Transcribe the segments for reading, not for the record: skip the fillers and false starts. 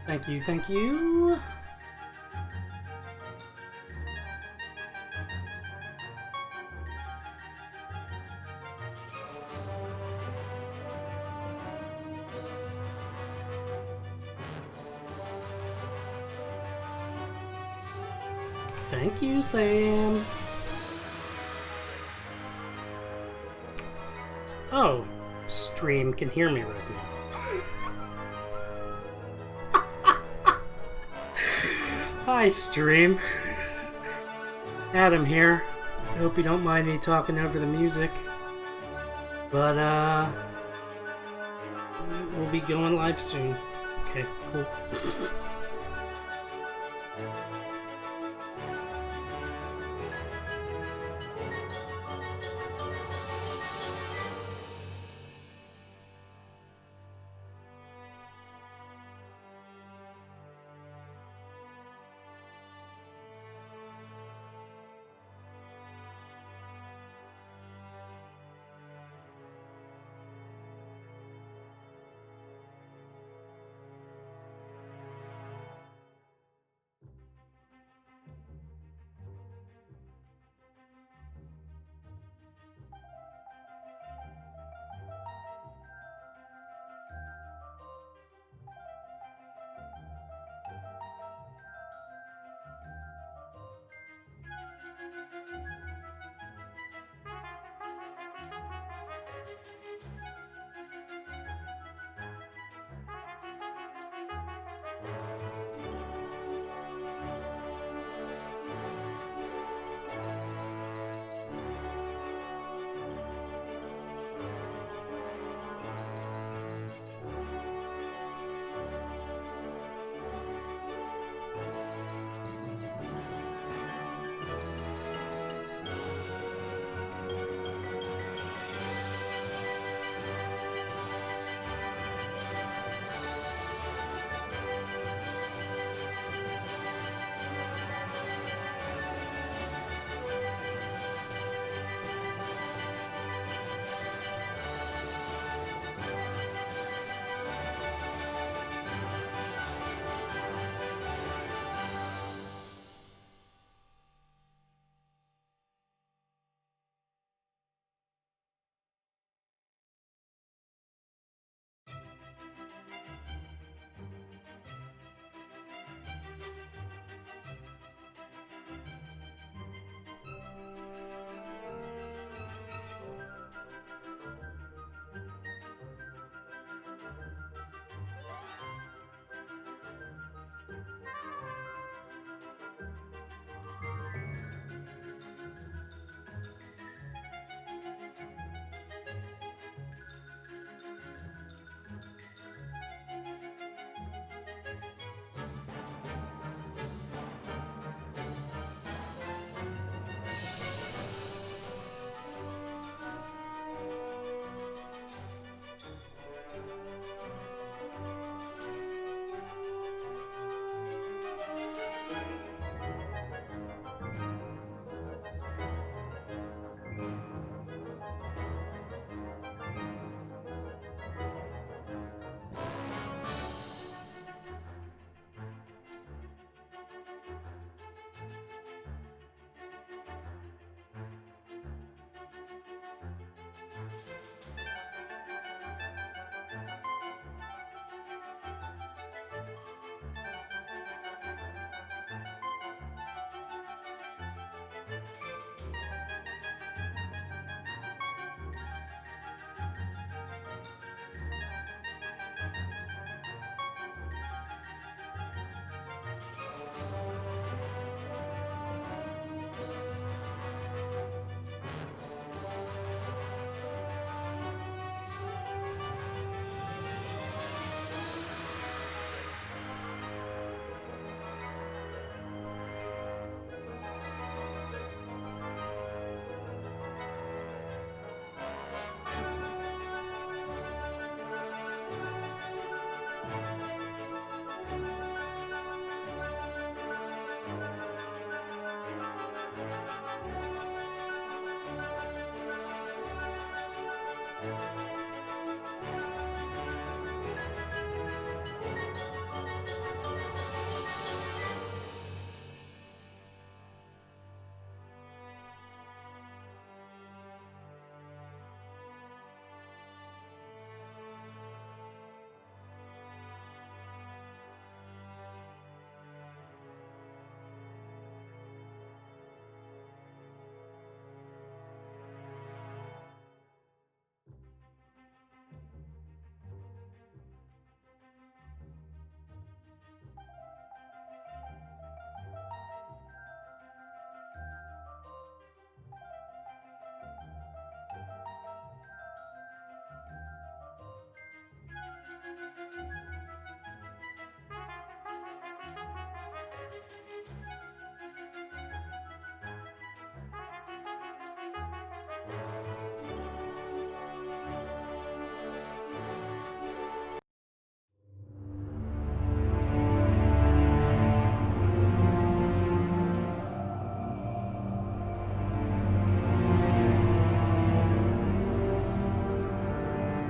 Thank you, thank you. Thank you, Sam. Oh, stream can hear me right now. Hi, stream. Adam here. I hope you don't mind me talking over the music. But, we'll be going live soon. Okay, cool.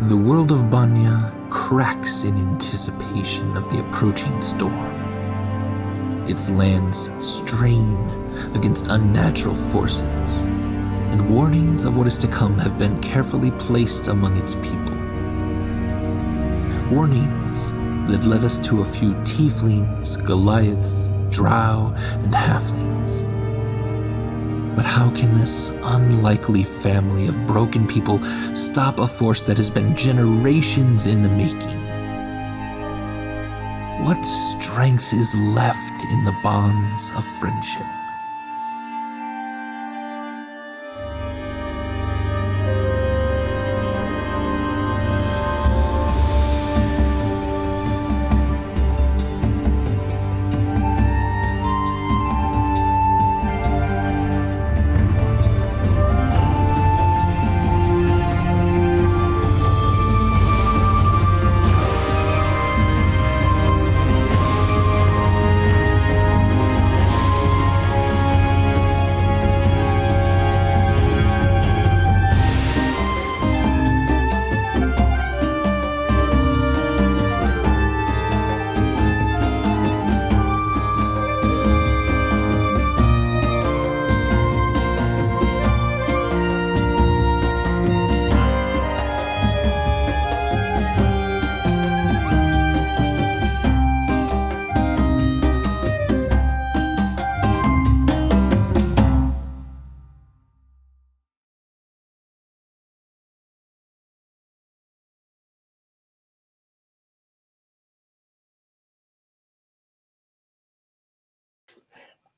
The world of Banya cracks in anticipation of the approaching storm. Its lands strain against unnatural forces, and warnings of what is to come have been carefully placed among its people. Warnings that led us to a few tieflings, Goliaths, drow, and halflings. But how can this unlikely family of broken people stop a force that has been generations in the making? What strength is left in the bonds of friendship?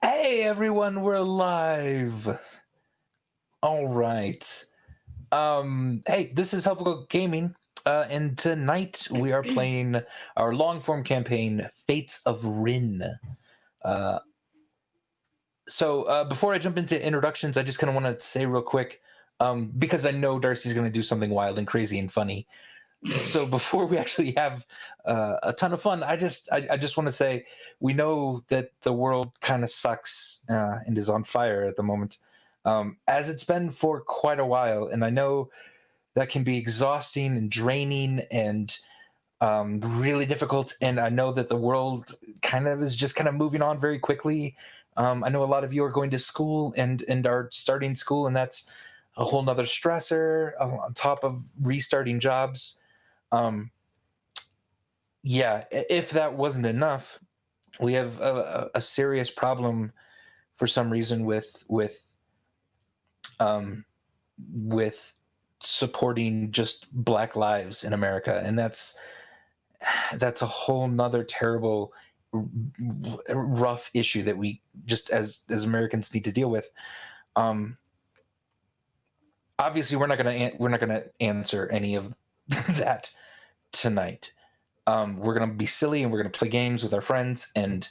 Hey everyone, we're live. All right. Hey, this is Helpful Gaming, and tonight we are playing our long-form campaign, Fates of Ryn. So before I jump into introductions, I just kind of want to say real quick, because I know Darcy's going to do something wild and crazy and funny. So before we actually have a ton of fun, I just want to say we know that the world kind of sucks and is on fire at the moment, as it's been for quite a while, and I know that can be exhausting and draining and really difficult. And I know that the world kind of is just kind of moving on very quickly. I know a lot of you are going to school and are starting school, and that's a whole nother stressor on top of restarting jobs. Yeah, if that wasn't enough, we have a serious problem for some reason with supporting just Black lives in America, and that's a whole nother terrible, rough issue that we just as Americans need to deal with. Obviously, we're not gonna answer any of that tonight. We're going to be silly and we're going to play games with our friends, and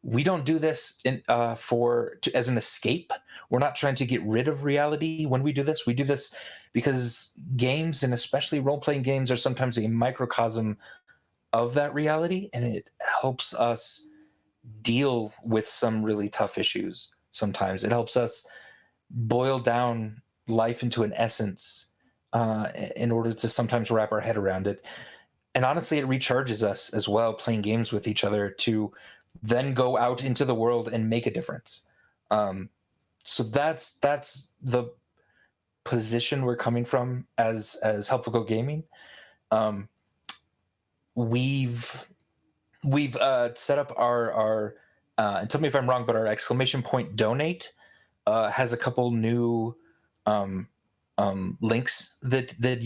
we don't do this as an escape. We're not trying to get rid of reality when we do this. We do this because games, and especially role-playing games, are sometimes a microcosm of that reality, and it helps us deal with some really tough issues. Sometimes it helps us boil down life into an essence in order to sometimes wrap our head around it. And honestly, it recharges us as well, playing games with each other to then go out into the world and make a difference. So that's the position we're coming from as Helpful Go Gaming. We've set up our and tell me if I'm wrong, but our exclamation point donate has a couple new links that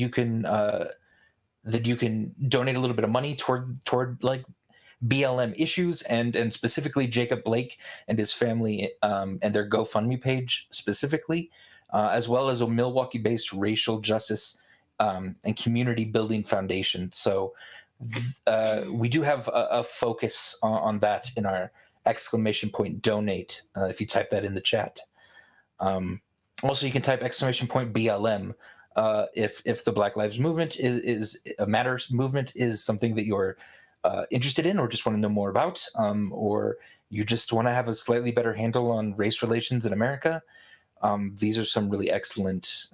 you can donate a little bit of money toward like BLM issues, and specifically Jacob Blake and his family and their GoFundMe page specifically, as well as a Milwaukee-based racial justice and community building foundation. So we do have a focus on that in our exclamation point donate. If you type that in the chat. Also, you can type exclamation point BLM if the Black Lives Movement is a matters movement is something that you're interested in or just want to know more about, or you just want to have a slightly better handle on race relations in America. These are some really excellent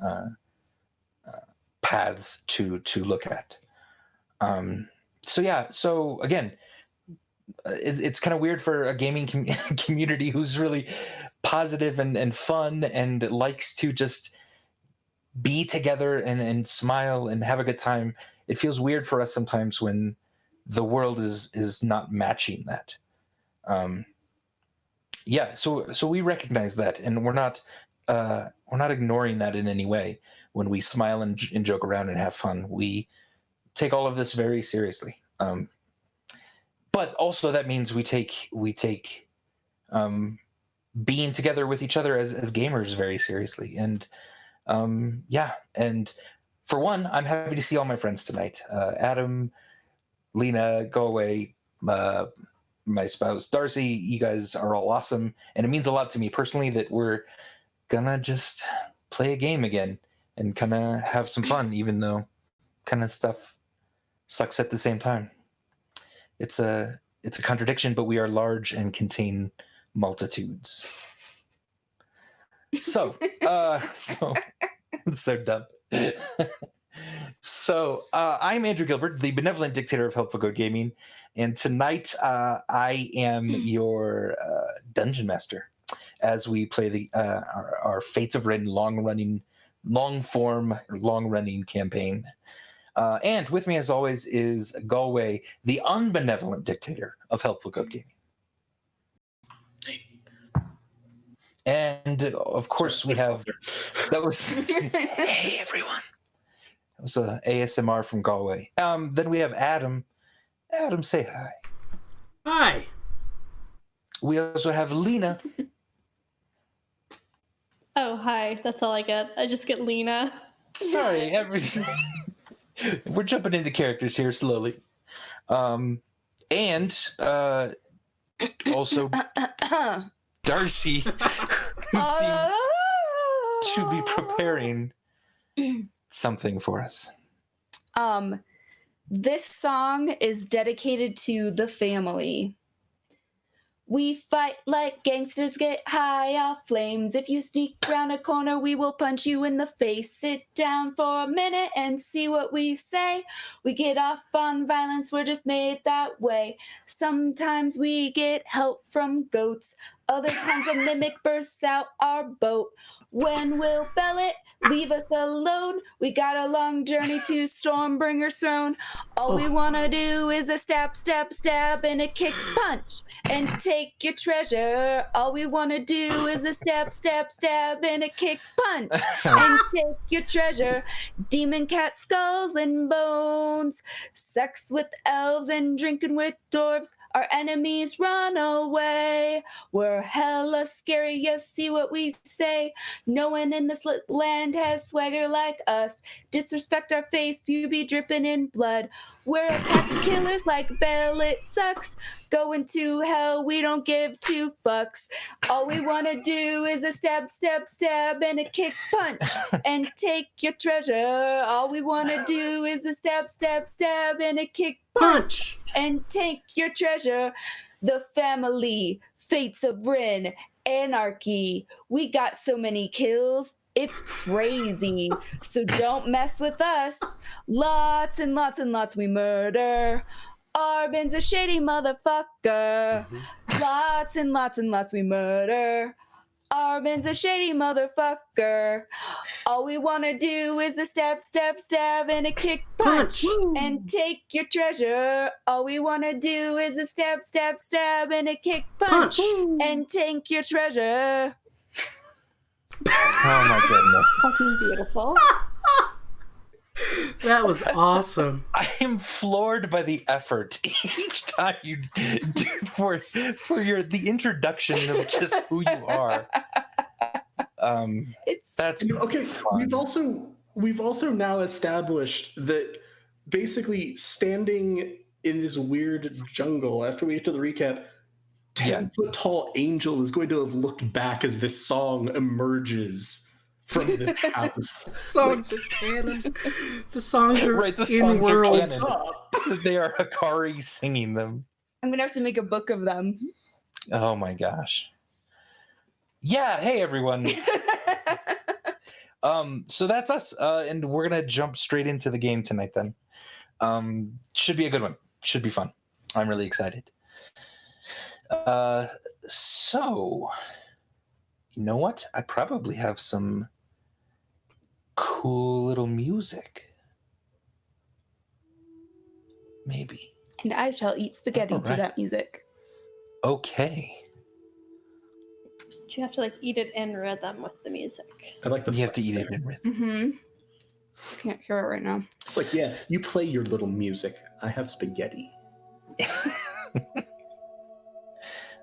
paths to look at. So again, it's kind of weird for a gaming community who's really positive and fun and likes to just be together and smile and have a good time. It feels weird for us sometimes when the world is not matching that. So we recognize that, and we're not ignoring that in any way. When we smile and joke around and have fun, we take all of this very seriously. But also that means we take being together with each other as gamers very seriously. And and for one, I'm happy to see all my friends tonight. Adam, Lena, Go Away, my spouse Darcy, you guys are all awesome, and it means a lot to me personally that we're gonna just play a game again and kind of have some fun, even though kind of stuff sucks at the same time. It's a contradiction, but we are large and contain multitudes. So it's so dumb. So I'm Andrew Gilbert, the benevolent dictator of Helpful Goat Gaming, and tonight I am your dungeon master as we play our Fates of Ryn long-running campaign. And with me, as always, is Galway, the unbenevolent dictator of Helpful Goat Gaming. And of course, we have that was hey everyone. That was a ASMR from Galway. Then we have Adam. Adam, say hi. Hi. We also have Lena. Oh, hi. That's all I get. I just get Lena. Sorry, we're jumping into characters here slowly. And also Darcy, who seems to be preparing something for us. This song is dedicated to the family. We fight like gangsters, get high off flames. If you sneak around a corner, we will punch you in the face. Sit down for a minute and see what we say. We get off on violence, we're just made that way. Sometimes we get help from goats. Other times a mimic bursts out our boat. When we'll bell it, leave us alone. We got a long journey to Stormbringer's throne. All we want to do is a stab, stab, stab, and a kick punch. And take your treasure. All we want to do is a stab, stab, stab, and a kick punch. And take your treasure. Demon cat skulls and bones. Sex with elves and drinking with dwarves. Our enemies run away. We're hella scary, you see what we say. No one in this land has swagger like us. Disrespect our face, you be dripping in blood. We're attack killers like Belle, it sucks. Going to hell, we don't give two fucks. All we want to do is a stab, stab, stab, and a kick punch. And take your treasure. All we want to do is a stab, stab, stab, and a kick punch. And take your treasure. The family, Fates of Ryn, anarchy. We got so many kills. It's crazy. So don't mess with us. Lots and lots and lots we murder. Arbin's a shady motherfucker. Lots and lots and lots we murder. Arbin's a shady motherfucker. All we want to do is a stab, stab, stab, and a kick punch. And take your treasure. All we want to do is a stab, stab, stab, and a kick punch. And take your treasure. Oh my goodness. Fucking beautiful. That was awesome. I am floored by the effort each time you do for the introduction of just who you are. That's okay. Fun. We've also now established that basically standing in this weird jungle after we get to the recap, 10-foot tall Angel is going to have looked back as this song emerges from this house. The songs are canon. The songs are right. The songs are in-world. canon. They are Hikari singing them. I'm going to have to make a book of them. Oh my gosh. Yeah. Hey everyone. So that's us, and we're gonna jump straight into the game tonight. Then, should be a good one. Should be fun. I'm really excited. So, you know what? I probably have some cool little music. Maybe. And I shall eat spaghetti All to right. that music. Okay. You have to like eat it in rhythm with the music. I like the You have to flex eat there. it in rhythm. Mm-hmm. Can't hear it right now. It's like, yeah, you play your little music. I have spaghetti.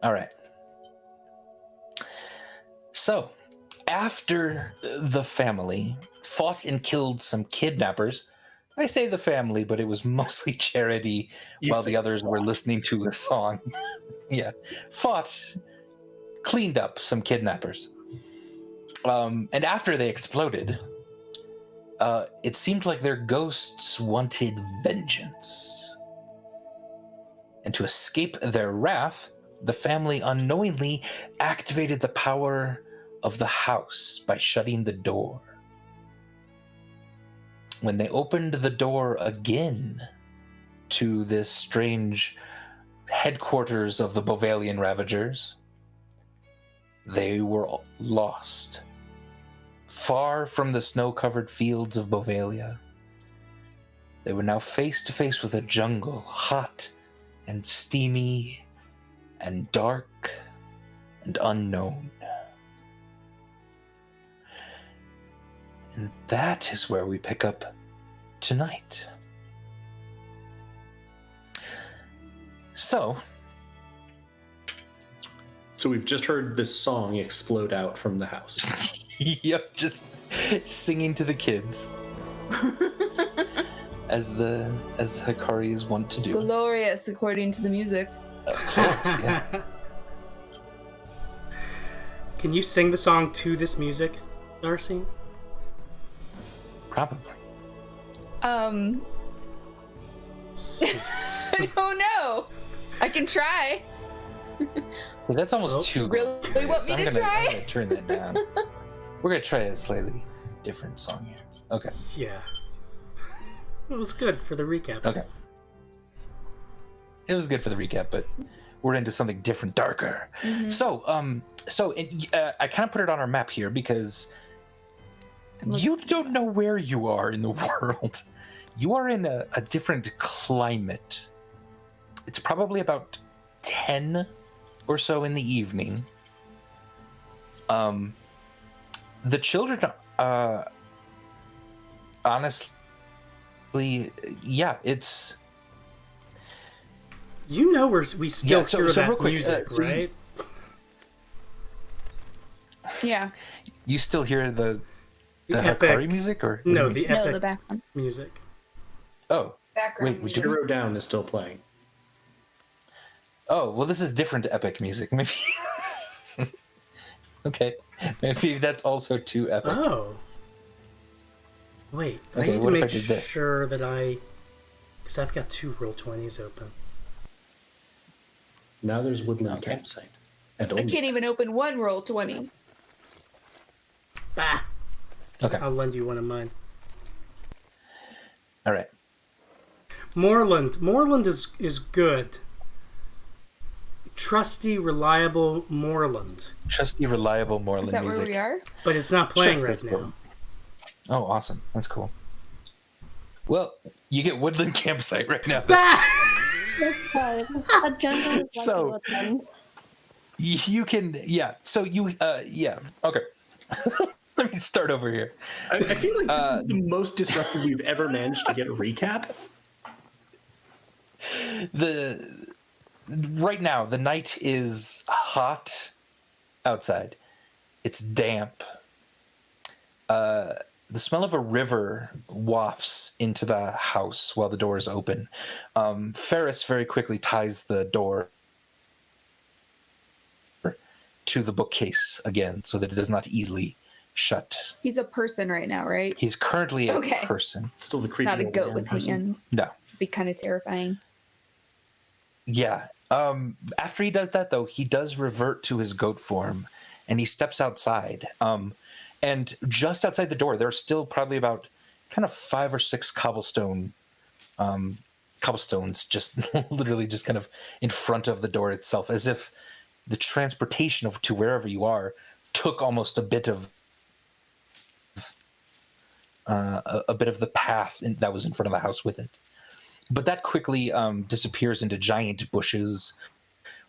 All right. So, after the family fought and killed some kidnappers, I say the family, but it was mostly Charity You while say the others were fought. listening to a song. Yeah. Fought, cleaned up some kidnappers. And after they exploded, it seemed like their ghosts wanted vengeance. And to escape their wrath, the family unknowingly activated the power of the house by shutting the door. When they opened the door again to this strange headquarters of the Bovalian Ravagers, they were lost. Far from the snow-covered fields of Bovalia, they were now face to face with a jungle, hot and steamy and dark and unknown. And that is where we pick up tonight. So we've just heard this song explode out from the house. yep, just singing to the kids. as Hikaris want to do. Glorious, according to the music. Of course, yeah. Can you sing the song to this music, Darcy? Probably. So- I don't know. I can try. Well, that's almost Oh. too Really good. want me I'm to gonna try? turn that down. We're gonna try a slightly different song here. Okay. yeah. It was good for the recap. Okay. It was good for the recap, but we're into something different, darker. Mhm. So, I kind of put it on our map here because you don't know where you are in the world. You are in a different climate. It's probably about 10 or so in the evening. The children, honestly, yeah, it's... You know we still Yeah, so hear that real quick, music, so you- right? Yeah. You still hear the epic- Hikari music? Or No, the No, epic the background. music. Oh, Background Wait, music. Zero Down is still playing. oh, well, this is different epic music. Maybe... Okay, maybe that's also too epic. Oh. Wait, I Okay, need to what if I make did this? sure that because I've got 2 Roll20s open. Now there's Woodland Okay. Campsite. And I only can't even open one roll 20. Bah! Okay, I'll lend you one of mine. all right. Moreland. Moreland is good. Trusty, reliable Moreland. Trusty, reliable Moreland Is that music. where we are? But it's not playing Sure, right that's cool. now. Oh, awesome. That's cool. Well, you get Woodland Campsite right now. Bah! That's fine. A jungle is like So- a woodland. You can, yeah. So you, yeah. Okay. Let me start over here. I feel like this is the most disruptive we've ever managed to get a recap. Right now, the night is hot outside. It's damp. The smell of a river wafts into the house while the door is open. Ferris very quickly ties the door to the bookcase again so that it does not easily shut. He's a person right now, right? He's currently a Okay. person. Still the creepy Not a old goat man with person. hands. No. Be kind of terrifying. Yeah. After he does that, though, he does revert to his goat form, and he steps outside. And And just outside the door, there are still probably about kind of 5 or 6 cobblestones just literally just kind of in front of the door itself, as if the transportation to wherever you are took almost a bit of the path that was in front of the house with it. But that quickly disappears into giant bushes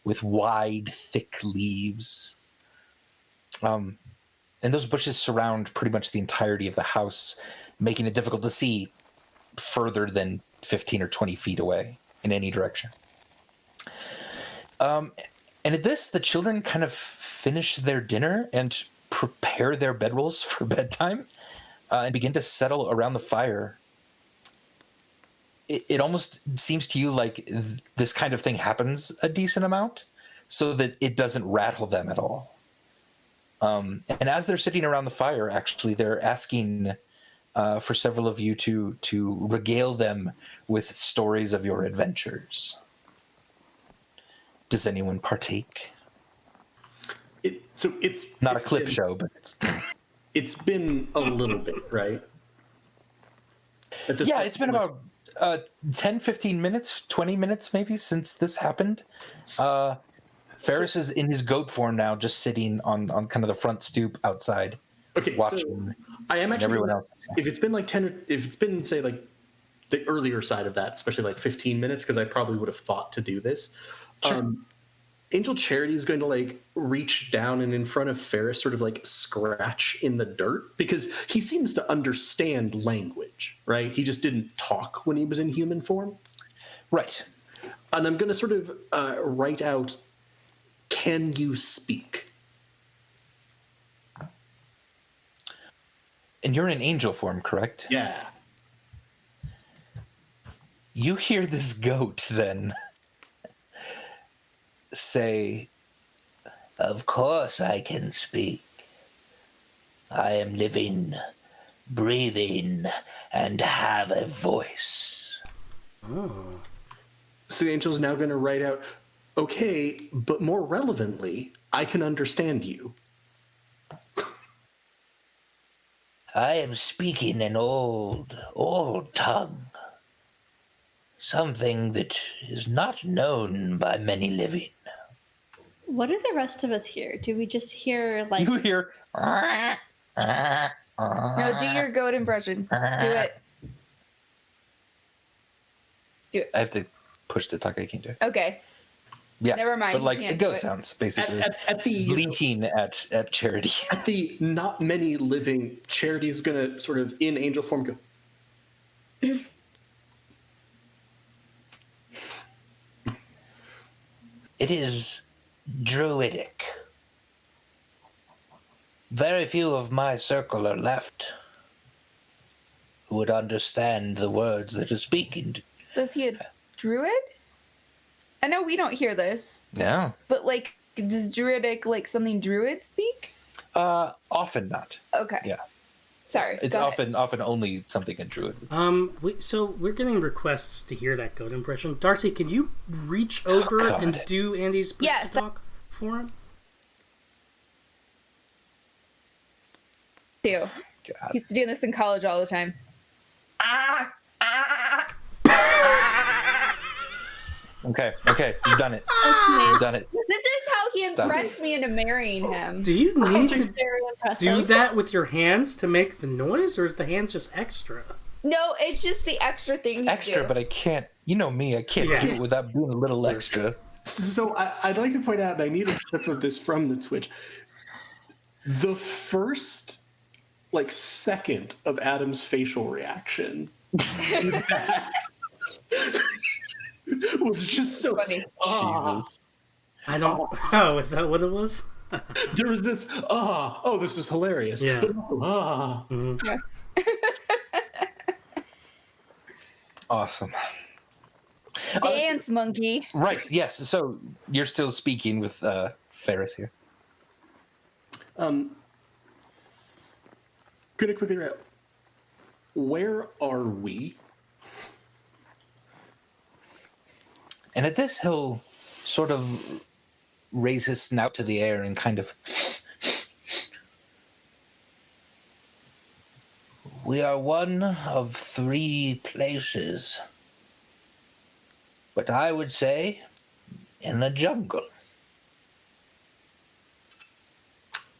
with wide, thick leaves. And those bushes surround pretty much the entirety of the house, making it difficult to see further than 15 or 20 feet away in any direction. And at this, the children kind of finish their dinner and prepare their bedrolls for bedtime and begin to settle around the fire. It almost seems to you like this kind of thing happens a decent amount so that it doesn't rattle them at all. And as they're sitting around the fire, actually, they're asking for several of you to regale them with stories of your adventures. Does anyone partake? It's not a clip show, but it's been a little bit, right? Yeah, it's been about 10, 15 minutes, 20 minutes maybe since this happened. Ferris is in his goat form now, just sitting on kind of the front stoop outside. Okay, watching. So I am actually everyone else. If it's been like 10, if it's been say like the earlier side of that, especially like 15 minutes, because I probably would have thought to do this. Sure. Angel Charity is going to like reach down and in front of Ferris sort of like scratch in the dirt, because he seems to understand language, right? He just didn't talk when he was in human form. Right. And I'm going to sort of write out, "Can you speak?" And you're in angel form, correct? Yeah. You hear this goat then say, "Of course I can speak. I am living, breathing, and have a voice." Oh. So the angel's now going to write out, "Okay, but more relevantly, I can understand you." I am speaking an old, old tongue. Something that is not known by many living. What do the rest of us hear? Do we just hear like? You hear. No, do your goat impression. Do it. Do it. I have to push the talk. I can't do it. Okay. Yeah. Never mind, But like you the can't do goat it. sounds, basically. At the bleating at Charity. At the not many living, Charity's going to sort of in angel form go, It is druidic. Very few of my circle are left who would understand the words that are speaking to. So is he a druid? I know we don't hear this, Yeah. but like, does druidic like something druids speak? Often not. Okay. Yeah. Sorry. It's go ahead. often only something in Druid. So we're getting requests to hear that goat impression. Darcy, can you reach over and do Andy's push Yes. to talk for him? Too. God. He's doing this in college all the time. Okay, you've done it. You've done it. This is how he Stop. impressed me into marrying him. Do you need to Very impressive. do that with your hands to make the noise, or is the hands just extra? No, it's just the extra thing you Extra, do. but I can't. You know me. I can't Yeah. do it without being a little extra. So I'd like to point out, and I need a clip of this from the Twitch. The first, like, second of Adam's facial reaction that was just so Funny. Jesus. I don't. Oh, is that what it was? There was this this is hilarious. Yeah. But, Awesome. Dance, monkey. Right. Yes. So you're still speaking with Ferris here. Gonna quickly wrap. Where are we? And at this, he'll sort of raise his snout to the air and kind of We are one of 3 places. But I would say in a jungle.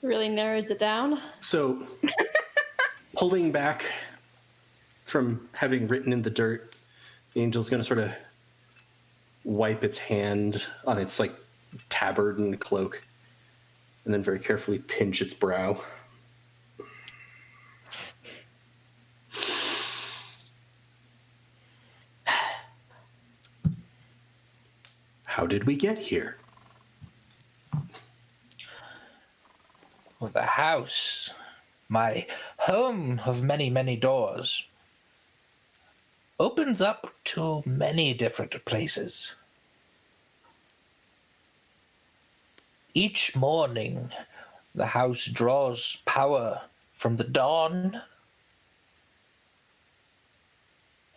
Really narrows it down. So, pulling back from having written in the dirt, the angel's going to sort of wipe its hand on its like tabard and cloak, and then very carefully pinch its brow. How did we get here? Well, the house, my home of many, many doors, opens up to many different places. Each morning, the house draws power from the dawn.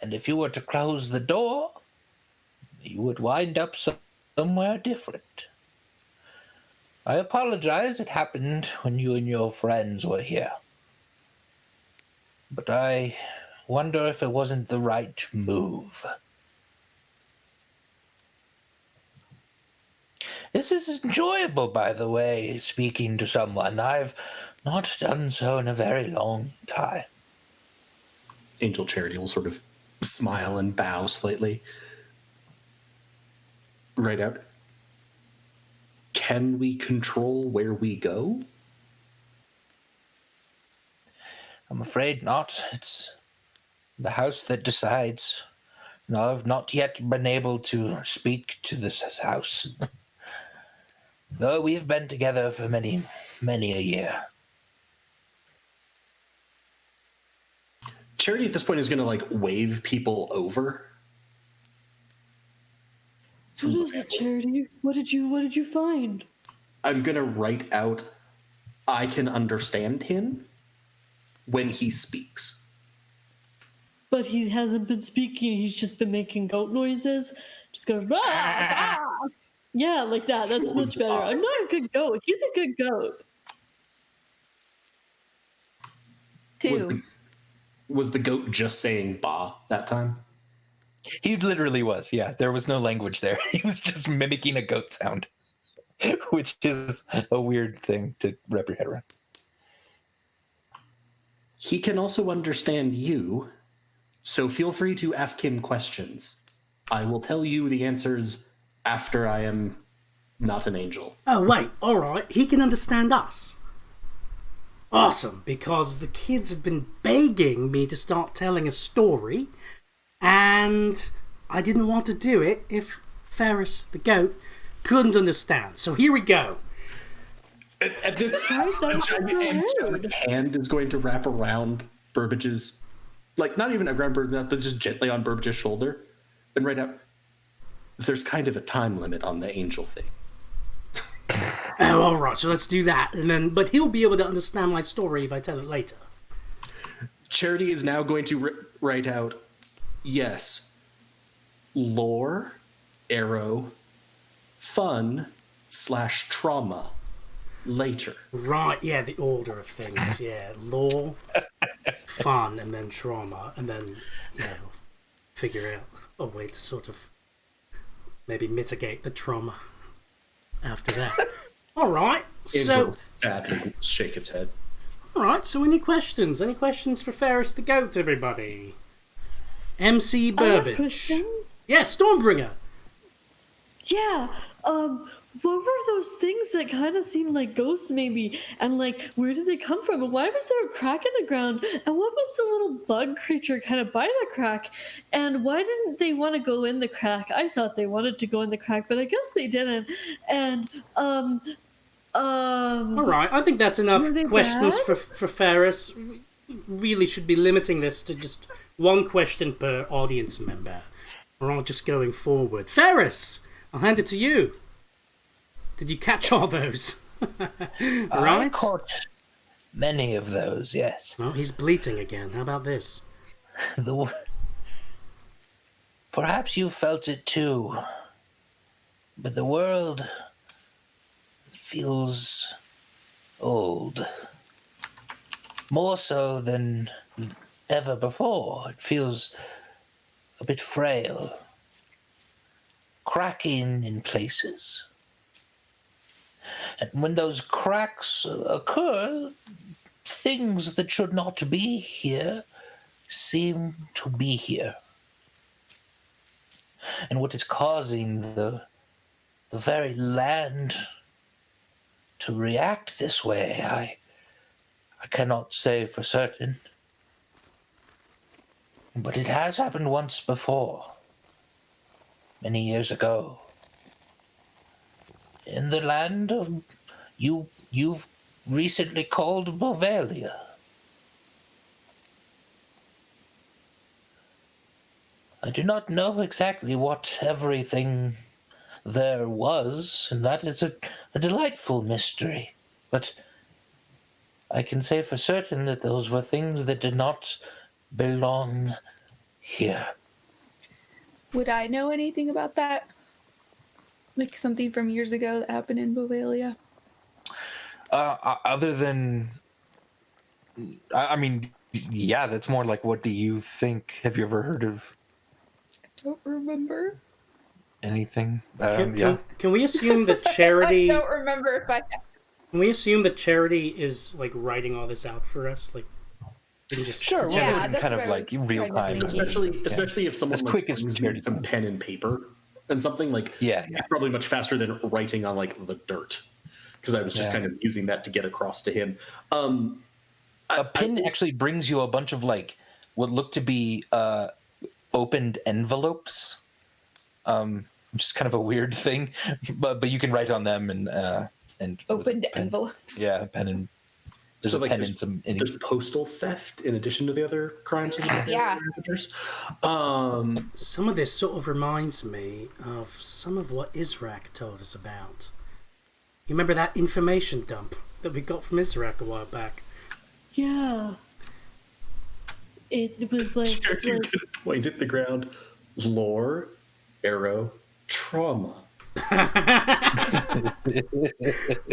And if you were to close the door, you would wind up somewhere different. I apologize, it happened when you and your friends were here. But I wonder if it wasn't the right move. This is enjoyable, by the way, speaking to someone. I've not done so in a very long time. Angel Charity will sort of smile and bow slightly. Right out. Can we control where we go? I'm afraid not. It's the house that decides. No, I've not yet been able to speak to this house. Though we've been together for many, many a year. Charity at this point is going to like wave people over. What is it, Charity? What did you find? I'm going to write out, I can understand him when he speaks. But he hasn't been speaking. He's just been making goat noises. Just going, "Rah, rah." Yeah, like that. That's much better. I'm not a good goat. He's a good goat. 2. Was the goat just saying ba that time? He literally was, yeah. There was no language there. He was just mimicking a goat sound, which is a weird thing to wrap your head around. He can also understand you, so feel free to ask him questions. I will tell you the answers after I am not an angel. Oh, wait, alright, he can understand us. Awesome, because the kids have been begging me to start telling a story, and I didn't want to do it if Ferris, the goat, couldn't understand. So here we go. At this time, angelic hand is going to wrap around Burbage's, like not even around Burbage, but just gently on Burbage's shoulder, and write out, there's kind of a time limit on the angel thing. Oh, alright, so let's do that. And then, but he'll be able to understand my story if I tell it later. Charity is now going to write out, yes, lore, arrow, fun, / trauma, later. Right, yeah, the order of things, yeah. Law, fun, and then trauma, and then, you know, figure out a way to sort of maybe mitigate the trauma after that. Alright, so... Angel sadly shake its head. Alright, so any questions? Any questions for Ferris the Goat, everybody? MC Burbage. Questions? Yeah, Stormbringer. Yeah. What were those things that kind of seemed like ghosts, maybe? And like, where did they come from? And why was there a crack in the ground? And what was the little bug creature kind of by the crack? And why didn't they want to go in the crack? I thought they wanted to go in the crack, but I guess they didn't. And All right, I think that's enough questions for Ferris. We really should be limiting this to just one question per audience member. We're all just going forward. Ferris, I'll hand it to you. Did you catch all those? Right? I caught many of those, yes. Well, he's bleating again. How about this? Perhaps you felt it too, but the world feels old. More so than ever before. It feels a bit frail, cracking in places. And when those cracks occur, things that should not be here seem to be here. And what is causing the very land to react this way, I cannot say for certain. But it has happened once before, many years ago. In the land of you've recently called Bovalia. I do not know exactly what everything there was, and that is a delightful mystery. But I can say for certain that those were things that did not belong here. Would I know anything about that? Like something from years ago that happened in Bovalia? Other than, I mean, yeah, that's more like, what do you think? Have you ever heard of Don't remember. anything? Can we assume that Charity? I don't remember if I. Can we assume that Charity is like writing all this out for us? Like, we can just Sure, pretend- we're doing kind of like real time. Especially if someone As quick as brings Charity you some pen and paper and something like. Yeah. It's probably much faster than writing on like the dirt, because I was just kind of using that to get across to him. A pin actually brings you a bunch of like what look to be opened envelopes, which is kind of a weird thing, but you can write on them and Opened envelopes. Yeah, pen and there's a pen and some. There's postal theft in addition to the other crimes. Yeah. Some of this sort of reminds me of some of what Israq told us about. You remember that information dump that we got from Israq a while back? Yeah. It was like, You could point at the ground. Lore, arrow, trauma.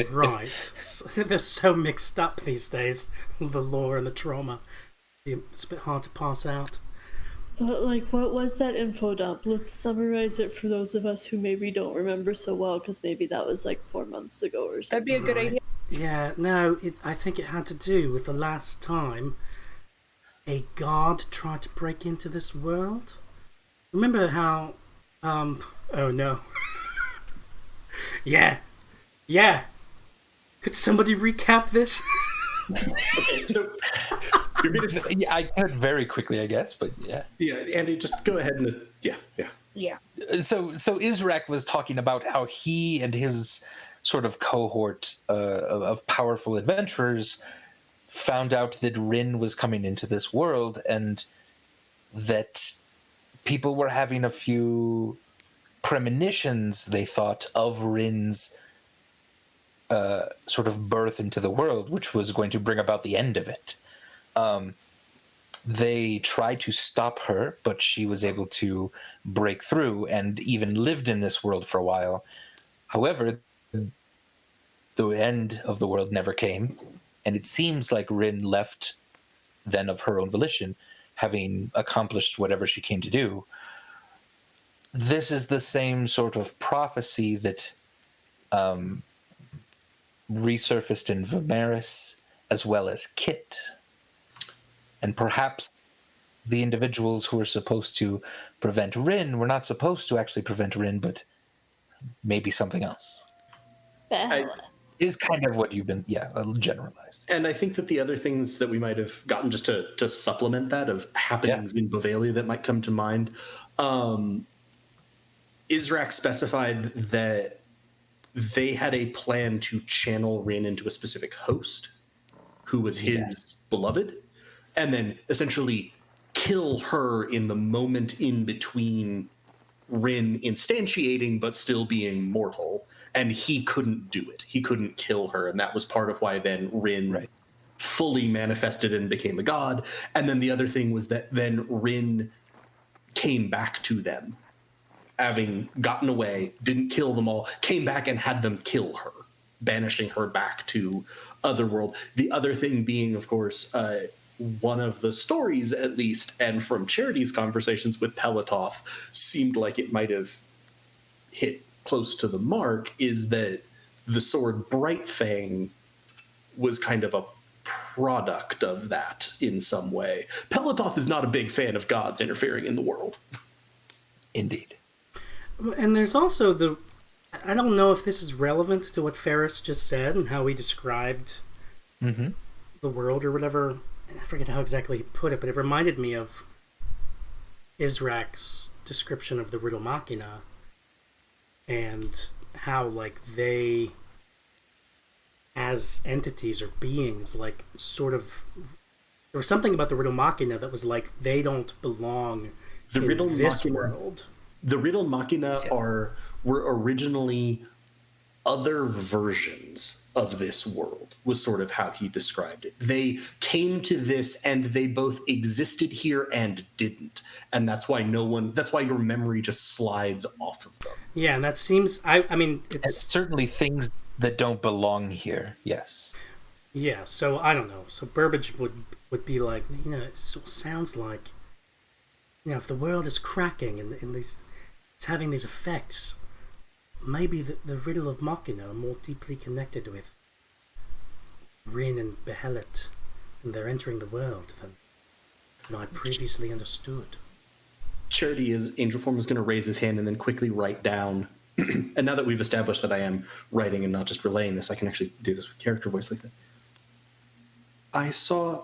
Right. They're so mixed up these days, the lore and the trauma. It's a bit hard to pass out. but like, what was that info dump? Let's summarize it for those of us who maybe don't remember so well, because maybe that was like 4 months ago or something. That'd be a good idea. Yeah, no, I think it had to do with the last time a god tried to break into this world. Remember how, oh no. Yeah. Could somebody recap this? Okay, so you're gonna. Yeah, I could very quickly, I guess, but yeah. Yeah, Andy, just go ahead and yeah. Yeah. So Israq was talking about how he and his sort of cohort of powerful adventurers found out that Ryn was coming into this world, and that people were having a few premonitions, they thought, of Ryn's sort of birth into the world, which was going to bring about the end of it. They tried to stop her, but she was able to break through and even lived in this world for a while. However, the end of the world never came, and it seems like Ryn left then of her own volition, having accomplished whatever she came to do. This is the same sort of prophecy that resurfaced in Vimeris as well as Kit. And perhaps the individuals who were supposed to prevent Ryn were not supposed to actually prevent Ryn, but maybe something else. Is kind of what you've been, generalized. And I think that the other things that we might have gotten just to supplement that of happenings in Bovalia that might come to mind, Israq specified that they had a plan to channel Ryn into a specific host who was his beloved, and then essentially kill her in the moment in between Ryn instantiating but still being mortal. And he couldn't do it. He couldn't kill her. And that was part of why then Ryn fully manifested and became a god. And then the other thing was that then Ryn came back to them, having gotten away, didn't kill them all, came back and had them kill her, banishing her back to Otherworld. The other thing being, of course, one of the stories, at least, and from Charity's conversations with Tabletop, seemed like it might have hit close to the mark, is that the sword Brightfang was kind of a product of that in some way. Pelatoth is not a big fan of gods interfering in the world. Indeed. And there's also I don't know if this is relevant to what Ferris just said and how he described the world or whatever. I forget how exactly he put it, but it reminded me of Israk's description of the Riddle Machina and how, like, they, as entities or beings, like, sort of... There was something about the Riddle Machina that was like, they don't belong in this world. The Riddle Machina were originally other versions of this world, was sort of how he described it. They came to this and they both existed here and didn't. And that's why your memory just slides off of them. Yeah, and that seems, I mean, it's certainly things that don't belong here, yes. Yeah, so I don't know. So Burbage would be like, you know, it sounds like, you know, if the world is cracking and it's having these effects, maybe the Riddle of Machina are more deeply connected with Ryn and Behelit, and they're entering the world than I previously understood. Charity, as Angel Form, is going to raise his hand and then quickly write down. And now that we've established that I am writing and not just relaying this, I can actually do this with character voice like that. I saw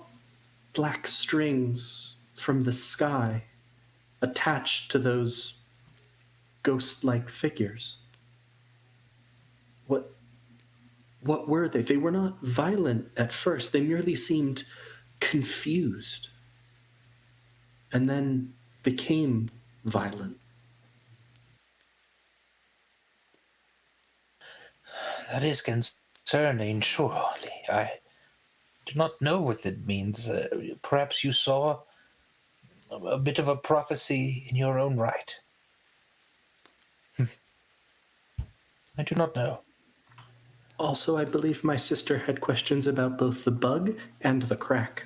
black strings from the sky attached to those ghost-like figures. What were they? They were not violent at first. They merely seemed confused. And then became violent. That is concerning, surely. I do not know what it means. Perhaps you saw a bit of a prophecy in your own right. I do not know. Also, I believe my sister had questions about both the bug and the crack.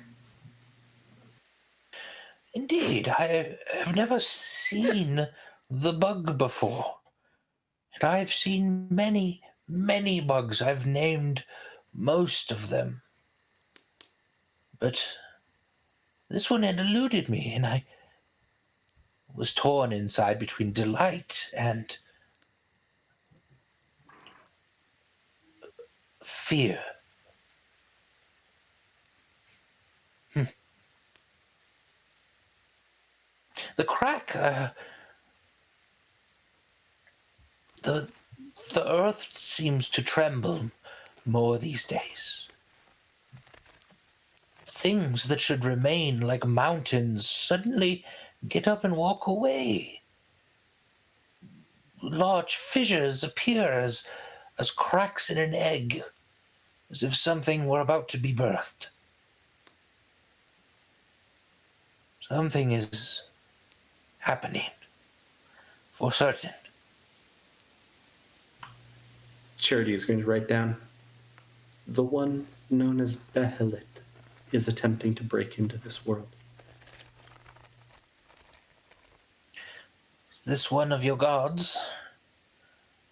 Indeed, I have never seen the bug before. And I've seen many, many bugs. I've named most of them. But this one had eluded me, and I was torn inside between delight and fear. The crack, the earth seems to tremble more these days. Things that should remain like mountains suddenly get up and walk away. Large fissures appear as cracks in an egg, as if something were about to be birthed. Something is happening, for certain. Charity is going to write down, the one known as Behelit is attempting to break into this world. Is this one of your gods?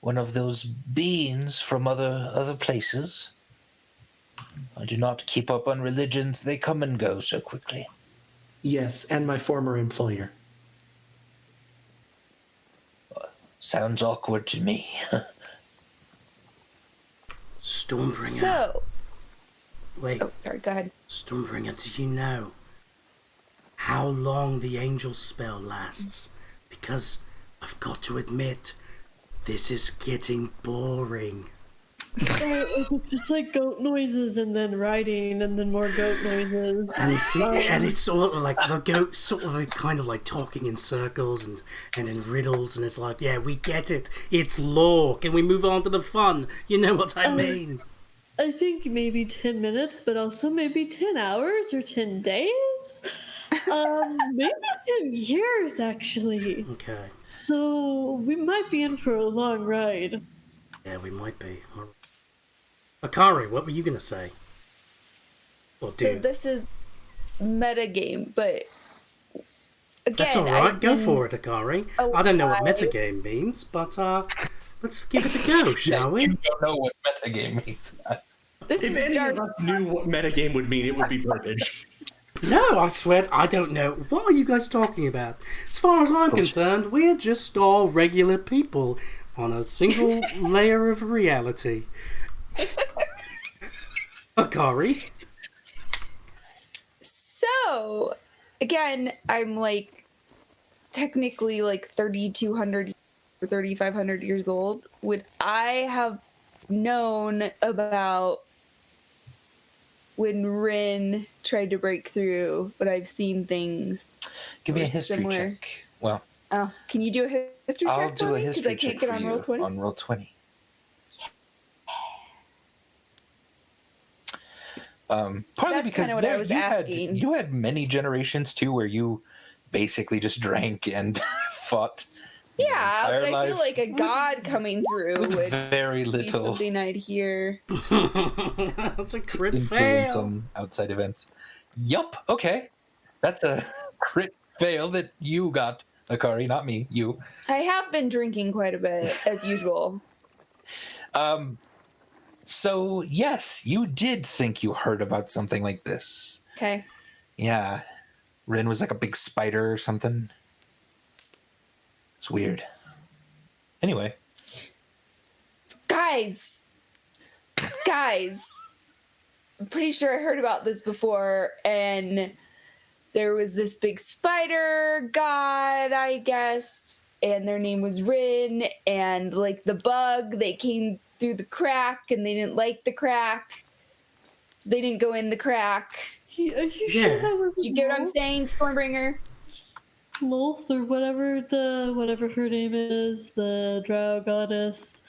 One of those beings from other places? I do not keep up on religions. They come and go so quickly. Yes, and my former employer. Sounds awkward to me. Stormbringer. So... Wait. Oh, sorry, go ahead. Stormbringer, do you know how long the angel spell lasts? Because I've got to admit, this is getting boring. It's just like goat noises and then riding and then more goat noises. And it's sort of like the goat sort of kind of like talking in circles and in riddles, and it's like, yeah, we get it. It's lore. Can we move on to the fun? You know what I mean? I think maybe 10 minutes, but also maybe 10 hours or 10 days. Maybe 10 years, actually. Okay. So we might be in for a long ride. Yeah, we might be. Akari, what were you going to say? Or So do? this is metagame, but again, That's all right. Go for it, Akari. I don't know what alive. metagame means, but let's give it a go, shall we? You don't know what metagame means. This If is any dark. of us knew what metagame would mean, it would be burbage. No, I swear, I don't know. What are you guys talking about? As far as I'm concerned, we're just all regular people on a single layer of reality. Akari? So, again, I'm like technically like 3,200 or 3,500 years old. Would I have known about when Ryn tried to break through? But I've seen things. Give me a Or history similar. check. Well, Oh, can you do a history I'll check do for a me? Because history I can't check get for on you roll 20. on roll 20. Partly That's because kinda what I there, was you asking. had many generations too where you basically just drank and fought. your Yeah, entire but I feel life like a god coming through with would very be little something I'd hear. That's a crit influence fail. on outside events. Yup. Okay, that's a crit fail that you got, Akari, not me. You. I have been drinking quite a bit, as usual. So yes, you did think you heard about something like this. Okay. Yeah, Ryn was like a big spider or something. It's weird. Anyway, Guys! I'm pretty sure I heard about this before, and there was this big spider god, I guess, and their name was Ryn, and like the bug, they came through the crack, and they didn't like the crack, so they didn't go in the crack. Are you Yeah. sure that was Do you get what I'm saying, Stormbringer? Lolth or whatever her name is, the drow goddess?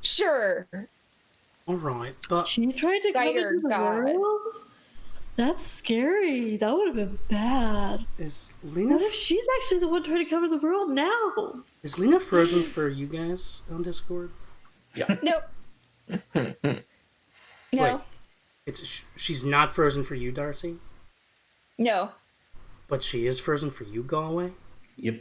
Sure. All right, but She tried to come Spider into the god. world? That's scary. That would have been bad. is Lena What if she's actually the one trying to come into the world now? is Lena frozen for you guys on Discord? Nope. No. Wait. She's not frozen for you, Darcy, No. but she is frozen for you, Galway. Yep.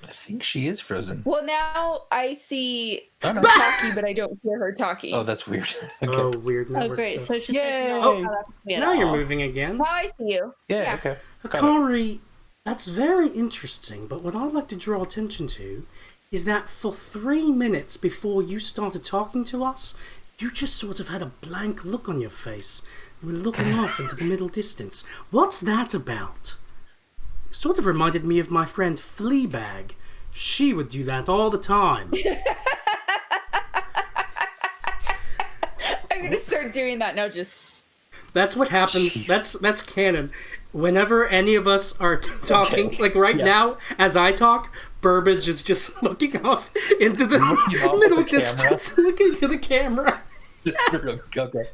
I think she is frozen. Well, now I see Oh, her no. talking, but I don't hear her talking. Oh, that's weird. Okay. Oh, weird Oh, network great. stuff. So it's just Yay! like, Oh, no, that's me at now you're all. moving again. Now I see you. Yeah, okay. Akari, that's very interesting, but what I'd like to draw attention to is that for 3 minutes before you started talking to us, you just sort of had a blank look on your face. You were looking off into the middle distance. What's that about? Sort of reminded me of my friend Fleabag. She would do that all the time. I'm gonna start doing that now. Just That's what happens. Jeez. That's canon. Whenever any of us are talking, Okay. like right Yeah. now, as I talk, Burbage is just looking off into the Looking off at middle the distance, looking to the camera. Okay.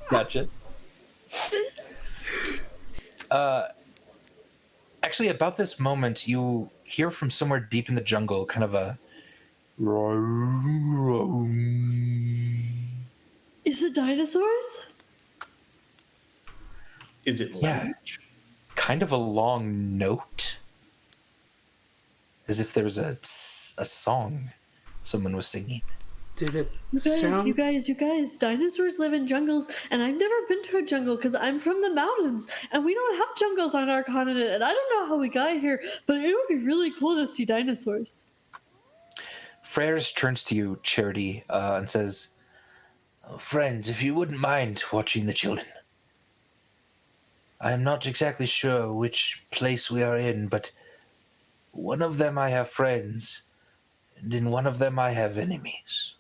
Gotcha. Actually, about this moment, you hear from somewhere deep in the jungle kind of a. Is it dinosaurs? Is it Yeah. language? Kind of a long note. As if there was a song someone was singing. Did it You sound? guys, dinosaurs live in jungles, and I've never been to a jungle because I'm from the mountains, and we don't have jungles on our continent, and I don't know how we got here, but it would be really cool to see dinosaurs. Freres turns to you, Charity, and says, "Friends, if you wouldn't mind watching the children. I am not exactly sure which place we are in, but one of them I have friends, and in one of them I have enemies."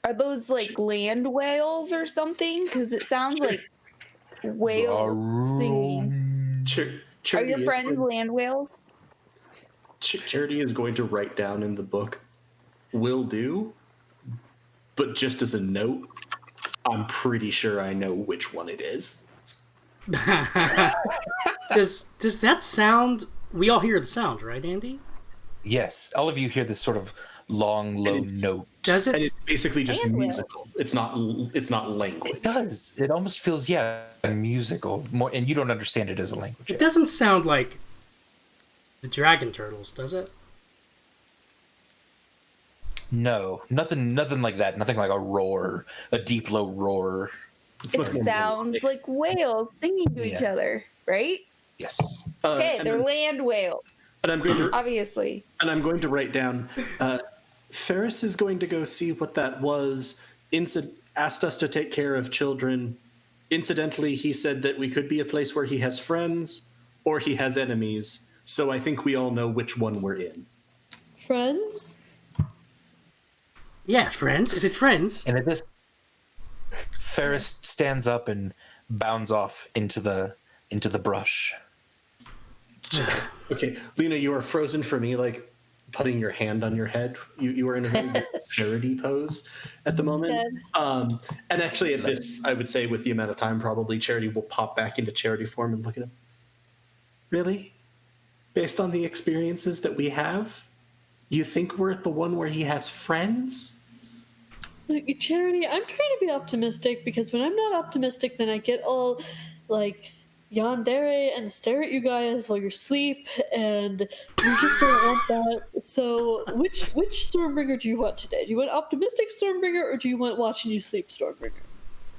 are those like land whales or something? Because it sounds like whales singing. Are Charity your is friends going- land whales? Charity is going to write down in the book, "will do," but just as a note, I'm pretty sure I know which one it is. Does that sound? We all hear the sound, right, Andy? Yes, all of you hear this sort of long, low note. Does And it? it's basically just And will. musical. It's not language. It does. It almost feels musical more, and you don't understand it as a language. It doesn't sound like the Dragon Turtles, does it? No, nothing like that. Nothing like a roar, a deep low roar. It's much more It sounds like whales singing to each Yeah. other, right? Yes. Okay, and they're then- land whales, and I'm going to obviously. write down. Ferris is going to go see what that was. Asked us to take care of children. Incidentally, he said that we could be a place where he has friends or he has enemies. So I think we all know which one we're in. Friends? Yeah, friends. Is it friends? And at this, Ferris stands up and bounds off into the brush. Okay, Lena, you are frozen for me, like putting your hand on your head. You are in a very good charity pose at the moment. And actually, at this, I would say, with the amount of time, probably Charity will pop back into Charity form and look at him. Really? Based on the experiences that we have, you think we're at the one where he has friends? Like, Charity, I'm trying to be optimistic because when I'm not optimistic, then I get all like yandere and stare at you guys while you're asleep, and we just don't want that. So, which Stormbringer do you want today? Do you want optimistic Stormbringer, or do you want watching you sleep Stormbringer?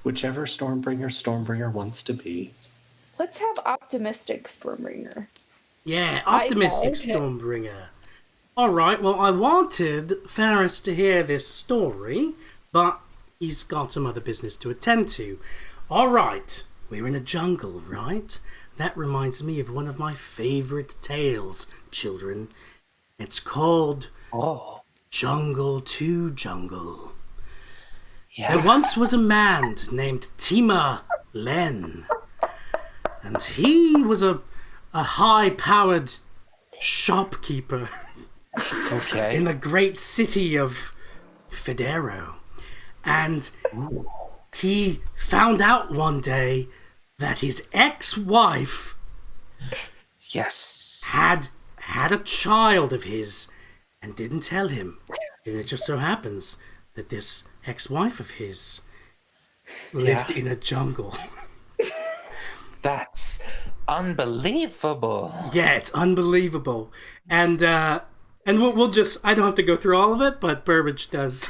Whichever Stormbringer wants to be. Let's have optimistic Stormbringer. Yeah, optimistic Okay. Stormbringer. All right. Well, I wanted Ferris to hear this story, but he's got some other business to attend to. All right. We're in a jungle, right? That reminds me of one of my favorite tales, children. It's called Jungle to Jungle. Yeah. There once was a man named Tima Len, and he was a high-powered shopkeeper Okay. in the great city of Federo. And he found out one day that his ex-wife Yes. had a child of his and didn't tell him. And it just so happens that this ex-wife of his lived in a jungle. That's unbelievable. Yeah, it's unbelievable. And we'll just, I don't have to go through all of it, but Burbage does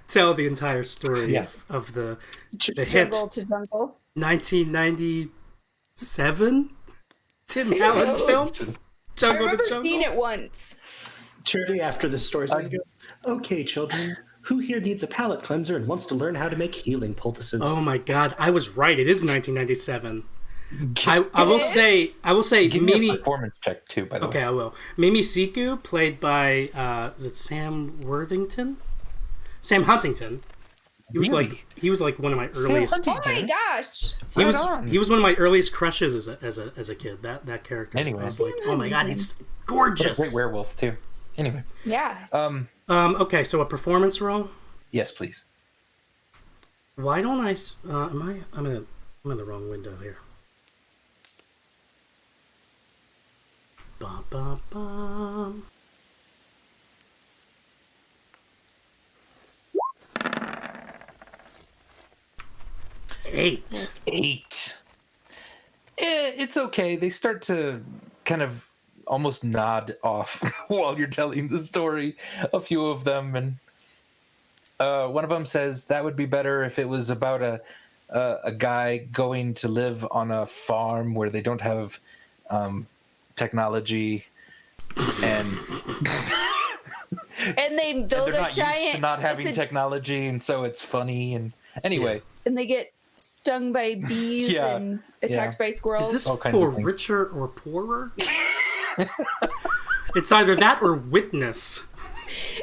tell the entire story of the hit Jungle to jungle. 1997 Tim Allen's film, I Jungle remember to Jungle. seeing it once. Charity, after the story's going to go, okay, children, who here needs a palate cleanser and wants to learn how to make healing poultices? Oh my god, I was right. It is 1997. I will say Give me a Mimi. performance check too, by the Okay, way. I will. Mimi Siku, played by is it Sam Worthington? Sam Huntington. He was Really? like one of my earliest. Oh my gosh. He was on. he was one of my earliest crushes as a kid. That character. Anyway. I was like, oh my god, he's What a gorgeous. great werewolf too. Anyway. Yeah. Okay, so a performance roll. Yes, please. Why don't I? I'm in the wrong window here. Bum, bum, bum. Eight. 8. It's okay. They start to kind of almost nod off while you're telling the story. A few of them, and one of them says that would be better if it was about a guy going to live on a farm where they don't have technology, and And they they're build a not giant. used to not having it's a- technology, and so it's funny. And anyway, and they get stung by bees Yeah, and attacked by squirrels. Is this all kinds for of things. richer or poorer? It's either that or witness.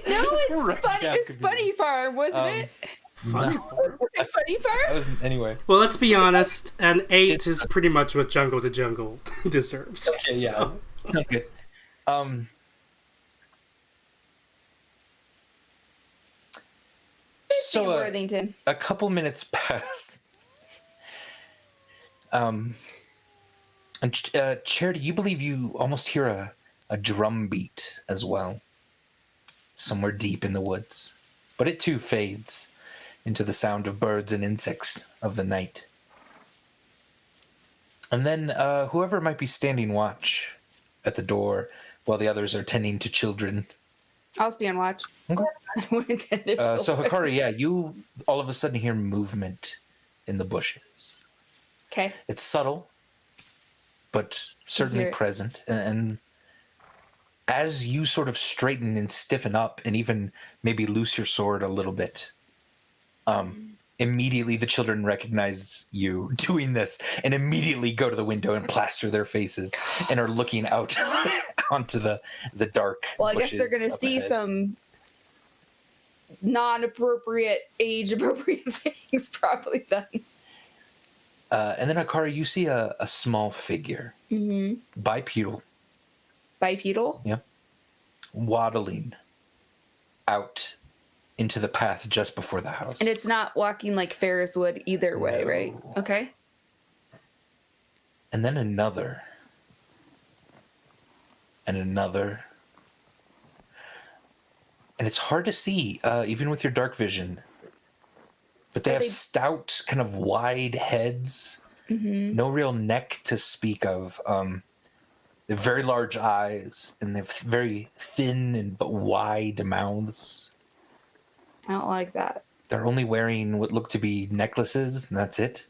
No, it's Right, funny. yeah, It's could be. Funny Farm, wasn't it? Funny. Was it Funny Farm? anyway. Well, let's be honest. An 8 is pretty much what Jungle to Jungle deserves. Okay, yeah, So, sounds good. Sam So Worthington. a couple minutes pass. And Charity, you believe you almost hear a drum beat as well. somewhere deep in the woods. But it too fades into the sound of birds and insects of the night. And then whoever might be standing watch at the door while the others are tending to children. I'll stand watch. Okay. I don't intend to So Hikari, yeah, you all of a sudden hear movement in the bushes. Okay. It's subtle, but certainly hear it. present. And as you sort of straighten and stiffen up and even maybe loose your sword a little bit, immediately the children recognize you doing this and immediately go to the window and plaster their faces and are looking out onto the dark Well, I guess bushes they're going to up see ahead. some non-appropriate, age-appropriate things probably then. And then, Hikari, you see a small figure, bipedal, Bipedal? waddling out into the path just before the house. And it's not walking like Ferris would either way, right? Okay. And then another. And another. And it's hard to see, even with your dark vision. But they have stout, kind of wide heads. No real neck to speak of. They have very large eyes, and they have very thin but wide mouths. I don't like that. They're only wearing what look to be necklaces, and that's it.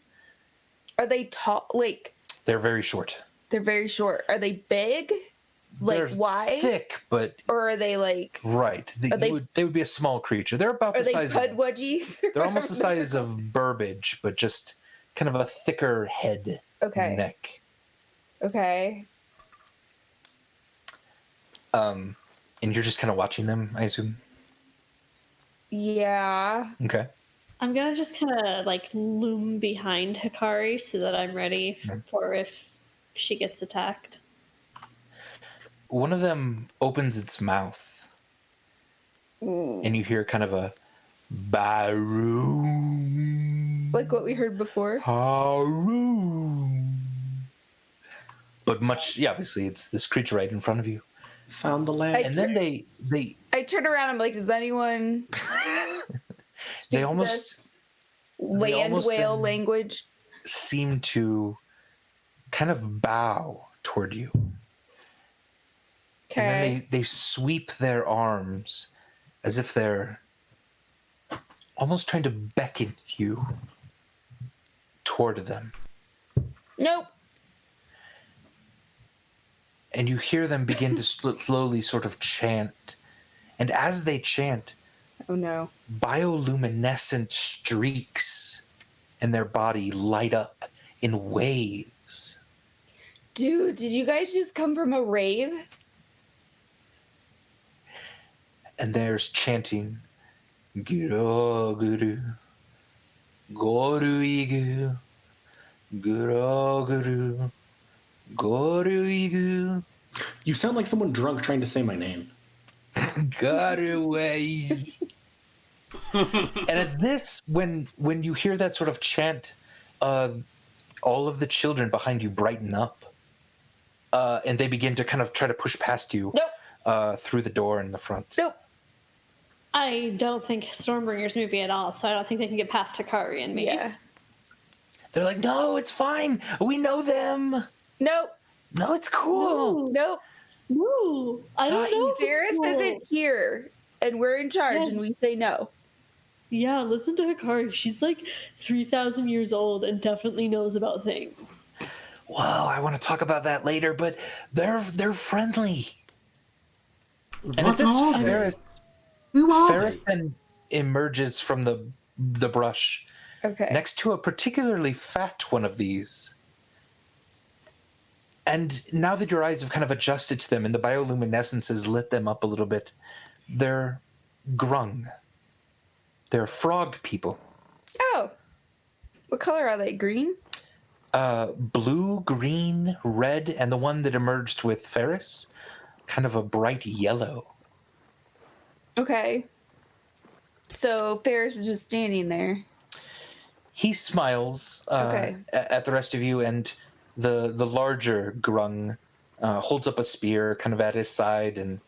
Are they tall? Like, They're very short. they're very short. Are they big? Like, They're wide? thick, but Or are they like... right. Are they- They would be a small creature. They're about Are the they size pudwudgies? They're almost the size of Burbage, but just kind of a thicker head Okay. neck. Okay. And you're just kind of watching them, I assume? Yeah. Okay. I'm gonna just kind of like loom behind Hikari so that I'm ready for if she gets attacked. One of them opens its mouth, and you hear kind of a Baroom. Like what we heard before? Haroom. But obviously it's this creature right in front of you. Found the land. And then they I turn around, I'm like, does anyone they almost land whale language? seem to kind of bow toward you. Okay. And then they sweep their arms as if they're almost trying to beckon you toward them. Nope. And you hear them begin to slowly sort of chant. And as they chant, Oh no. bioluminescent streaks in their body light up in waves. Dude, did you guys just come from a rave? And there's chanting, Guru Guru, Goru Igu, Guru Guru, Goru Igu, You sound like someone drunk trying to say my name. Garuway. And at this, when you hear that sort of chant, all of the children behind you brighten up. And they begin to kind of try to push past you through the door in the front. Nope. I don't think Stormbringer's movie at all, so I don't think they can get past Hikari and me. Yeah. They're like, no, it's fine. We know them. Nope. No, it's cool. Nope. No, I don't know. if it's Ferris cool. isn't here, and we're in charge, Yeah. and we say no. Yeah, listen to Hikari. She's like 3,000 years old and definitely knows about things. Well, I want to talk about that later, but they're friendly. And What at this, are they? Ferris, Who are Ferris they? then emerges from the brush Okay. next to a particularly fat one of these. And now that your eyes have kind of adjusted to them and the bioluminescences lit them up a little bit, they're grung. They're frog people. Oh. What color are they? Green? Blue, green, red, and the one that emerged with Ferris, kind of a bright yellow. Okay. So Ferris is just standing there. He smiles Okay. at the rest of you, and the larger grung holds up a spear kind of at his side and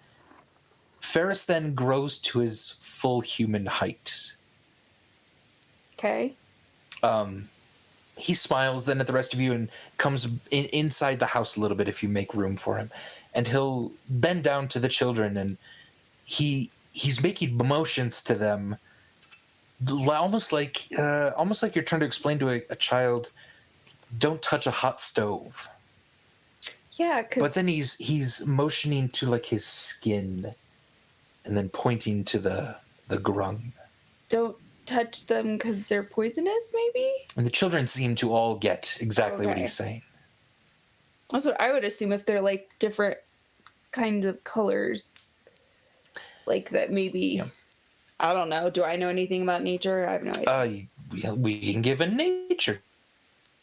Ferris then grows to his full human height. Okay. He smiles then at the rest of you and comes inside the house a little bit if you make room for him. And he'll bend down to the children, and he's making motions to them, almost like you're trying to explain to a child, don't touch a hot stove. Yeah, but then he's motioning to like his skin, and then pointing to the grung. Don't touch them because they're poisonous, maybe? And the children seem to all get exactly what he's saying. That's what I would assume, if they're like different kind of colors. Like that maybe... Yeah. I don't know. Do I know anything about nature? I have no idea. We can give a nature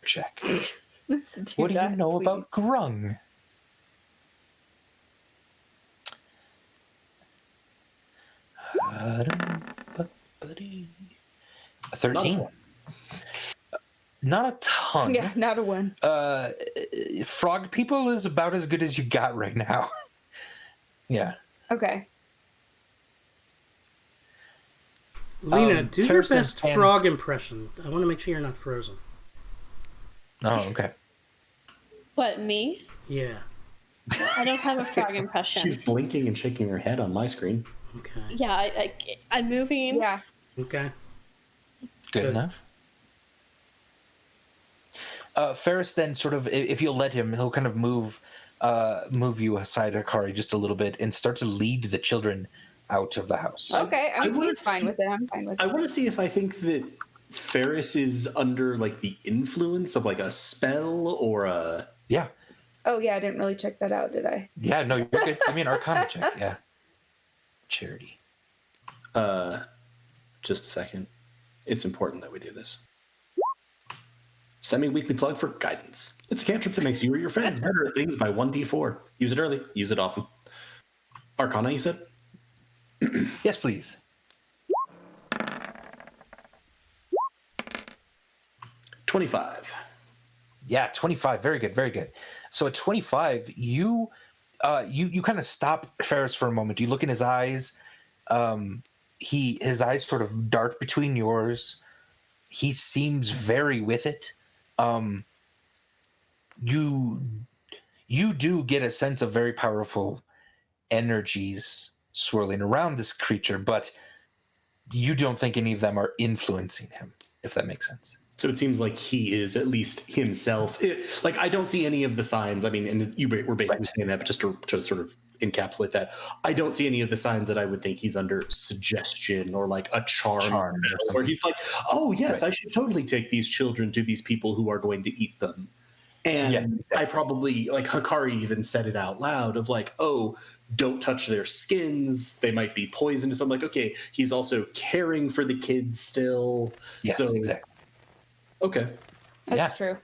check. Let's do what do you know about grung? A 13. Not a ton. Yeah, not a 1. Frog people is about as good as you got right now. Yeah. Okay. Lena, do your best frog impression. I want to make sure you're not frozen. Oh, okay. What, me? Yeah. I don't have a frog impression. She's blinking and shaking her head on my screen. Okay. Yeah, I'm moving. Yeah. Okay. Good enough. Ferris then sort of, if you'll let him, he'll kind of move you aside, Akari, just a little bit and start to lead the children out of the house. Okay, I mean, he's fine with it. I'm fine with it. I want to see if I think that Ferris is under like the influence of like a spell or a... Yeah. Oh, yeah, I didn't really check that out, did I? Yeah, no, you're good. I mean, Arcana check, yeah. Charity. Just a second. It's important that we do this. Semi-weekly plug for guidance. It's a cantrip that makes you or your friends better at things by 1d4. Use it early. Use it often. Arcana, you said? Yes, please. 25. Yeah, 25. Very good, very good. So at 25, you kind of stop Ferris for a moment. You look in his eyes. His eyes sort of dart between yours. He seems very with it. You do get a sense of very powerful energies swirling around this creature, but you don't think any of them are influencing him, if that makes sense. So it seems like he is at least himself. Like, I don't see any of the signs. I mean, and you were basically saying that, but just to sort of encapsulate that, I don't see any of the signs that I would think he's under suggestion or like a charm where he's like, oh, yes, I should totally take these children to these people who are going to eat them. And exactly. I probably, like, Hikari even said it out loud of like, oh, don't touch their skins. They might be poisonous. I'm like, okay, he's also caring for the kids still. Yes, so, exactly. Okay. That's true.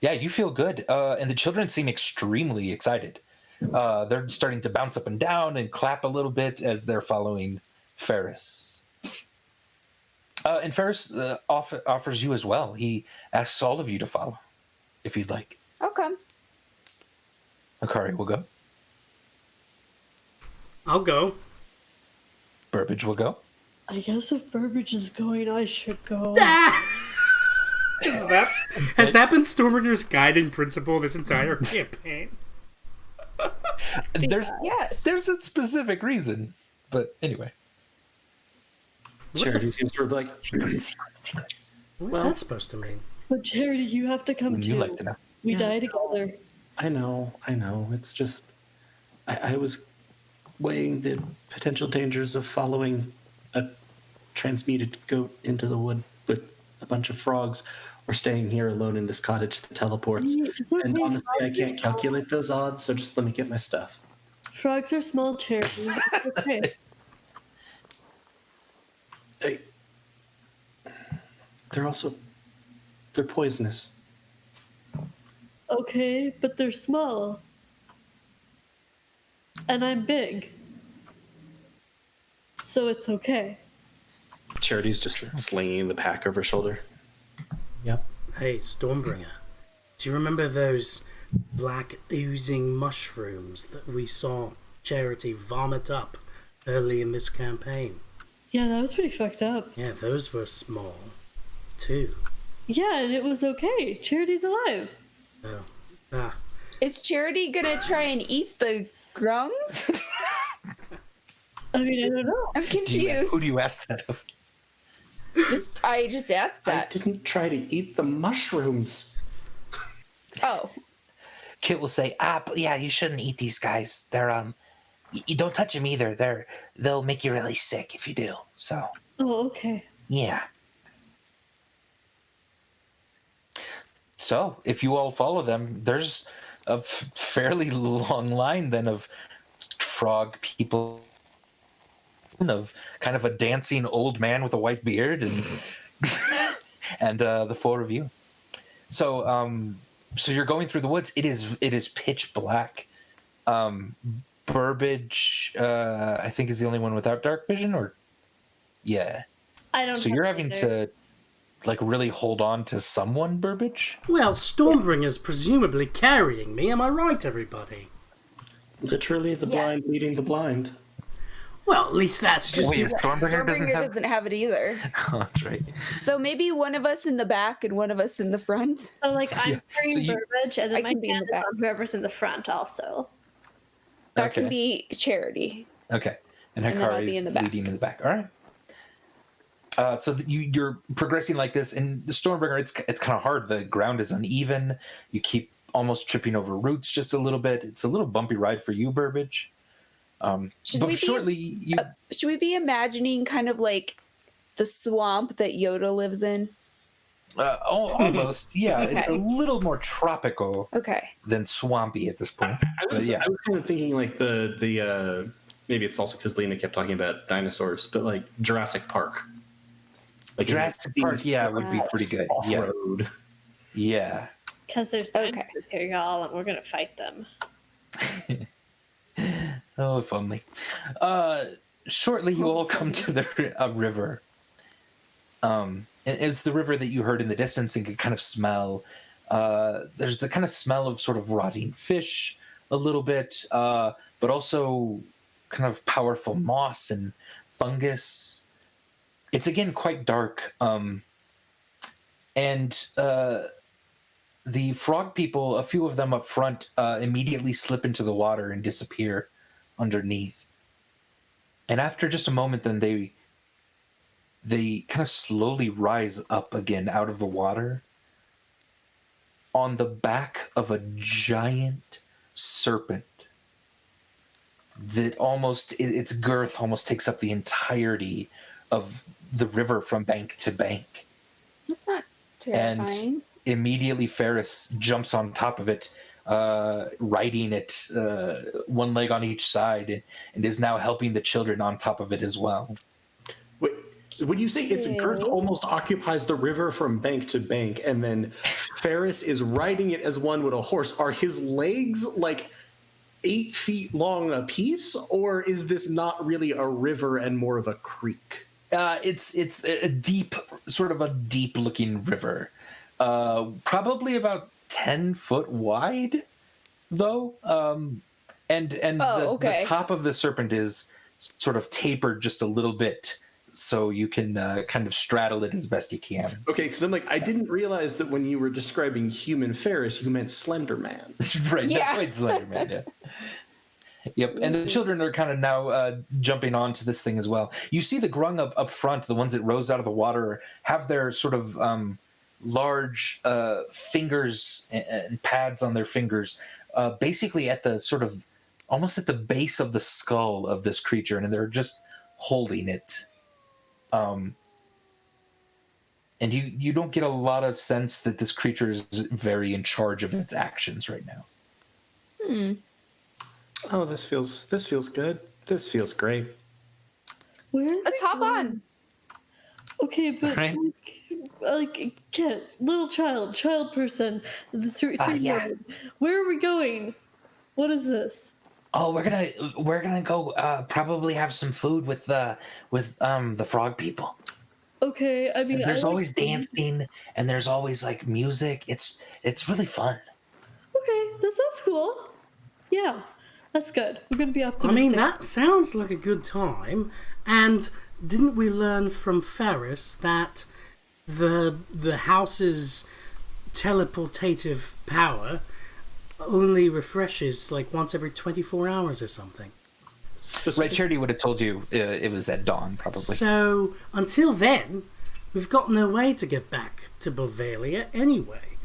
Yeah, you feel good. And the children seem extremely excited. They're starting to bounce up and down and clap a little bit as they're following Ferris. And Ferris offers you as well. He asks all of you to follow, if you'd like. Okay. Akari will go. I'll go. Burbage will go. I guess if Burbage is going, I should go. Has that been Stormbringer's guiding principle this entire campaign? There's a specific reason, but anyway. Charity seems to be like secrets. What's that supposed to mean? But Charity, you have to come too. You like to know. We die together. I know. It's just I was weighing the potential dangers of following a transmuted goat into the wood with a bunch of frogs, or staying here alone in this cottage that teleports. And honestly, I can't calculate those odds, so just let me get my stuff. Frogs are small, Charity. It's okay. They're poisonous. Okay, but they're small. And I'm big. So it's okay. Charity's just slinging the pack over her shoulder. Yep. Hey, Stormbringer, do you remember those black oozing mushrooms that we saw Charity vomit up early in this campaign. Yeah, that was pretty fucked up. Yeah, those were small, too. Yeah, and it was okay. Charity's alive. So, Is Charity gonna try and eat the grung? I mean, I don't know. I'm confused. Who do you ask that of? I just asked I that. didn't try to eat the mushrooms. Oh, Kit will say, but yeah, you shouldn't eat these guys. They're you don't touch them either. They'll make you really sick if you do. So Oh, okay. yeah. So, if you all follow them, there's a fairly long line then of frog people, of kind of a dancing old man with a white beard, and and the four of you. So, so you're going through the woods. It is pitch black. Burbage, I think, is the only one without dark vision, or yeah. I don't. So you're having to like really hold on to someone, Burbage. well, Stormbringer's presumably carrying me. Am I right, everybody? Literally the blind leading the blind. Well, at least that's just... Wait, Stormbringer doesn't have it either. Oh, that's right. So maybe one of us in the back and one of us in the front. So like I'm carrying So you- Burbage, and I then my can be in hand the is back. on whoever's in the front also. That Okay. can be Charity. Okay, and And then I'll Hikari be is in the back. leading in the back. All right. So you're progressing like this, and the Stormbringer, it's kind of hard. The ground is uneven. You keep almost tripping over roots just a little bit. It's a little bumpy ride for you, Burbage. Should But we be- shortly, you Should we be imagining kind of like the swamp that Yoda lives in? almost, yeah. It's a Okay. little more tropical Okay. than swampy at this point. I was yeah. kind of thinking like the maybe it's also because Lena kept talking about dinosaurs, but like Jurassic Park. Like Jurassic Park, yeah, would be pretty good. off Yeah, road. yeah. Because there's Okay. dinosaurs here, y'all, and we're gonna fight them. Oh, if only. Shortly, you all come to a river. And it's the river that you heard in the distance and could kind of smell. There's the kind of smell of sort of rotting fish a little bit, but also kind of powerful moss and fungus. It's again quite dark. And the frog people, a few of them up front, immediately slip into the water and disappear underneath. And after just a moment, then they kind of slowly rise up again out of the water on the back of a giant serpent that its girth almost takes up the entirety of the river from bank to bank. That's not terrifying. And immediately Ferris jumps on top of it, riding it one leg on each side, and is now helping the children on top of it as well. Wait, when you say its girth Ew. almost occupies the river from bank to bank, and then Ferris is riding it as one would a horse, are his legs like 8 feet long a piece, or is this not really a river and more of a creek? It's a deep, sort of a deep looking river, probably about 10 foot wide, though. And okay. the top of the serpent is sort of tapered just a little bit, so you can kind of straddle it as best you can. Okay, because I'm like, I didn't realize that when you were describing human Ferris, you meant Slender Man. Right, Yeah. that's quite Slender Man, yeah. Yep, and the children are kind of now jumping onto this thing as well. You see the grung up front, the ones that rose out of the water, have their sort of large fingers and pads on their fingers, basically at the sort of, almost at the base of the skull of this creature, and they're just holding it. And you don't get a lot of sense that this creature is very in charge of its actions right now. Oh, this feels good. This feels great. Where? Let's hop on. Okay, but Right. like kid, little child person, the three yeah. Where are we going? What is this? Oh, we're gonna go probably have some food with the frog people. Okay, I mean, There's I like always food. dancing and there's always like music. It's really fun. Okay, that sounds cool. Yeah. That's good. We're gonna be optimistic. I mean, that sounds like a good time. And didn't we learn from Ferris that the house's teleportative power only refreshes like once every 24 hours or something? Right, Charity would have told you it was at dawn, probably. So, until then, we've got no way to get back to Bavaria anyway.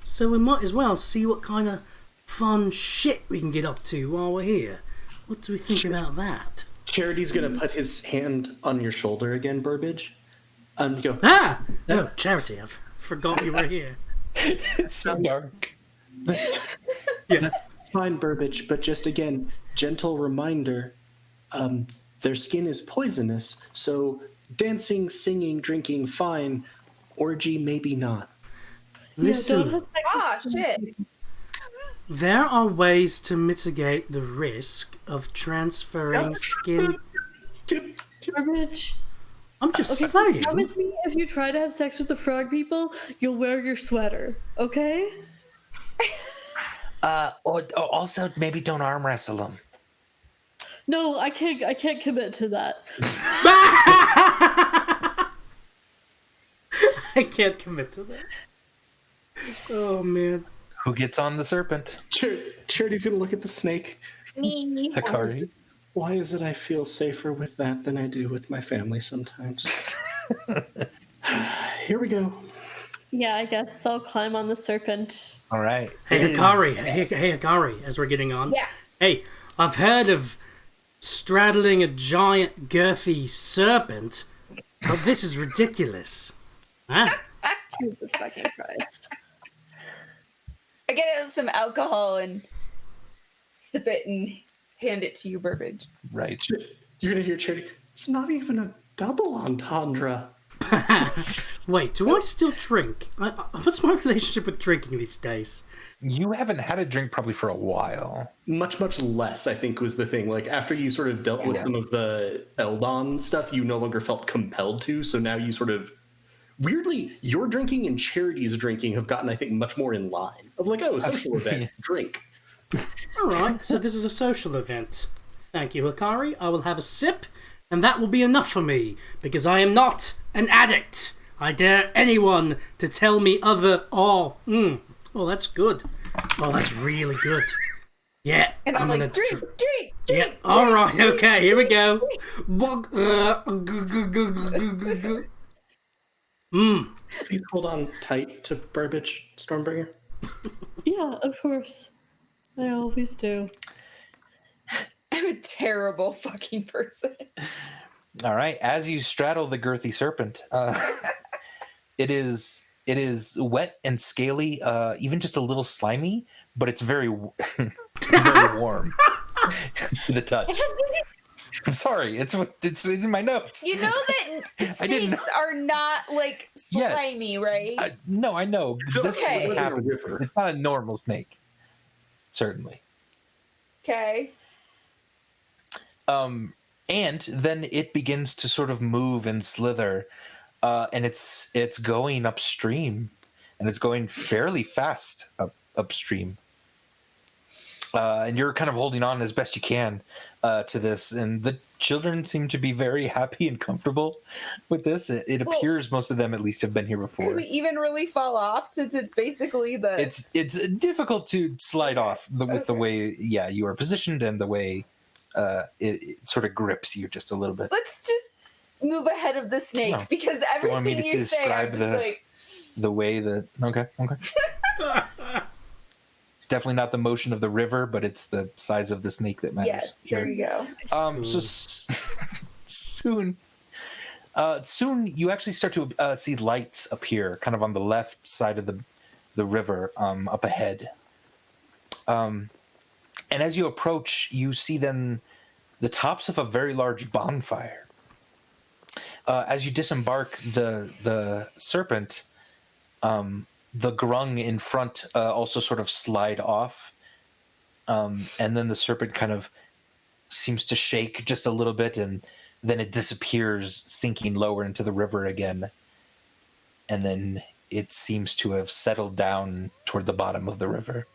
So we might as well see what kind of fun shit we can get up to while we're here. What do we think about that? Charity's gonna put his hand on your shoulder again, Burbage. Go. Ah! No, Charity, I forgot you were here. It's so dark. Yeah. That's fine, Burbage, but just again, gentle reminder, their skin is poisonous, so dancing, singing, drinking, fine. Orgy, maybe not. Listen, Shit. there are ways to mitigate the risk of transferring skin. Burbage. I'm just Okay, saying. promise me if you try to have sex with the frog people, you'll wear your sweater, okay? Or also maybe don't arm wrestle them. No, I can't commit to that. I can't commit to that. Oh, man. Who gets on the serpent? Charity's gonna look at the snake. Me. Hikari. Why is it I feel safer with that than I do with my family sometimes? Here we go. Yeah, I guess I'll climb on the serpent. All right. Hey, Hikari. Hey, Hikari, as we're getting on. Yeah. Hey, I've heard of straddling a giant, girthy serpent, but this is ridiculous. Huh? Jesus fucking Christ. I get some alcohol and sip it and hand it to you, Burbage. Right. You're gonna hear Charity. It's not even a double entendre. Wait, do I still drink? What's my relationship with drinking these days? You haven't had a drink probably for a while. Much less, I think, was the thing. Like, after you sort of dealt with some of the Eldon stuff, you no longer felt compelled to, so now you sort of... Weirdly, your drinking and Charity's drinking have gotten, I think, much more in line. Of like, oh, a social event, drink. Alright, so this is a social event. Thank you, Hikari. I will have a sip, and that will be enough for me, because I am not an addict. I dare anyone to tell me other... Oh, that's good. Oh, that's really good. Yeah, And I'm like, drink. Yeah, alright, okay, here we go. Please hold on tight to Burbage, Stormbringer. Yeah, of course. I always do. I'm a terrible fucking person. All right. As you straddle the girthy serpent, it is wet and scaly, even just a little slimy, but it's very very warm to the touch. I'm sorry, it's in my notes. You know that snakes are not like slimy, right? No, I know. This okay. would happen. It's not a normal snake, certainly. Okay. And then it begins to sort of move and slither, and it's going upstream, and it's going fairly fast upstream. And you're kind of holding on as best you can to this, and the children seem to be very happy and comfortable with this. It appears most of them at least have been here before. Could we even really fall off since it's basically the... It's difficult to slide off with the way you are positioned and the way it sort of grips you just a little bit. Let's just move ahead of the snake because everything want me to you say, I'm just like... the way that... Okay. It's definitely not the motion of the river, but it's the size of the snake that matters. Yes, there you go. So soon you actually start to see lights appear kind of on the left side of the river up ahead. And as you approach, you see then the tops of a very large bonfire. As you disembark the serpent, the grung in front also sort of slide off. And then the serpent kind of seems to shake just a little bit, and then it disappears, sinking lower into the river again. And then it seems to have settled down toward the bottom of the river.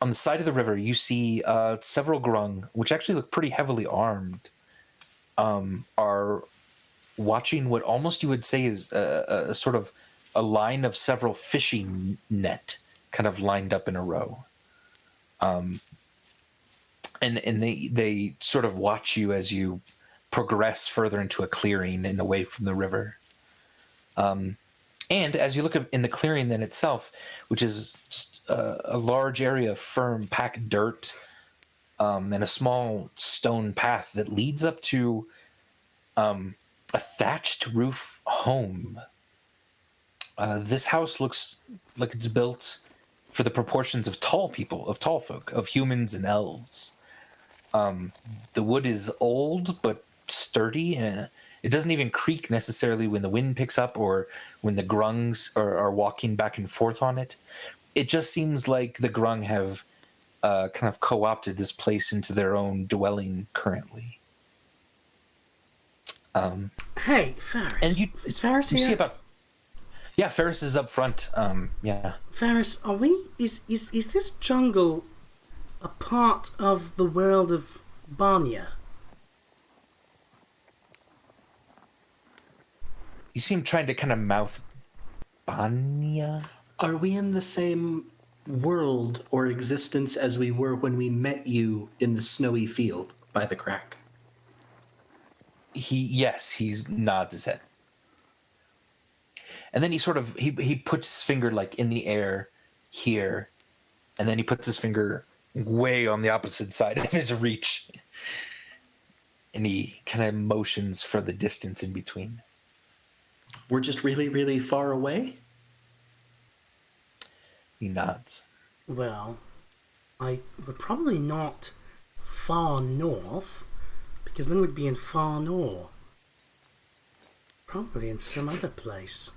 on the side of the river, you see several grung, which actually look pretty heavily armed, are watching what almost you would say is a sort of a line of several fishing net kind of lined up in a row. And they sort of watch you as you progress further into a clearing and away from the river. And as you look in the clearing then itself, which is a large area of firm packed dirt, and a small stone path that leads up to a thatched roof home. This house looks like it's built for the proportions of tall people, of tall folk, of humans and elves. The wood is old but sturdy, and it doesn't even creak necessarily when the wind picks up or when the grungs are walking back and forth on it. It just seems like the grung have kind of co-opted this place into their own dwelling currently. Hey, Ferris. And is Ferris here? See about? Yeah, Ferris is up front. Yeah. Ferris, are we? Is this jungle a part of the world of Barnia? You seem trying to kind of mouth Barnia. Are we in the same world or existence as we were when we met you in the snowy field by the crack? He nods his head. And then he puts his finger like in the air here, and then he puts his finger way on the opposite side of his reach. And he kind of motions for the distance in between. We're just really, really far away? He nods. Well, we're probably not far north, because then we'd be in far north. Probably in some other place.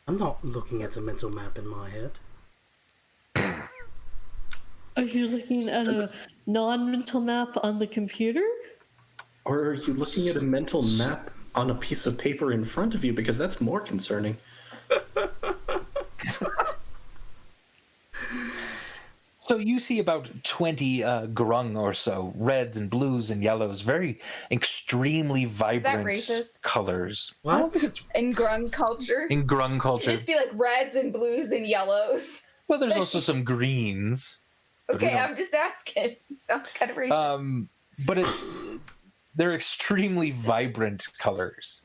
I'm not looking at a mental map in my head. Are you looking at a non-mental map on the computer? Or are you looking at a mental map on a piece of paper in front of you? Because that's more concerning. So you see about 20 grung or so, reds and blues and yellows, very extremely vibrant colors. What? In grung culture? In grung culture. It'd just be like reds and blues and yellows. Well, there's also some greens. Okay, I'm just asking. It sounds kind of racist. But they're extremely vibrant colors.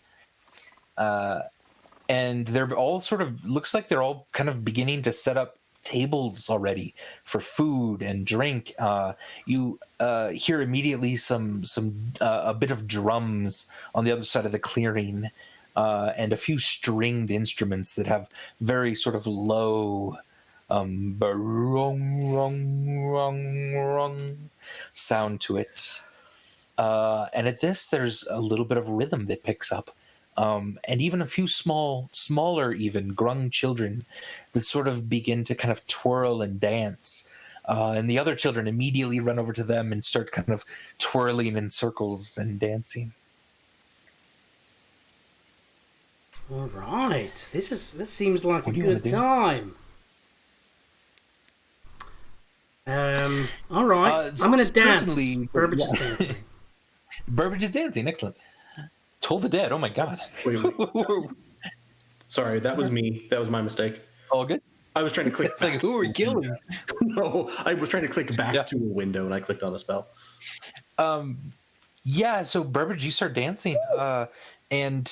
And they're all looks like they're all kind of beginning to set up tables already for food and drink. You hear immediately a bit of drums on the other side of the clearing, and a few stringed instruments that have very sort of low barong, rong, rong, rong sound to it. And at this, there's a little bit of rhythm that picks up. And even a few smaller even grung children that sort of begin to kind of twirl and dance. And the other children immediately run over to them and start kind of twirling in circles and dancing. All right, this seems like a good time. All right, I'm going to dance. Burbage is dancing. Burbage is dancing, excellent. Toll the Dead, oh my god. Wait. Sorry, that was me. That was my mistake. All good? I was trying to click. Like, who are we killing? No, I was trying to click back to a window and I clicked on a spell. Yeah, so Burbage, you start dancing. And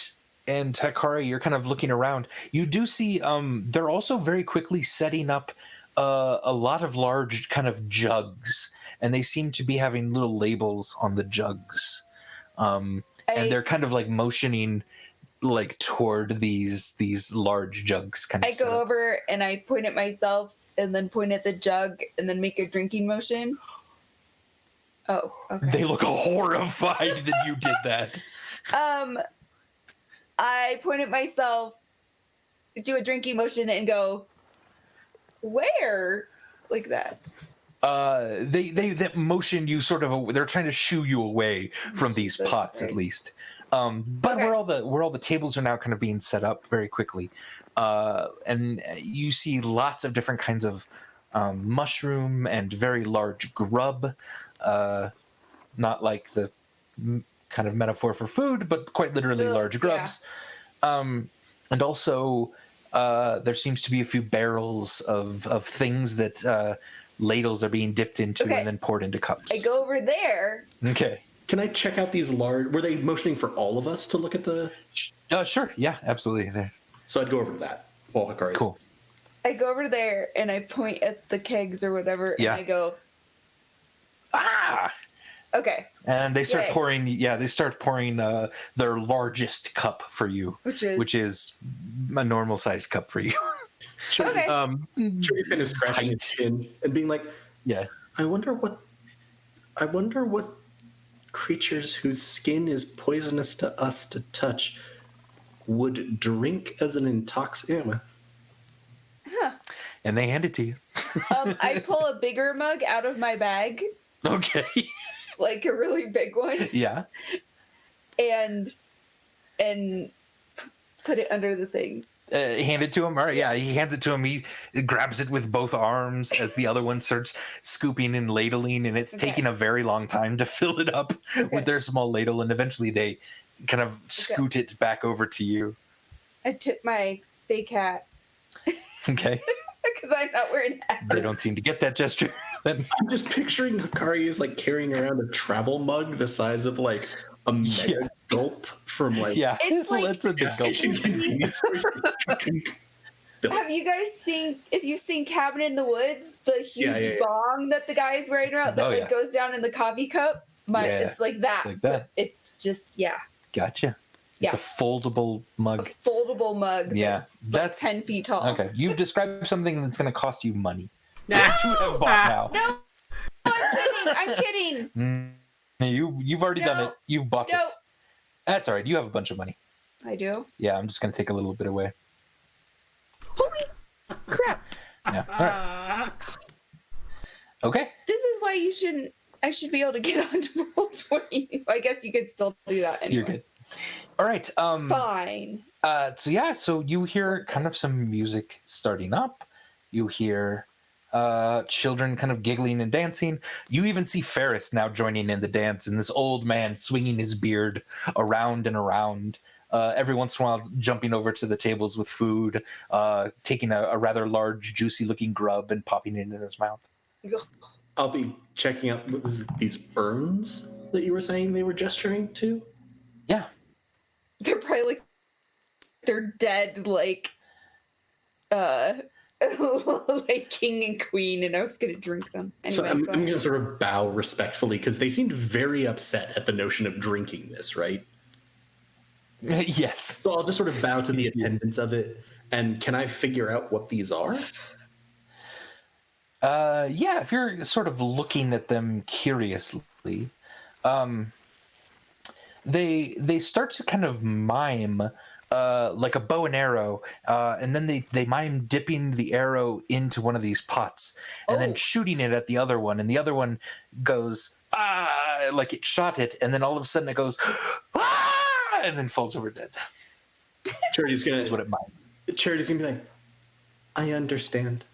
Takara, you're kind of looking around. You do see they're also very quickly setting up a lot of large kind of jugs, and they seem to be having little labels on the jugs. And they're kind of like motioning like toward these large jugs kind of I go over and I point at myself and then point at the jug and then make a drinking motion. Oh, okay. They look horrified that you did that. I point at myself, do a drinking motion and go, where? Like that. They motion you sort of. They're trying to shoo you away from these pots, at least. But where all the tables are now kind of being set up very quickly, and you see lots of different kinds of mushroom and very large grub. Not like the kind of metaphor for food, but quite literally large grubs. And also, there seems to be a few barrels of things that ladles are being dipped into and then poured into cups. I go over there. Okay. Can I check out these large... Were they motioning for all of us to look at the... Sure. Yeah, absolutely. There. So I'd go over to that. While Hikari's... Cool. I go over there and I point at the kegs or whatever, and I go, ah! Okay. And they start pouring. Yeah, they start pouring their largest cup for you, which is a normal sized cup for you. Okay. Charity's kind of scratching his chin and being like, "Yeah, I wonder what creatures whose skin is poisonous to us to touch would drink as an intoxicant." Huh. And they hand it to you. I pull a bigger mug out of my bag. Okay. Like a really big one. Yeah. And put it under the thing. Hand it to him. All right. Yeah. He hands it to him. He grabs it with both arms as the other one starts scooping and ladling, and it's taking a very long time to fill it up with their small ladle, and eventually they kind of scoot it back over to you. I tip my fake hat. Okay. Because I'm not wearing a hat. They don't seem to get that gesture. I'm just picturing Hikari is like carrying around a travel mug the size of like a mega gulp from like it's like it's a big gulp. Have you guys seen? If you've seen Cabin in the Woods, the huge bong that the guy is riding around that goes down in the coffee cup. It's like that. It's like that. It's just Gotcha. It's a foldable mug. A foldable mug. Yeah, that's 10 feet tall. Okay, you've described something that's going to cost you money. That you have bought now. No, I'm kidding. You've already done it. You've bought it. That's all right. You have a bunch of money. I do. Yeah, I'm just going to take a little bit away. Holy crap! Yeah. All right. Okay. This is why I should be able to get onto Roll20. I guess you could still do that anyway. You're good. All right. Fine. So you hear kind of some music starting up. You hear children kind of giggling and dancing. You even see Ferris now joining in the dance, and this old man swinging his beard around and around. Every once in a while, jumping over to the tables with food, taking a rather large, juicy-looking grub and popping it in his mouth. I'll be checking out these urns that you were saying they were gesturing to. Yeah. They're probably like they're dead, like king and queen, and I was gonna drink them. Anyway, so I'm gonna sort of bow respectfully because they seemed very upset at the notion of drinking this, right? Yes. So I'll just sort of bow to the attendants of it, and can I figure out what these are? Yeah, if you're sort of looking at them curiously, they start to kind of mime like a bow and arrow, and then they mime dipping the arrow into one of these pots and then shooting it at the other one, and the other one goes like it shot it, and then all of a sudden it goes and then falls over dead. Charity's gonna is what it mimed. Charity's gonna be like, I understand.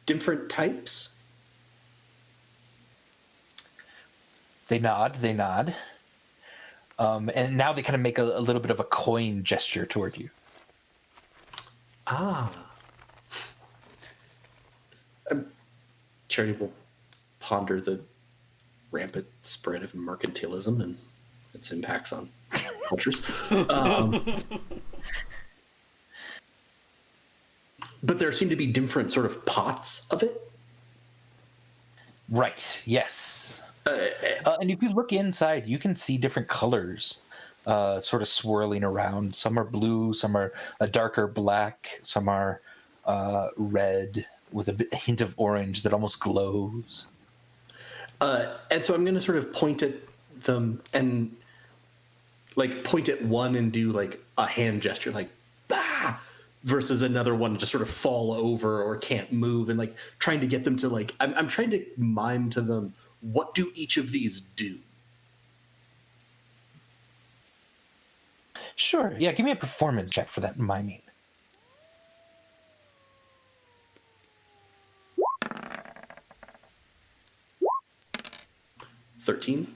Different types? They nod. And now they kind of make a little bit of a coin gesture toward you. Charity will ponder the rampant spread of mercantilism and its impacts on cultures. But there seem to be different sort of pots of it. Right, yes. And if you look inside, you can see different colors sort of swirling around. Some are blue, some are a darker black, some are red with a hint of orange that almost glows. And so I'm going to sort of point at them and like point at one and do like a hand gesture, like versus another one just sort of fall over or can't move, and like trying to get them to like I'm trying to mime to them, what do each of these do? Sure. Yeah, give me a performance check for that miming. 13.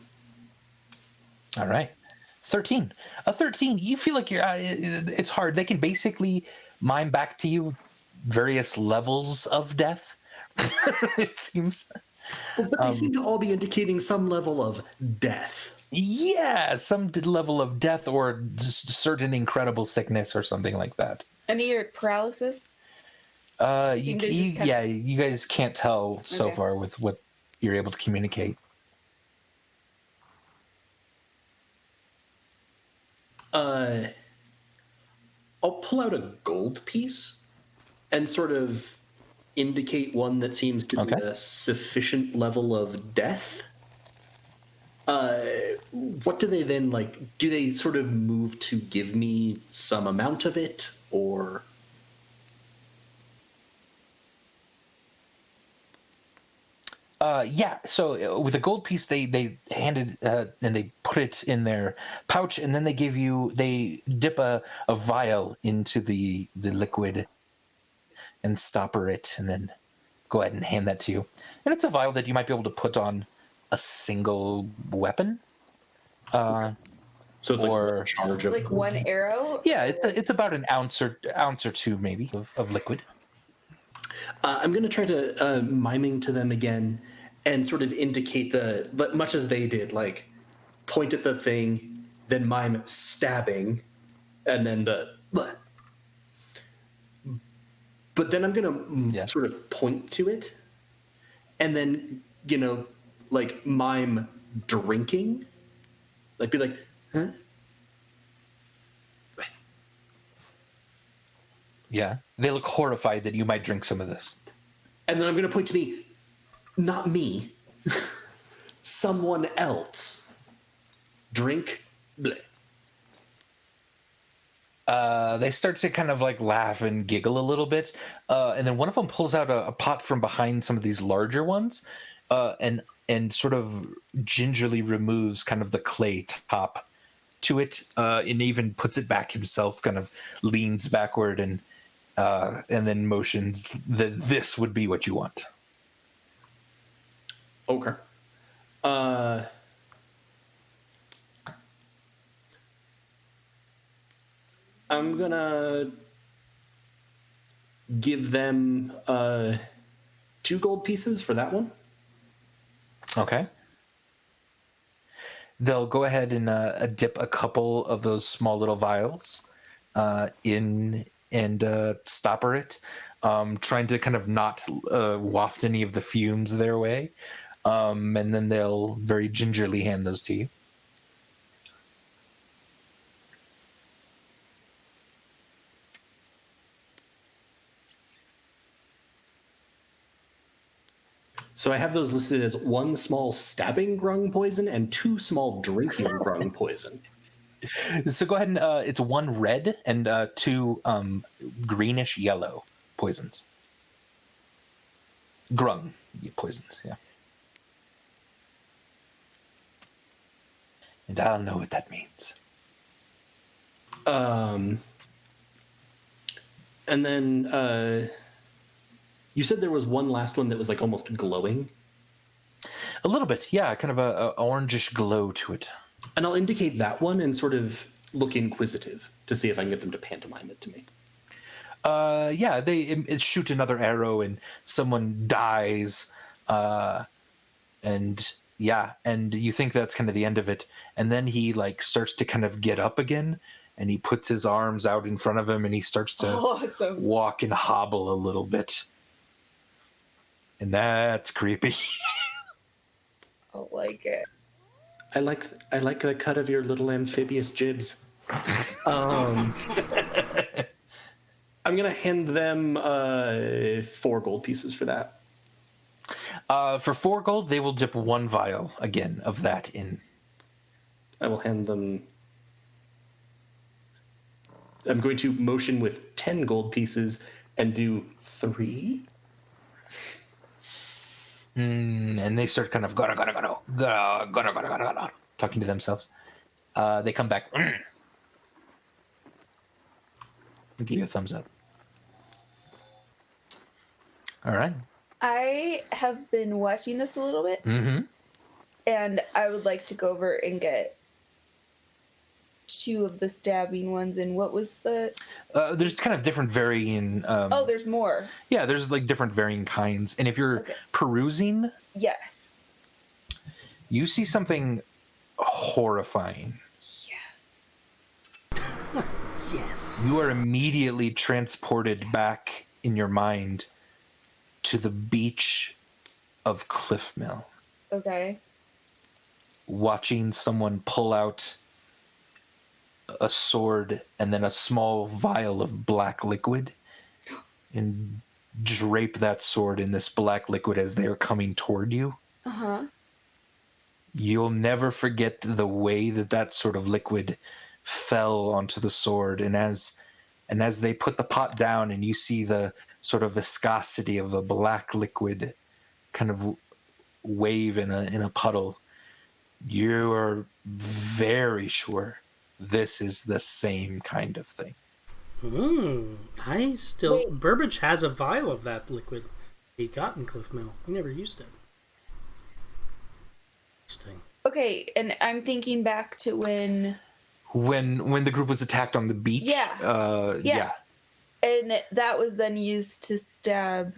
All right. 13. A 13, you feel like you're... it's hard. They can basically mime back to you various levels of death, it seems. But they seem to all be indicating some level of death. Yeah, some level of death or just certain incredible sickness or something like that. Any paralysis? You guys can't tell so far with what you're able to communicate. I'll pull out a gold piece and sort of indicate one that seems to be a sufficient level of death. What do they then, like, do they sort of move to give me some amount of it, or... So with a gold piece, they handed and they put it in their pouch, and then they dip a vial into the liquid and stopper it, and then go ahead and hand that to you. And it's a vial that you might be able to put on a single weapon. So it's like a charge of like one arrow? Yeah, it's about an ounce or two maybe of liquid. I'm going to try to miming to them again and sort of indicate but much as they did, like point at the thing, then mime stabbing, and then but then I'm going to sort of point to it, and then, like mime drinking, like be like, huh? Yeah, they look horrified that you might drink some of this. And then I'm going to point to me, not me, someone else. Drink. Bleh. They start to kind of like laugh and giggle a little bit, and then one of them pulls out a pot from behind some of these larger ones, and sort of gingerly removes kind of the clay top to it, and even puts it back himself. Kind of leans backward and then motions that this would be what you want. Okay. I'm gonna give them 2 gold pieces for that one. Okay. They'll go ahead and dip a couple of those small little vials in and stopper it, trying to kind of not waft any of the fumes their way. And then they'll very gingerly hand those to you. So I have those listed as 1 small stabbing grung poison and 2 small drinking grung poison. So go ahead and it's 1 red and 2 greenish yellow poisons. Grung poisons, yeah. And I'll know what that means. And then you said there was one last one that was like almost glowing? A little bit, yeah, kind of a orangish glow to it. And I'll indicate that one and sort of look inquisitive to see if I can get them to pantomime it to me. Yeah, they shoot another arrow and someone dies, and you think that's kind of the end of it. And then he like starts to kind of get up again, and he puts his arms out in front of him, and he starts to walk and hobble a little bit. And that's creepy. I like it. I like the cut of your little amphibious jibs. I'm gonna hand them 4 gold pieces for that. For 4 gold, they will dip 1 vial again of that in. I will hand them. I'm going to motion with 10 gold pieces and do 3. And they start kind of gotta, talking to themselves. They come back. Give you a thumbs up. All right. I have been watching this a little bit. Mm-hmm. And I would like to go over and get 2 of the stabbing ones. And what was the... There's kind of different varying... oh, there's more. Yeah, there's like different varying kinds. And if you're perusing... Yes. You see something horrifying. Yes. You are immediately transported back in your mind to the beach of Cliff Mill. Okay. Watching someone pull out a sword and then a small vial of black liquid and drape that sword in this black liquid as they are coming toward you. Uh-huh. You'll never forget the way that sort of liquid fell onto the sword, and as they put the pot down and you see the sort of viscosity of the black liquid kind of wave in a puddle, you are very sure this is the same kind of thing. I still... Burbage has a vial of that liquid he got in Cliff Mill. We never used it. Interesting. Okay, and I'm thinking back to when the group was attacked on the beach. Yeah. And that was then used to stab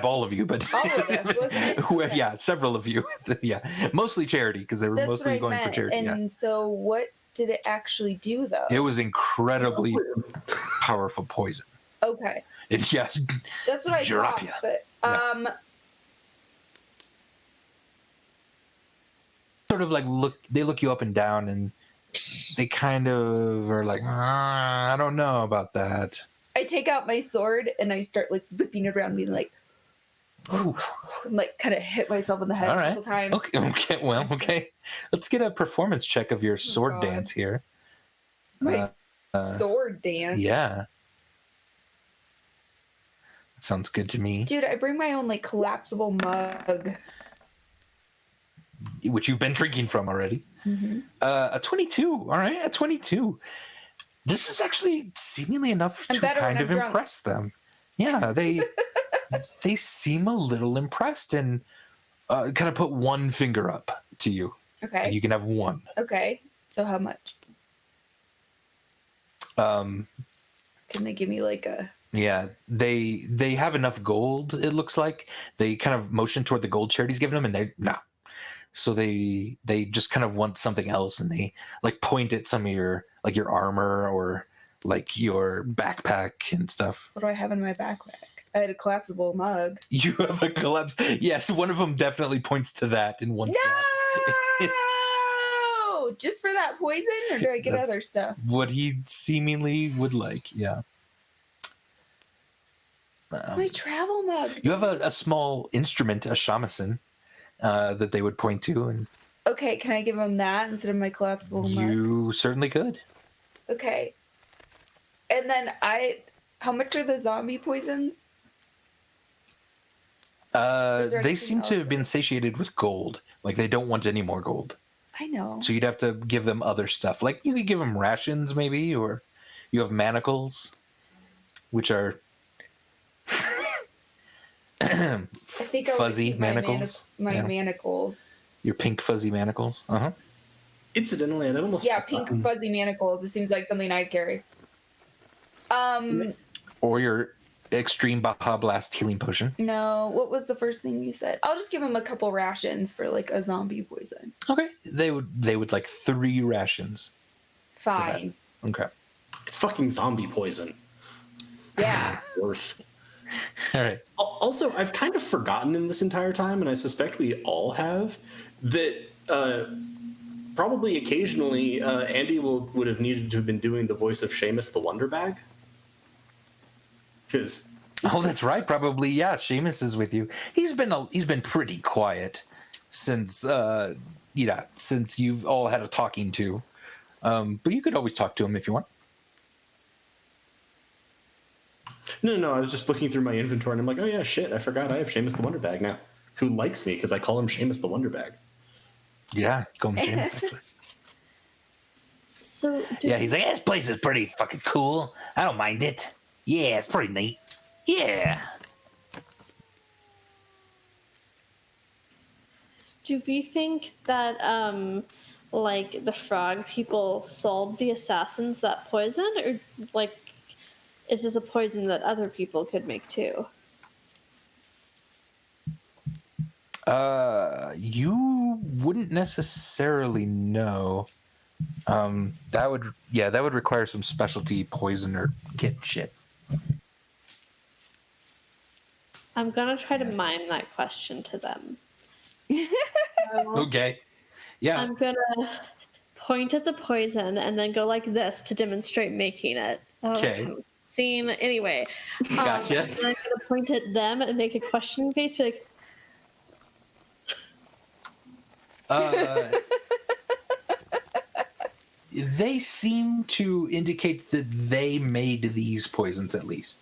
all of you, but all of us, wasn't it? Well, yeah, several of you. Yeah, mostly Charity, because they were mostly going for Charity. And so what did it actually do, though? It was incredibly powerful poison. Okay. That's what I thought, but sort of like they look you up and down, and they kind of are like, I don't know about that. I take out my sword and I start like whipping it around me, like, and, like kind of hit myself in the head a couple times. Okay. Let's get a performance check of your sword dance here. My sword dance. Yeah. That sounds good to me. Dude, I bring my own like collapsible mug, which you've been drinking from already. Mm-hmm. A 22. All right, a 22. This is actually seemingly enough to kind of impress them. Yeah, they seem a little impressed and kind of put one finger up to you. Okay. You can have one. Okay. So how much? Can they give me like a... Yeah, they have enough gold, it looks like. They kind of motion toward the gold Charity's giving them, and they're no. So they just kind of want something else, and they like point at some of your like your armor or like your backpack and stuff. What do I have in my backpack? I had a collapsible mug. You have a collapse. Yes, one of them definitely points to that in one No! Just for that poison, or do I get other stuff? What he seemingly would like, yeah. It's my travel mug. You have a small instrument, a shamisen, that they would point to. And okay, can I give them that instead of my collapsible mug? You certainly could. Okay. And then how much are the zombie poisons? They seem to have been satiated with gold. Like they don't want any more gold. I know. So you'd have to give them other stuff. Like you could give them rations maybe, or you have manacles, which are fuzzy manacles. My manacles. Your pink fuzzy manacles. Uh-huh. Incidentally, I'd almost... Yeah, pink fuzzy manacles. It seems like something I'd carry. Or your extreme Baja Blast healing potion. No, what was the first thing you said? I'll just give them a couple rations for like a zombie poison. Okay. They would like 3 rations. Fine. Okay. It's fucking zombie poison. Yeah. Worse. All right. Also, I've kind of forgotten in this entire time, and I suspect we all have, that probably occasionally Andy would have needed to have been doing the voice of Seamus the Wonder Bag. Oh, that's right. Probably, yeah. Seamus is with you. He's been pretty quiet since since you've all had a talking to. But you could always talk to him if you want. No, I was just looking through my inventory and I'm like, oh yeah, shit, I forgot I have Seamus the Wonder Bag now. Who likes me because I call him Seamus the Wonder Bag. Yeah, call him Seamus actually. So yeah, he's like, this place is pretty fucking cool. I don't mind it. Yeah, it's pretty neat. Yeah. Do we think that like the frog people sold the assassins that poison, or like is this a poison that other people could make too? You wouldn't necessarily know. That would require some specialty poison or kit shit. I'm gonna try to mime that question to them. Okay. Yeah. I'm gonna point at the poison and then go like this to demonstrate making it. Okay. Scene. Anyway. Gotcha. And I'm gonna point at them and make a question face, be like, they seem to indicate that they made these poisons at least.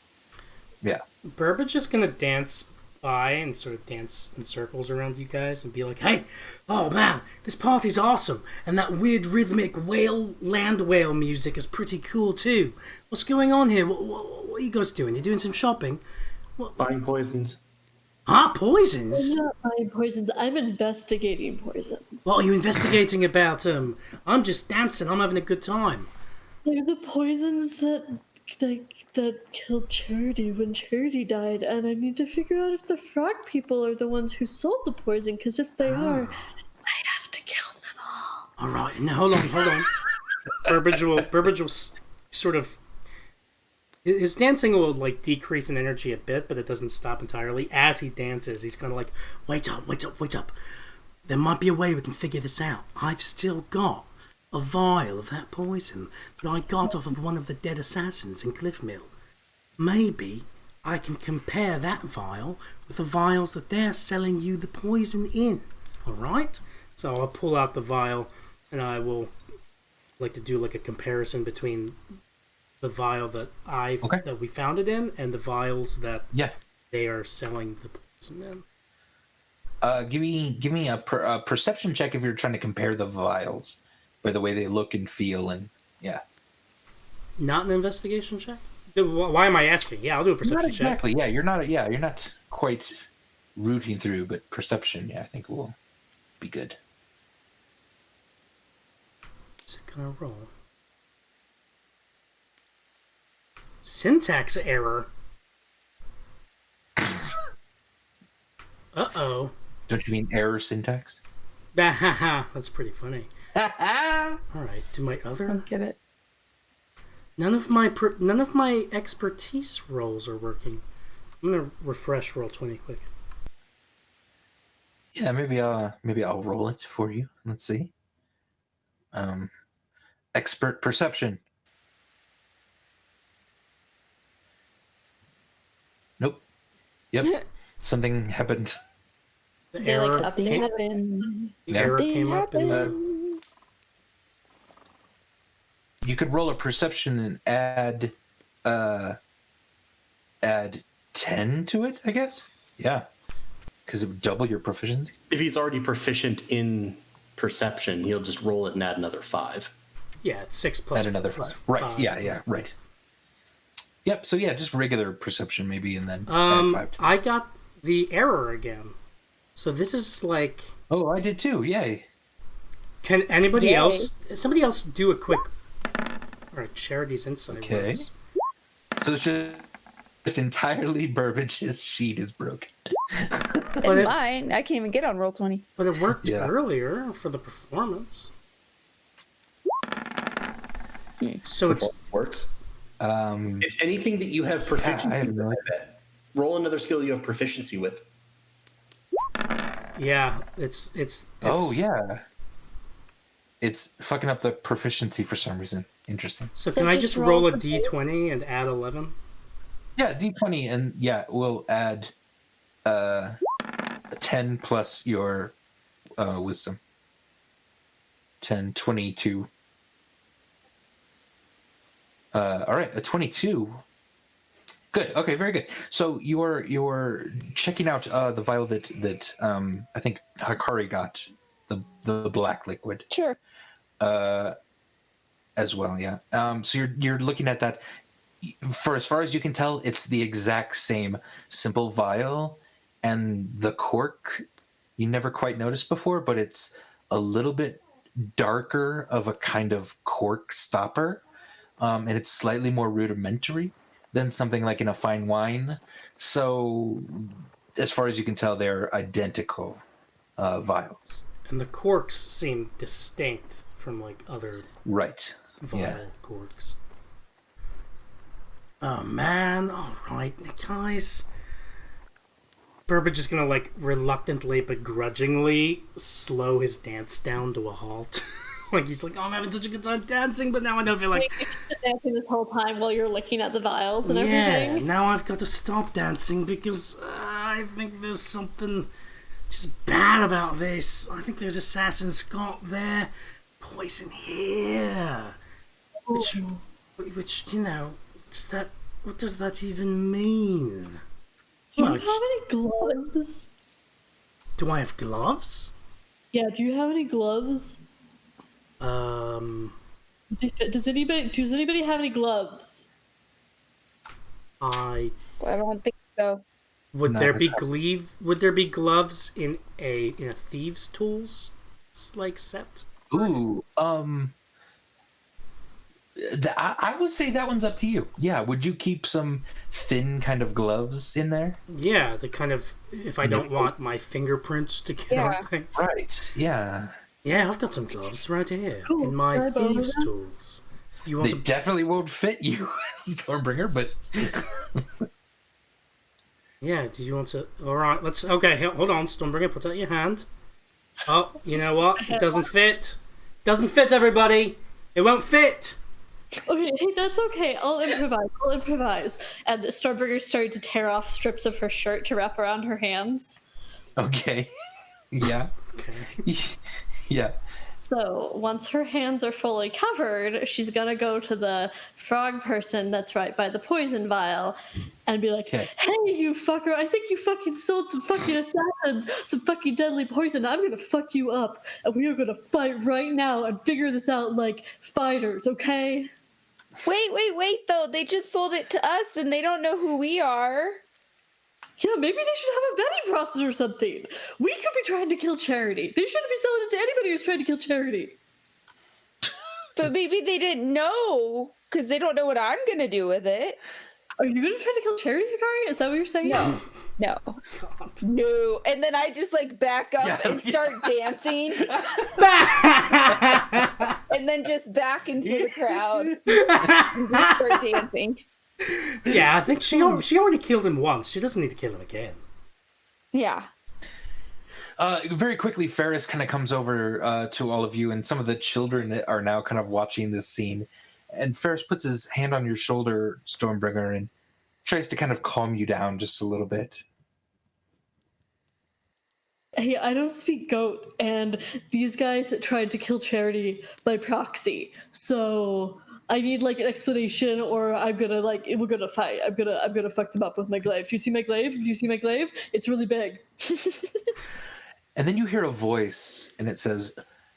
Yeah. Burbage is gonna dance by and sort of dance in circles around you guys and be like, "Hey, oh man, this party's awesome, and that weird rhythmic land whale music is pretty cool too. What's going on here? What are you guys doing? You're doing some shopping? Buying poisons. Poisons? I'm not buying poisons. I'm investigating poisons. What are you investigating about? I'm just dancing. I'm having a good time. They're the poisons that killed Charity when Charity died, and I need to figure out if the frog people are the ones who sold the poison, because if they are, I have to kill them all. All right, now hold on. Burbage will sort of. His dancing will like decrease in energy a bit, but it doesn't stop entirely. As he dances, he's kind of like, wait up. There might be a way we can figure this out. I've still got a vial of that poison that I got off of one of the dead assassins in Cliffmill. Maybe I can compare that vial with the vials that they're selling you the poison in. Alright? So I'll pull out the vial and I will like to do like a comparison between the vial that that we found it in and the vials that they are selling the poison in. Give me a perception check if you're trying to compare the vials by the way they look and feel, and Not an investigation check? Why am I asking? Yeah, I'll do a perception check. Not exactly. Yeah, you're not quite rooting through, but perception, I think will be good. Is it gonna roll? Syntax error. Uh-oh. Don't you mean error syntax? That's pretty funny. Alright, do my other... I don't get it. None of my expertise rolls are working. I'm gonna refresh roll 20 quick. Yeah, maybe I'll roll it for you. Let's see. Expert perception. Nope. Yep. Something happened. The error came up in the... You could roll a perception and add 10 to it, I guess. Yeah. Because it would double your proficiency. If he's already proficient in perception, he'll just roll it and add another 5. Yeah, it's 6 plus... Add another 5. Right, yeah, right. Yep, so just regular perception maybe, and then add 5 to that. I got the error again. So this is like... Oh, I did too, yay. Can anybody else... Somebody else do a quick... Alright, Charity's insight. Okay. So it's just entirely Burbage's sheet is broken. And mine, I can't even get on roll 20. But it worked earlier for the performance. So it works. It's anything that you have proficiency with. Roll another skill you have proficiency with. Yeah, it's oh yeah. It's fucking up the proficiency for some reason. Interesting. So can I just roll a d20 and add 11? Yeah, d20 and we'll add 10 plus your wisdom. 10, 22. All right, a 22. Good. Okay, very good. So you're checking out the vial that I think Hakari got, the black liquid. Sure. As well, yeah. So you're looking at that. For as far as you can tell, it's the exact same simple vial, and the cork you never quite noticed before, but it's a little bit darker of a kind of cork stopper, and it's slightly more rudimentary than something like in a fine wine. So, as far as you can tell, they're identical vials. And the corks seem distinct from like other Right. vial corks. Oh man! All right, guys. Burbage is gonna like reluctantly but grudgingly slow his dance down to a halt. Like he's like, "Oh, I'm having such a good time dancing, but now I don't feel like dancing this whole time while you're looking at the vials and yeah, everything." now I've got to stop dancing because I think there's something just bad about this. I think there's assassin's got their poison here, which you know, what does that even mean? Do you have any gloves? Do I have gloves? Yeah, do you have any gloves? Does anybody have any gloves? I don't think so. Would there be gloves in a thieves' tools like set? Ooh, I would say that one's up to you. Yeah, would you keep some thin kind of gloves in there? Yeah, the kind of if I don't want my fingerprints to get on things. Right. Yeah. Yeah, I've got some gloves right here in my thieves' tools. You want They definitely won't fit you, Stormbringer, but yeah, do you want to? All right, let's. Okay, hold on, Stormbringer, put out your hand. Oh, you know what? It doesn't fit. Doesn't fit, everybody. It won't fit. Okay, hey, that's okay. I'll improvise. And Stormbringer started to tear off strips of her shirt to wrap around her hands. okay. Yeah. Okay. Yeah. So once her hands are fully covered, she's gonna go to the frog person that's right by the poison vial and be like, Okay. "Hey, you fucker! I think you fucking sold some fucking assassins some fucking deadly poison. I'm gonna fuck you up, and we are gonna fight right now and figure this out like fighters, okay?" Wait, though. They just sold it to us and they don't know who we are. Yeah, maybe they should have a vetting process or something. We could be trying to kill Charity. They shouldn't be selling it to anybody who's trying to kill Charity. But maybe they didn't know because they don't know what I'm going to do with it. Are you going to try to kill Charity, Hikari? Is that what you're saying? No. God. No. And then I just like back up and start dancing. And then just back into the crowd and just start dancing. Yeah, I think she already killed him once. She doesn't need to kill him again. Yeah. Very quickly, Ferris kind of comes over to all of you, and some of the children are now kind of watching this scene. And Ferris puts his hand on your shoulder, Stormbringer, and tries to kind of calm you down just a little bit. Hey, I don't speak goat, and these guys tried to kill Charity by proxy. So I need like an explanation, or I'm gonna we're gonna fight. I'm gonna fuck them up with my glaive. Do you see my glaive? It's really big. And then you hear a voice, and it says,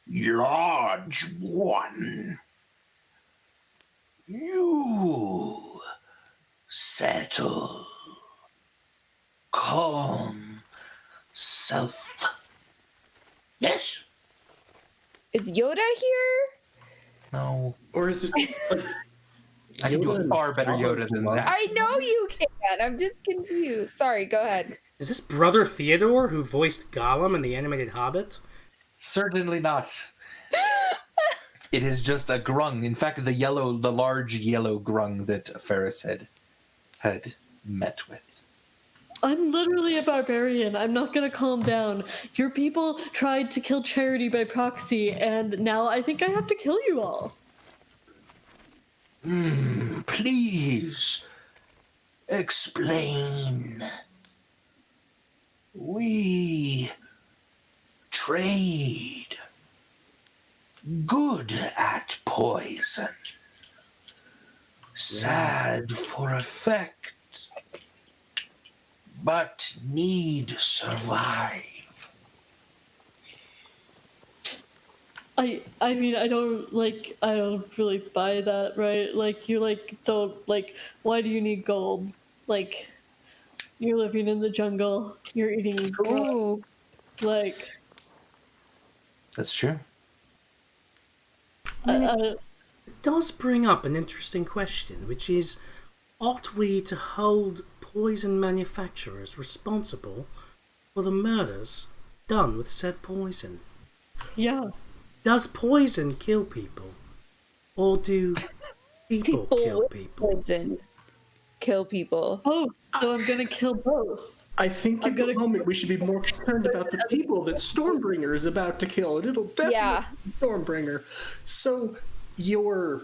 "Large one, you settle, calm self." Yes. Is Yoda here? No. Or is it like I can do a Yoda far better and Yoda than that. I know you can. I'm just confused. Sorry, go ahead. Is this Brother Theodore who voiced Gollum in the animated Hobbit? Certainly not. It is just a grung. In fact, the large yellow grung that Ferris had met with. I'm literally a barbarian. I'm not gonna calm down. Your people tried to kill Charity by proxy, and now I think I have to kill you all. Please explain. We trade. Good at poison. Sad for effect. But need survive. I mean, I don't really buy that, right? Like, you why do you need gold? Like, you're living in the jungle, you're eating Ooh. Like, That's true. It does bring up an interesting question, which is, ought we to hold poison manufacturers responsible for the murders done with said poison? yeah. Does poison kill people? Or do people kill with people? poison kill people. Oh, so I'm gonna kill both. I think at the moment we should be more concerned about the people that Stormbringer is about to kill, and it'll definitely be Stormbringer. So, your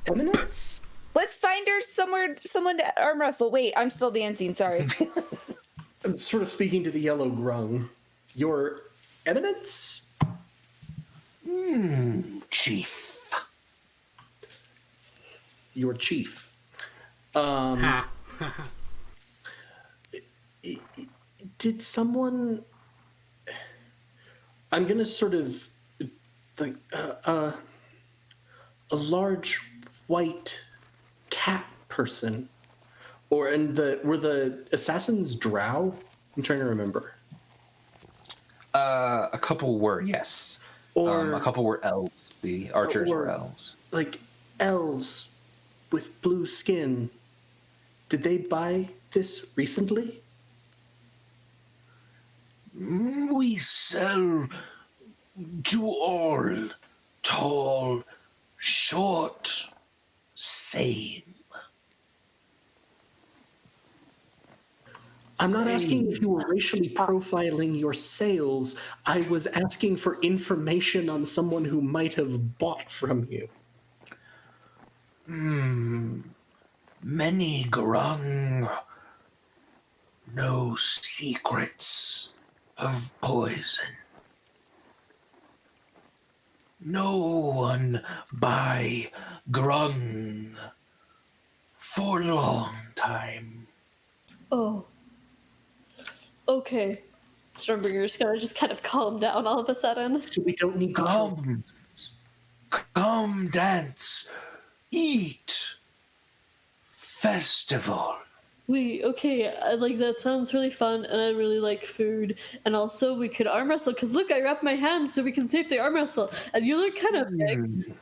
eminence? Let's find her someone to arm wrestle. Wait, I'm still dancing, sorry. I'm sort of speaking to the yellow grung. Your eminence? Chief. Your chief. Did someone... I'm gonna sort of... like a large white cat person, were the assassins drow? I'm trying to remember. A couple were, yes. Or a couple were elves. The archers were elves. Like elves with blue skin. Did they buy this recently? We sell to all, tall, short, same. I'm not asking if you were racially profiling your sales. I was asking for information on someone who might have bought from you. Many grung, no secrets of poison. No one buy grung for a long time. Oh. Okay. Stormbringer's gonna just kind of calm down all of a sudden. So we don't need to Come dance, eat, festival. Wait, okay, like that sounds really fun, and I really like food. And also, we could arm wrestle, because look, I wrapped my hands so we can safely arm wrestle. And you look kind of big.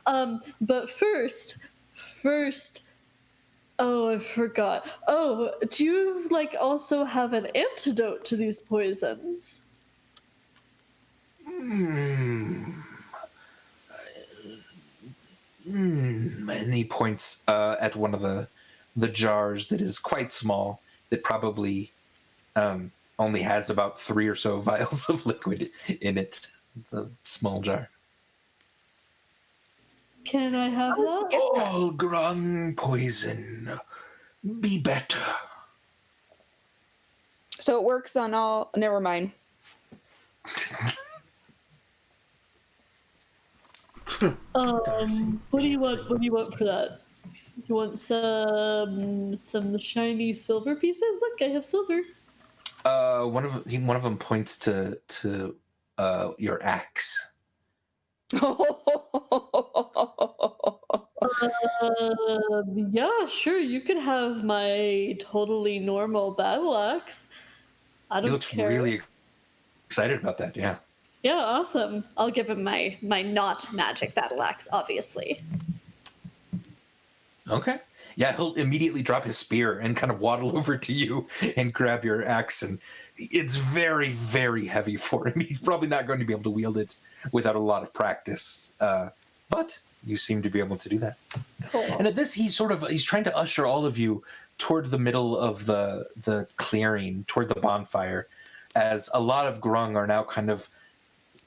But first, oh, I forgot. Oh, do you, like, also have an antidote to these poisons? And he points at one of the jars that is quite small, that probably only has about 3 or so vials of liquid in it. It's a small jar. Can I have that? All grung poison. Be better. So it works on all. Never mind. What do you want? What do you want for that? You want some shiny silver pieces? Look, I have silver. One of them points to your axe. Yeah, sure. You can have my totally normal battle axe. I He don't looks care. really excited about that. Yeah. Yeah, awesome. I'll give him my not magic battle axe, obviously. Okay. Yeah, he'll immediately drop his spear and kind of waddle over to you and grab your axe, and it's very, very heavy for him. He's probably not going to be able to wield it without a lot of practice. But you seem to be able to do that. Cool. And at this, he's trying to usher all of you toward the middle of the clearing, toward the bonfire, as a lot of grung are now kind of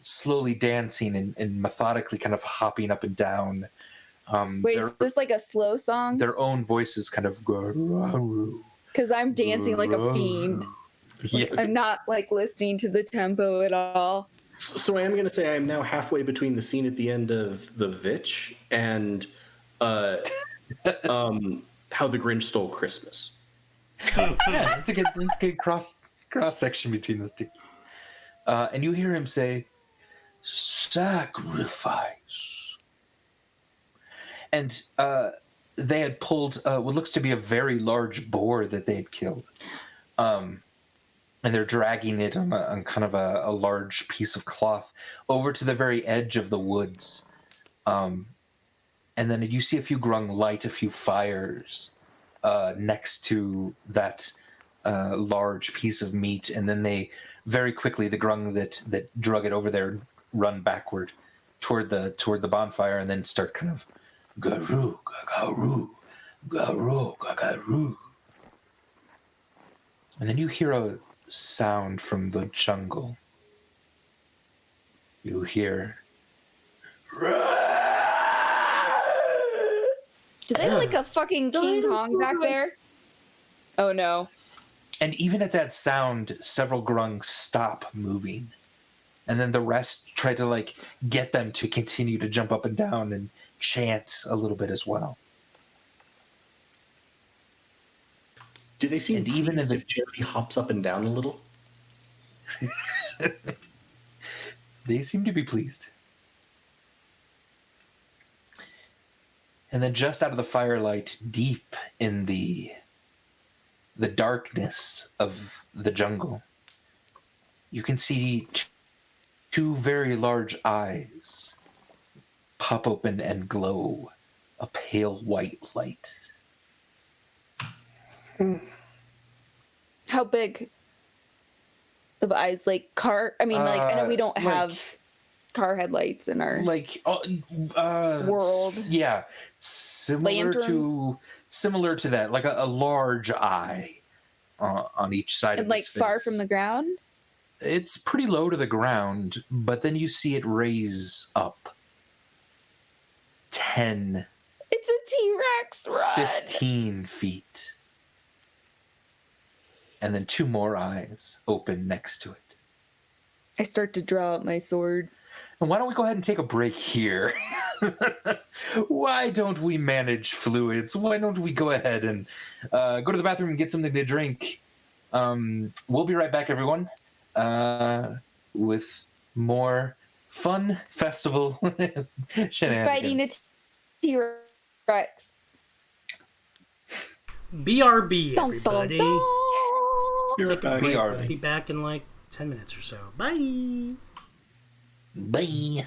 slowly dancing and methodically kind of hopping up and down. Wait, is this like a slow song? Their own voices kind of go. Because I'm dancing like a fiend. Yeah. I'm not like listening to the tempo at all. So I am going to say I am now halfway between the scene at the end of The Vitch and How the Grinch Stole Christmas. Yeah, it's a good cross section between those two. And you hear him say, Sacrifice. and they had pulled what looks to be a very large boar that they had killed. and they're dragging it on kind of a large piece of cloth over to the very edge of the woods. And then you see a few grung light a few fires next to that large piece of meat, and then they very quickly, the grung that drug it over there, run backward toward the bonfire, and then start kind of garoo gagaroo garoo gagaroo. And then you hear a sound from the jungle. You hear. Do they have like a fucking King Kong back there? Oh no. And even at that sound, several grungs stop moving. And then the rest try to like get them to continue to jump up and down and chant a little bit as well. Do they seem And even pleased if if Charity hops up and down a little? They seem to be pleased. And then just out of the firelight, deep in the darkness of the jungle, you can see two very large eyes pop open and glow a pale white light. How big of eyes? Like car? I mean, like I know we don't have car headlights in our world. Yeah, similar to that, like a large eye on each side and of like his far face. from the ground. It's pretty low to the ground, but then you see it raise up 10, It's a T-Rex, run! 15 feet. And then two more eyes open next to it. I start to draw out my sword. And why don't we go ahead and take a break here? Why don't we manage fluids? Why don't we go ahead and go to the bathroom and get something to drink? We'll be right back, everyone, with more fun festival shenanigans. Fighting a T-Rex. BRB, Dun, dun, everybody. dun. Be right back. BRB. Be back in like 10 minutes or so. Bye. Bye.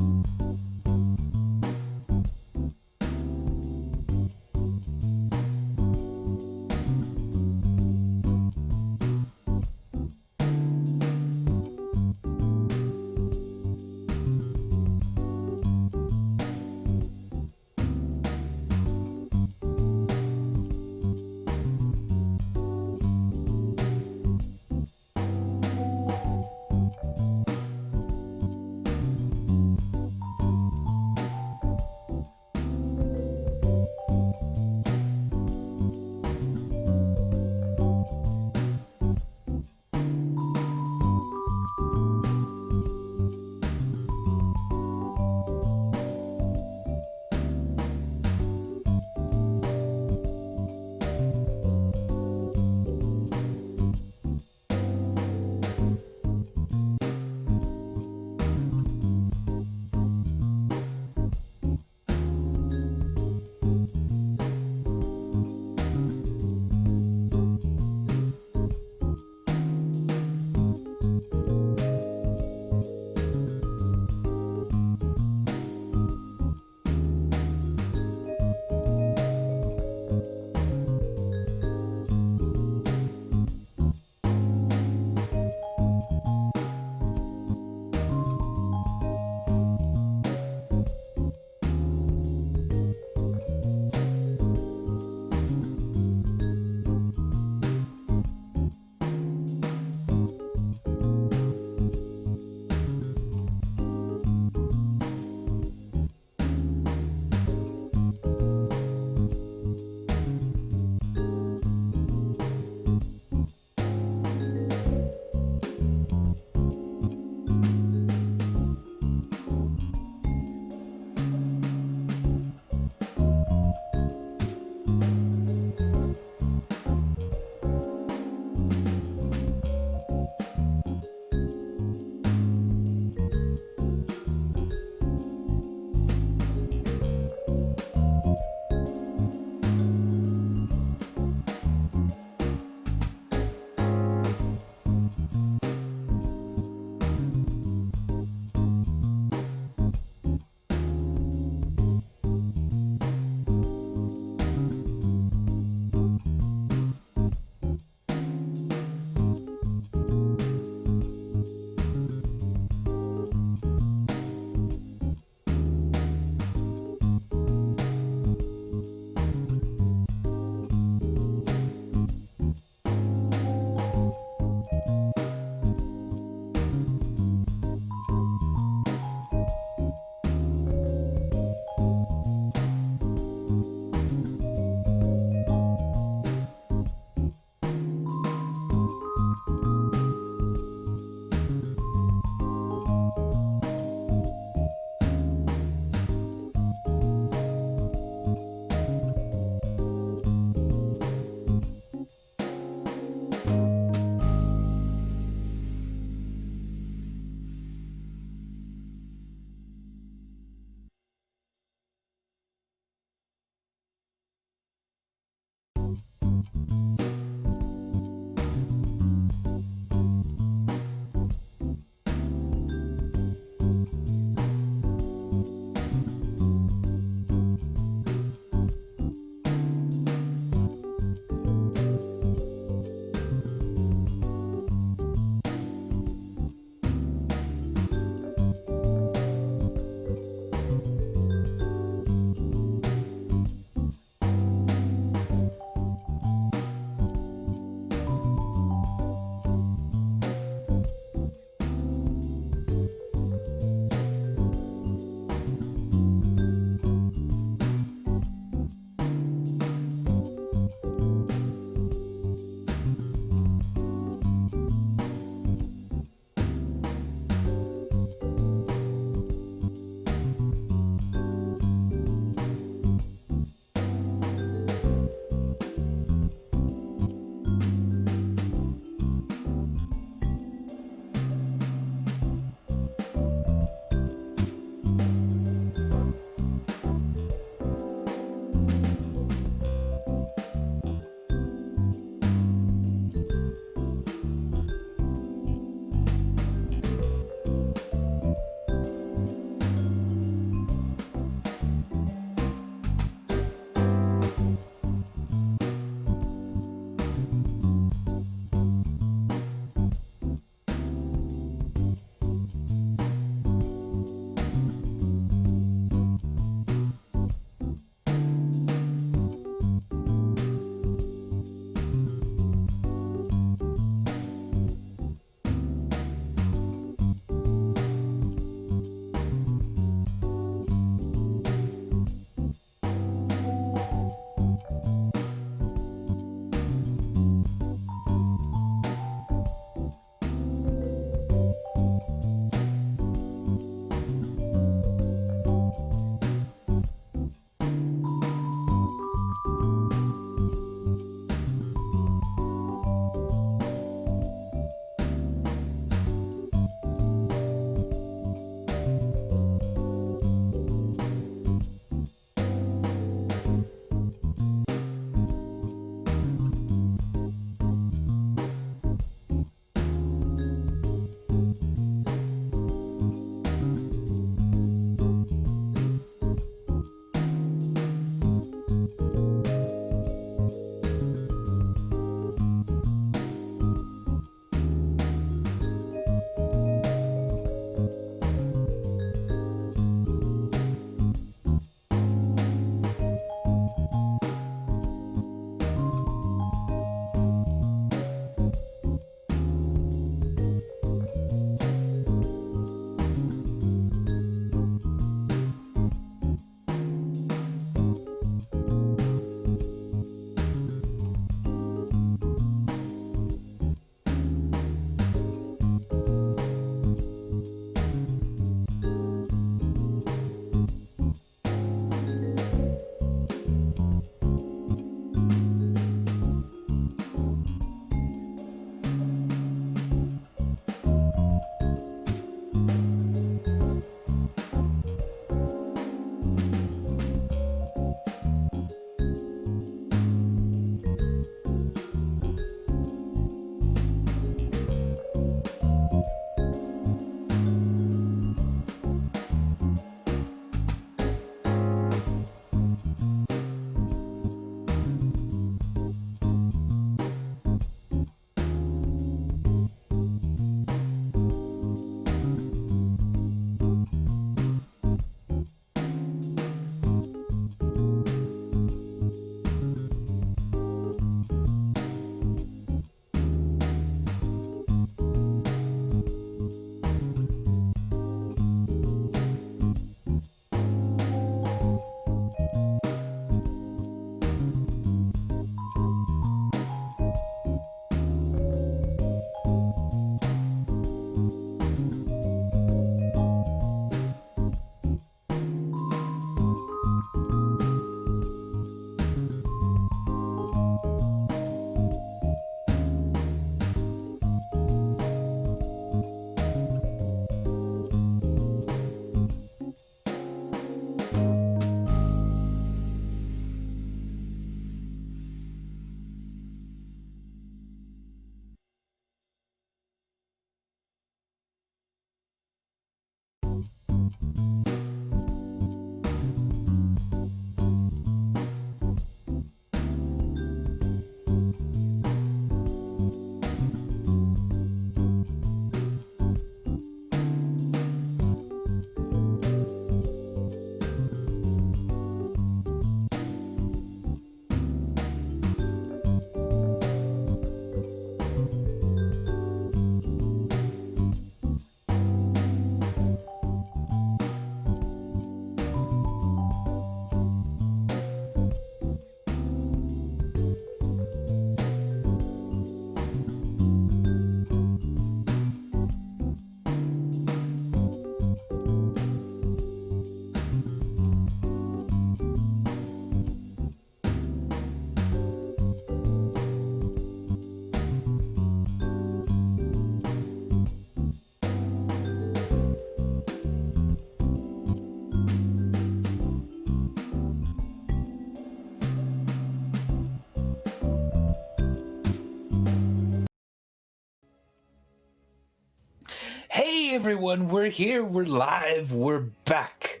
everyone, we're here, we're live, we're back.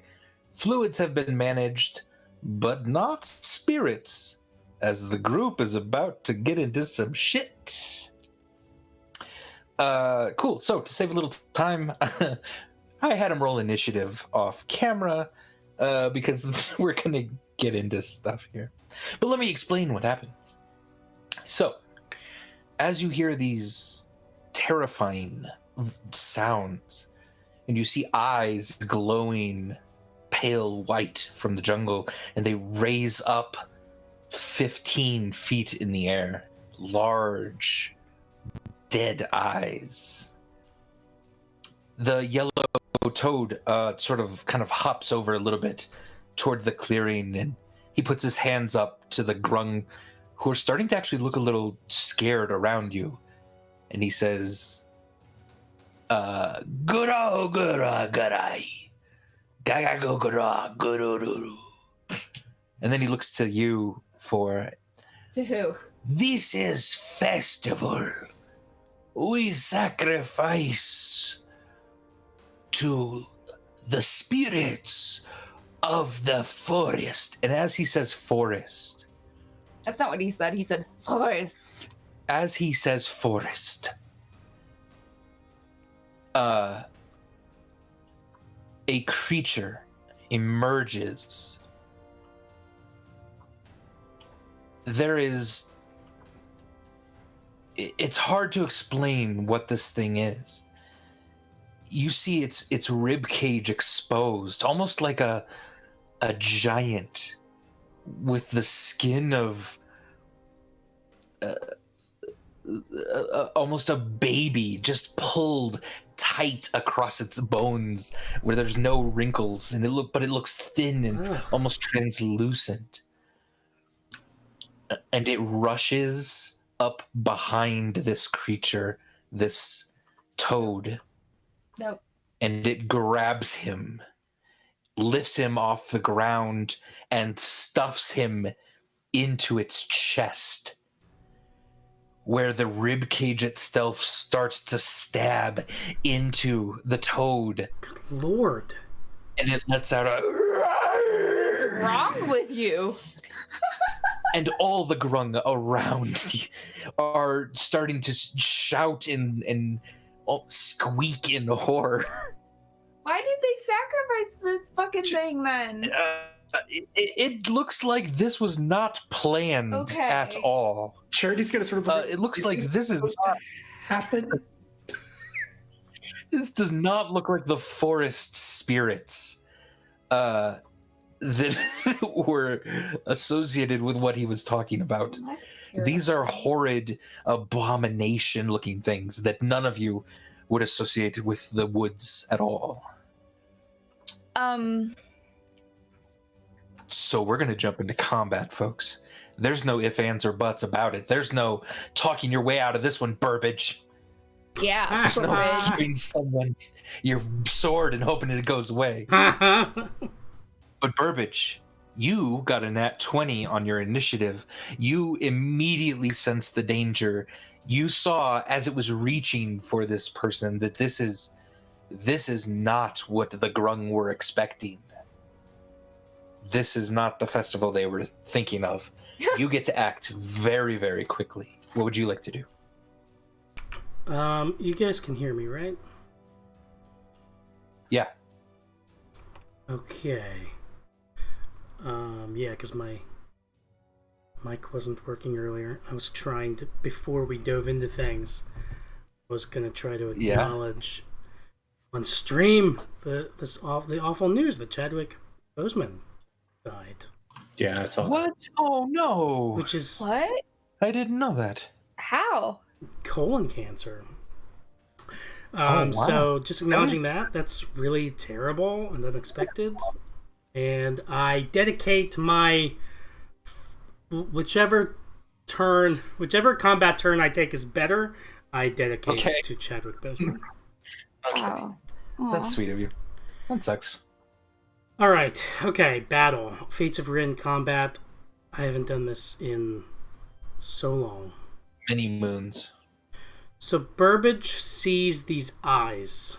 Fluids have been managed, but not spirits, as the group is about to get into some shit. Cool, so to save a little time, I had him roll initiative off camera, because we're gonna get into stuff here. But let me explain what happens. So, as you hear these terrifying sounds, and you see eyes glowing pale white from the jungle, and they raise up 15 feet in the air, large, dead eyes. The yellow toad sort of kind of hops over a little bit toward the clearing, and he puts his hands up to the grung, who are starting to actually look a little scared around you, and he says, "Gura gura gurai, gaga go gura gururu." And then he looks to you for, To who? This is festival. We sacrifice to the spirits of the forest. and as he says forest, That's not what he said. He said forest. as he says forest, a creature emerges. It's hard to explain what this thing is. You see its rib cage exposed, almost like a giant with the skin of almost a baby, just pulled tight across its bones where there's no wrinkles, and it looks thin and almost translucent. And it rushes up behind this creature, this toad, Nope. and it grabs him, lifts him off the ground, and stuffs him into its chest, where the rib cage itself starts to stab into the toad, Good Lord. and it lets out a What's wrong with you? and all the grung around are starting to shout and squeak in horror. Why did they sacrifice this fucking thing then? It looks like this was not planned Okay. at all. Charity's gonna sort of. It looks like this is supposed to happen. this does not look like the forest spirits that were associated with what he was talking about. That's These are horrid abomination-looking things that none of you would associate with the woods at all. So we're going to jump into combat, folks. There's no ifs, ands, or buts about it. There's no talking your way out of this one, Burbage. Yeah. There's no Burbage. giving someone your sword and hoping it goes away. But Burbage, you got a nat 20 on your initiative. You immediately sensed the danger. You saw, as it was reaching for this person, that this is not what the grung were expecting. This is not the festival they were thinking of. You get to act very, very quickly. What would you like to do? You guys can hear me, right? Yeah. Okay. Yeah, because my mic wasn't working earlier. I was trying to, before we dove into things, I was going to try to acknowledge on stream the awful news that Chadwick Boseman died. Yeah, I saw What? Oh, no. Which is What? I didn't know that. How? colon cancer. Wow. So just acknowledging that's really terrible and unexpected. And I dedicate my whichever combat turn I take is better, I dedicate to Chadwick Boseman. Okay. Wow. That's sweet of you. That sucks. All right. Okay. Battle. Fates of Ryn combat. I haven't done this in so long. Many moons. So Burbage sees these eyes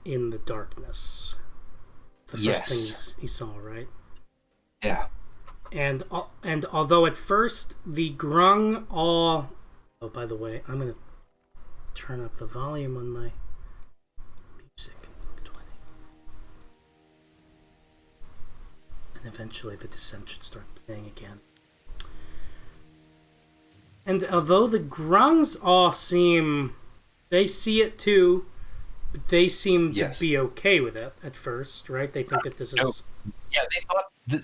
in the darkness. The first thing he saw, right? Yeah. And although at first the grung all... Oh, by the way, I'm going to turn up the volume on my music. 20. And eventually the descent should start playing again. And although the grungs all seem... They see it too, but they seem to be okay with it at first, right? They think that this is... Yeah, they thought that,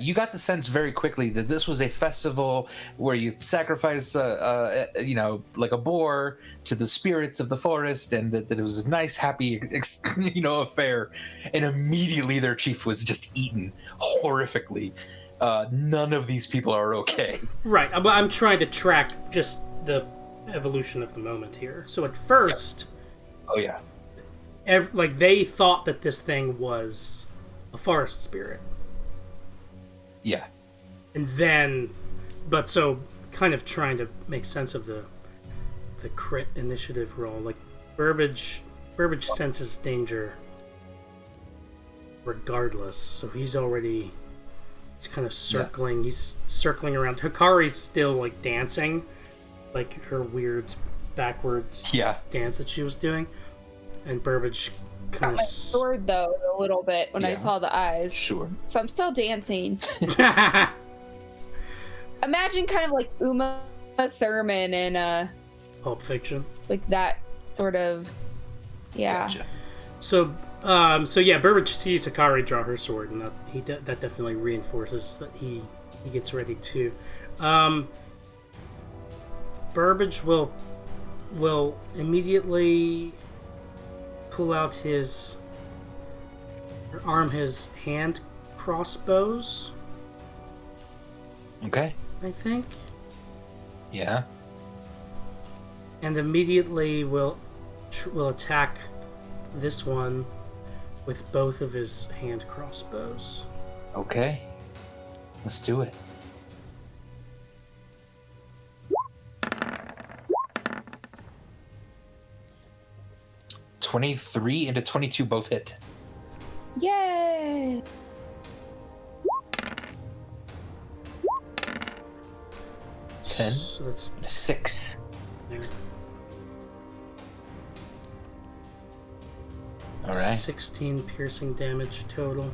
you got the sense very quickly that this was a festival where you sacrifice, like a boar to the spirits of the forest, and that it was a nice, happy, affair. And immediately their chief was just eaten horrifically. None of these people are okay. Right, I'm trying to track just the evolution of the moment here. So at first... Oh, yeah. They thought that this thing was a forest spirit. Yeah. And then... But so, kind of trying to make sense of the crit initiative roll. Like, Burbage senses danger regardless. So he's already... He's kind of circling. Yeah. He's circling around. Hikari's still, like, dancing. Like, her weird backwards dance that she was doing. And Burbage kind of... my sword, though, a little bit when I saw the eyes. Sure. So I'm still dancing. Imagine kind of like Uma Thurman in Pulp Fiction. Like that sort of... Yeah. Gotcha. So Burbage sees Hikari draw her sword, and that definitely reinforces that he gets ready too. Burbage will immediately pull out arm his hand crossbows. Okay. I think. Yeah. And immediately will attack this one with both of his hand crossbows. Okay. Let's do it. $23 into $22 both hit. Yay! $10. So that's 6. All right. 16 piercing damage total.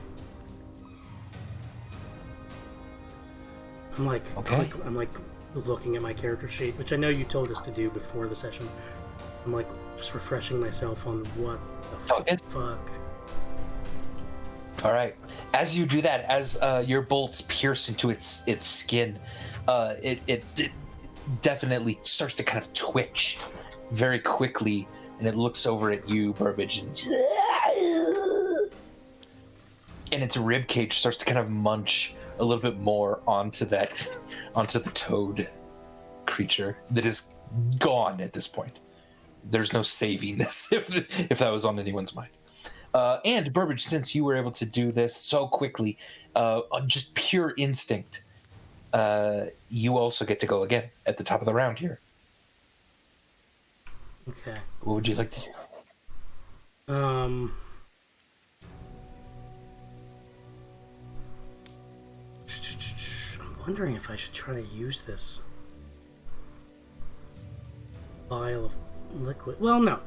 I'm like looking at my character sheet, which I know you told us to do before the session. I'm like just refreshing myself on what the fuck. All right. As you do that, as your bolts pierce into its skin, it definitely starts to kind of twitch very quickly, and it looks over at you, Burbage, and its rib cage starts to kind of munch a little bit more onto the toad creature that is gone at this point. There's no saving this if that was on anyone's mind. And Burbage, since you were able to do this so quickly, on just pure instinct, you also get to go again at the top of the round here. Okay. What would you like to do? I'm wondering if I should try to use this vial of liquid. Well, no.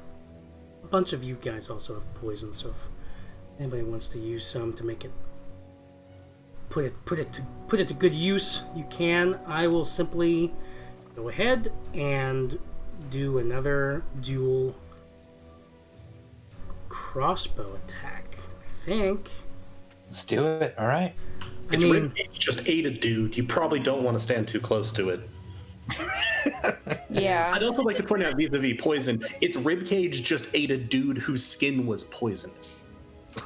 A bunch of you guys also have poison, so if anybody wants to use some to make it put it to good use, you can. I will simply go ahead and do another dual crossbow attack, I think. Let's do it. All right. It's ribcage just ate a dude. You probably don't want to stand too close to it. Yeah. I'd also like to point out vis-a-vis poison, its ribcage just ate a dude whose skin was poisonous.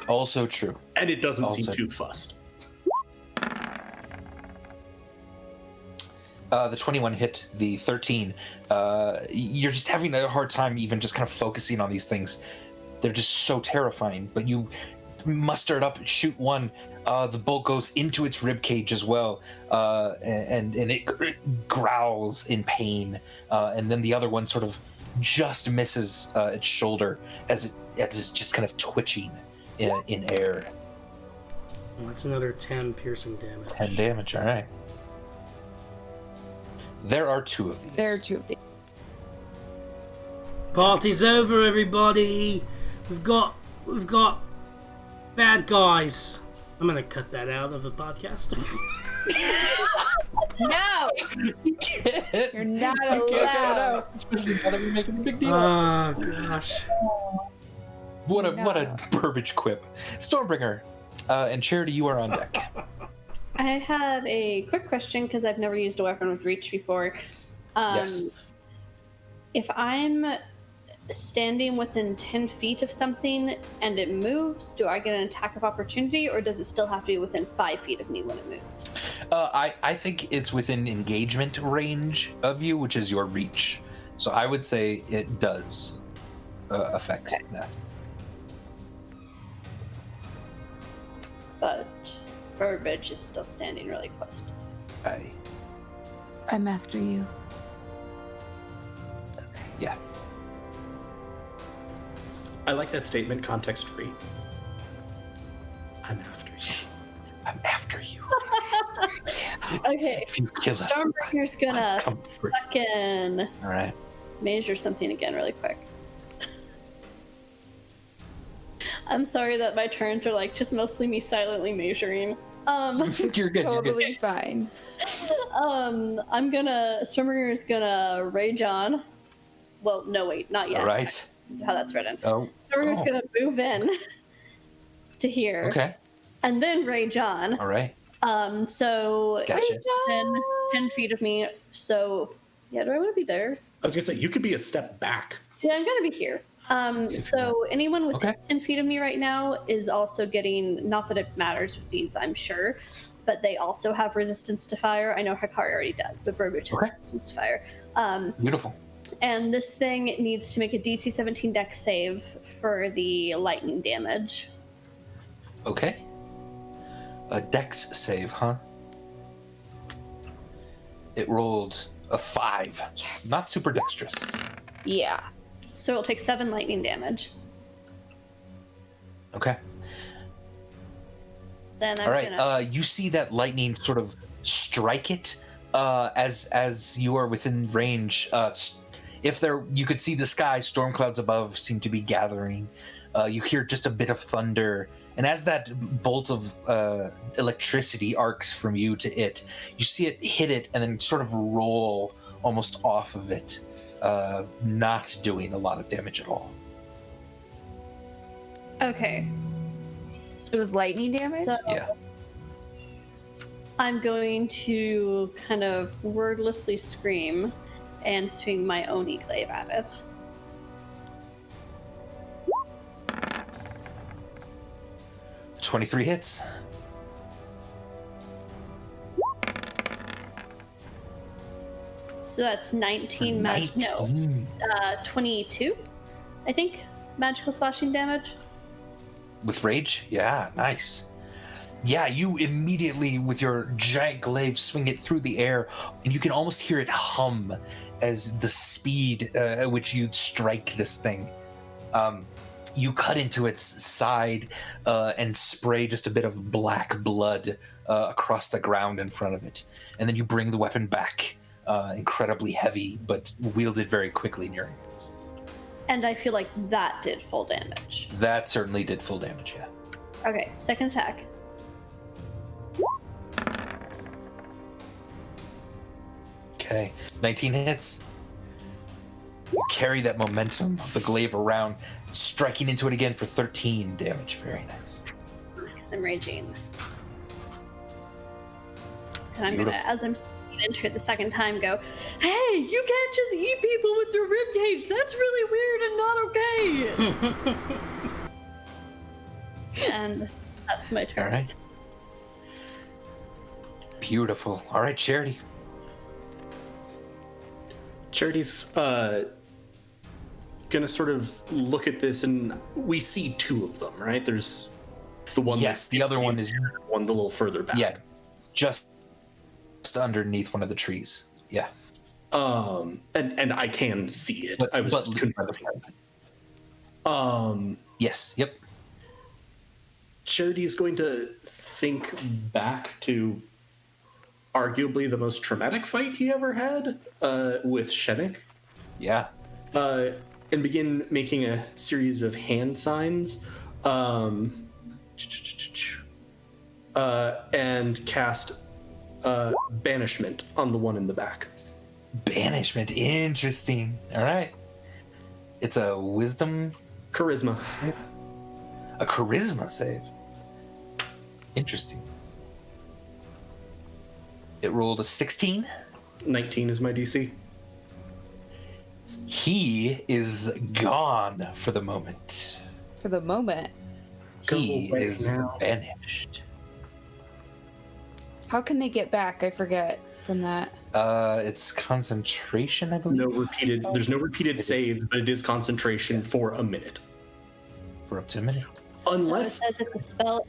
Also true. And it doesn't seem too fussed. The 21 hit, the 13. You're just having a hard time even just kind of focusing on these things. They're just so terrifying, but you muster it up, shoot one. The bolt goes into its rib cage as well, and it growls in pain. And then the other one sort of just misses its shoulder as it's just kind of twitching in air. Well, that's another 10 piercing damage. 10 damage, all right. There are 2 of these. There are 2 of these. Party's over, everybody. We've got bad guys. I'm gonna cut that out of the podcast. No! You're not allowed. Especially now that we're making a big deal. Oh gosh. What a Burbage quip. Stormbringer and Charity, you are on deck. I have a quick question because I've never used a weapon with reach before. Yes. If I'm standing within 10 feet of something and it moves, do I get an attack of opportunity, or does it still have to be within 5 feet of me when it moves? I think it's within engagement range of you, which is your reach. So I would say it does affect that. But Burbage is still standing really close to this. I'm after you. Yeah. I like that statement, context free. I'm after you. I'm after you. Okay, If you kill us, Stormbringer's gonna come free. fucking All right. measure something again really quick. I'm sorry that my turns are like just mostly me silently measuring. You're good. Totally fine. Stormbringer's gonna rage on. Well, no, wait, not yet. All right. That's how that's written. Oh. Stormbringer's gonna move in to here. Okay. And then rage on. All right. So Gotcha. 10 feet of me. So yeah, do I want to be there? I was gonna say you could be a step back. Yeah, I'm gonna be here. So anyone within Okay. 10 feet of me right now is also getting, not that it matters with these, I'm sure, but they also have resistance to fire. I know Hikari already does, but Burbage has resistance to fire. Beautiful. And this thing needs to make a DC 17 dex save for the lightning damage. Okay. A dex save, huh? It rolled a 5. Yes. Not super dexterous. Yeah. So it'll take 7 lightning damage. Okay. Then I'm All right. gonna... You see that lightning sort of strike it as you are within range. You could see the sky. Storm clouds above seem to be gathering. You hear just a bit of thunder, and as that bolt of electricity arcs from you to it, you see it hit it and then sort of roll almost off of it, not doing a lot of damage at all. Okay. It was lightning damage? So Yeah. I'm going to kind of wordlessly scream and swing my Oni glaive at it. $23 hits. So that's 19 magic. No, 22, I think, magical slashing damage. With rage? Yeah, nice. Yeah, you immediately, with your giant glaive, swing it through the air, and you can almost hear it hum as the speed at which you strike this thing. You cut into its side and spray just a bit of black blood across the ground in front of it. And then you bring the weapon back, incredibly heavy, but wielded very quickly in your hands. And I feel like that did full damage. That certainly did full damage, yeah. Okay, second attack. Okay, 19 hits. You carry that momentum of the glaive around, striking into it again for 13 damage. Very nice. Because I'm raging. And I'm Beautiful. gonna, as I'm swinging into it the second time, go, hey, you can't just eat people with your rib cage. That's really weird and not okay. And that's my turn. All right. Beautiful. All right, Charity. Charity's gonna sort of look at this, and we see 2 of them, right? There's the one. Yes, the other one is one a little further back. yeah, just underneath one of the trees. Yeah. And I can see it. I was just confirming. Yes. Yep. Charity is going to think back to arguably the most traumatic fight he ever had with Shenik. Yeah. And begin making a series of hand signs. And cast Banishment on the one in the back. Banishment. Interesting. All right. It's a wisdom... Charisma. A charisma save. Interesting. It rolled a 16. 19 is my DC. He is gone for the moment. For the moment. He is banished. How can they get back? I forget from that. It's concentration, I believe. There's no repeated saves, but it is concentration for a minute. For up to a minute. Unless so it says if the spell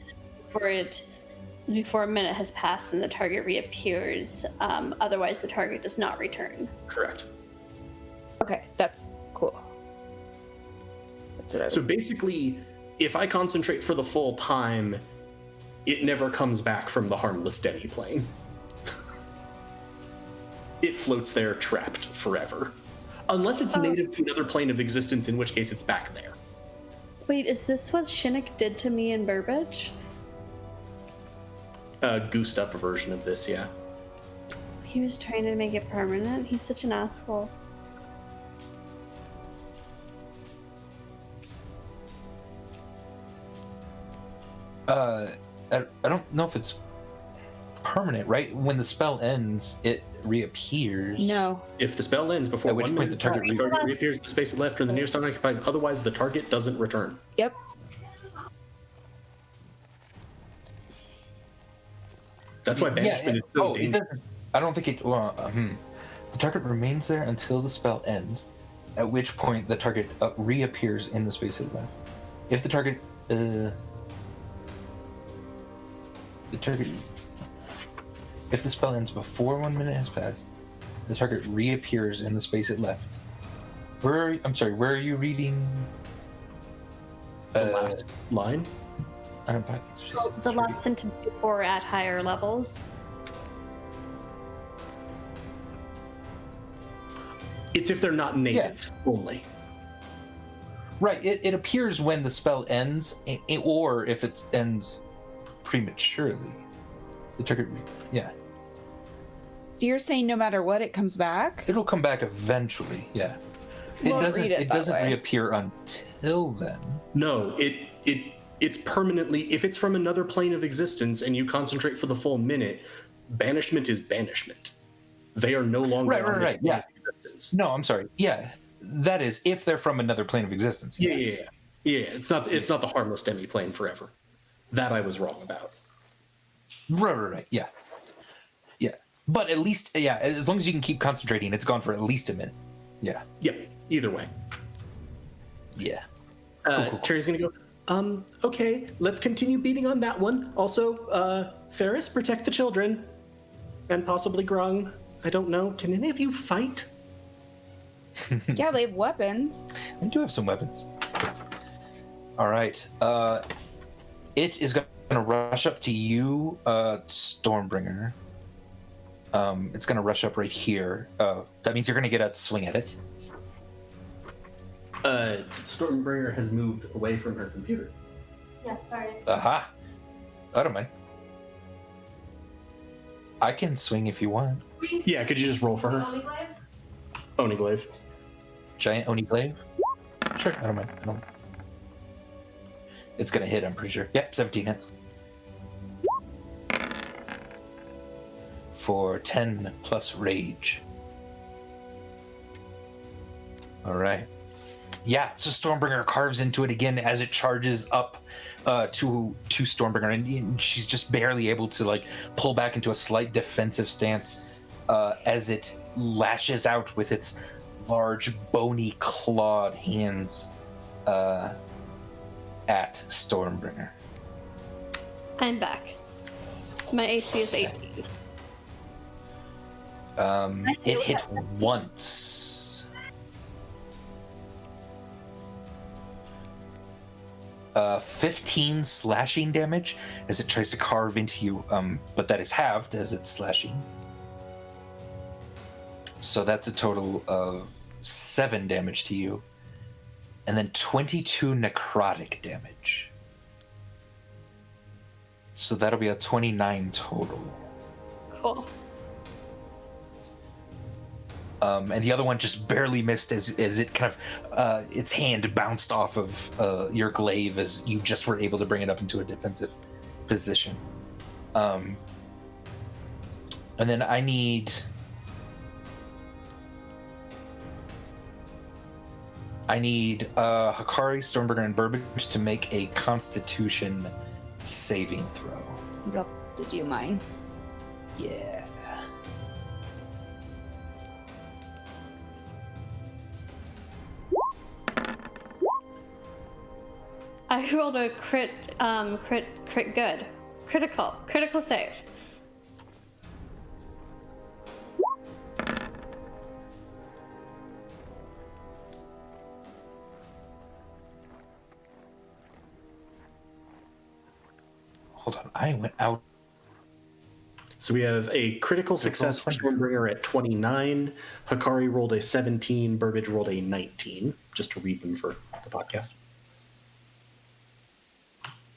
before a minute has passed and the target reappears, otherwise the target does not return. Correct. Okay, that's cool. That's what I was... So basically, if I concentrate for the full time, it never comes back from the harmless demi plane. It floats there trapped forever. Unless it's native to another plane of existence, in which case it's back there. Wait, is this what Shinnick did to me in Burbage? A goosed up version of this, yeah. He was trying to make it permanent. He's such an asshole. I don't know if it's permanent, right? When the spell ends, it reappears. No. If the spell ends before At which 1 point minute, the target reappears in the space it left or the nearest unoccupied. Otherwise, the target doesn't return. Yep. That's why banishment is so dangerous. I don't think it... The target remains there until the spell ends, at which point the target reappears in the space it left. If the target... If the spell ends before 1 minute has passed, the target reappears in the space it left. Where are you reading? The last line? The last sentence before at higher levels. It's if they're not native only. Right, it appears when the spell ends, or if it ends prematurely. The target, So you're saying no matter what, it comes back? It'll come back eventually, yeah. It doesn't reappear until then. No, it's permanently, if it's from another plane of existence and you concentrate for the full minute, banishment is banishment. They are no longer right, yeah. Existence. No, I'm sorry. Yeah, that is if they're from another plane of existence. Yes. Yeah. It's not the harmless demi plane forever. That I was wrong about. Right. Yeah. But at least, as long as you can keep concentrating, it's gone for at least a minute. Yeah. Yep. Either way. Yeah. Cool. Cherry's gonna go. Okay, let's continue beating on that one. Also, Ferris, protect the children, and possibly Grung. I don't know. Can any of you fight? Yeah, they have weapons. They do have some weapons. All right. It is going to rush up to you, Stormbringer. It's going to rush up right here. That means you're going to get a swing at it. Stormbringer has moved away from her computer. Yeah, sorry. Aha. I don't mind. I can swing if you want. Yeah, could you just roll for her? Oni Glaive. Giant Oni Glaive? Sure, I don't mind. It's going to hit, I'm pretty sure. Yep, 17 hits. For 10 plus rage. All right. Yeah, so Stormbringer carves into it again as it charges up to Stormbringer, and she's just barely able to pull back into a slight defensive stance as it lashes out with its large, bony, clawed hands at Stormbringer. I'm back. My AC is 18. It hit once. 15 slashing damage as it tries to carve into you, but that is halved as it's slashing. So that's a total of 7 damage to you. And then 22 necrotic damage. So that'll be a 29 total. Cool. And the other one just barely missed as it kind of its hand bounced off of your glaive as you just were able to bring it up into a defensive position. And then I need Hikari, Stormbringer, and Burbage to make a Constitution saving throw. You have to do mine. Yeah. I rolled a crit good. Critical save. Hold on, I went out. So we have a critical success for Stormbringer at 29. Hikari rolled a 17. Burbage rolled a 19, just to read them for the podcast.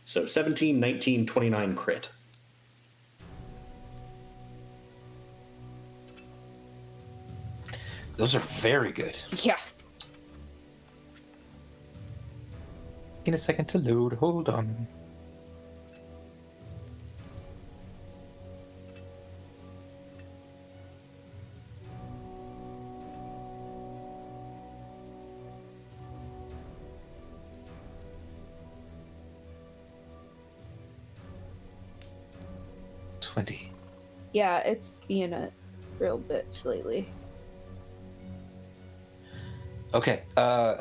So 17, 19, 29 crit. Those are very good. Yeah. In a second to load. Hold on. Yeah, it's being a real bitch lately. Okay,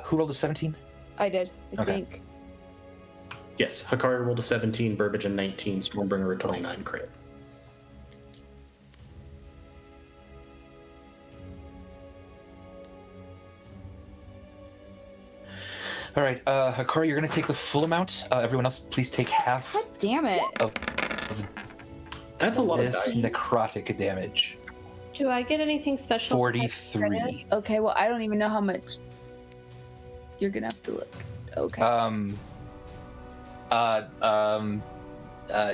who rolled a 17? I did, I Okay. think. Yes, Hikari rolled a 17, Burbage a 19, Stormbringer a 29 crit. All right, Hikari, you're going to take the full amount. Everyone else, please take half God damn it. of That's a lot of this dice. necrotic damage. Do I get anything special? 43. Okay, well, I don't even know how much. You're gonna have to look. Okay.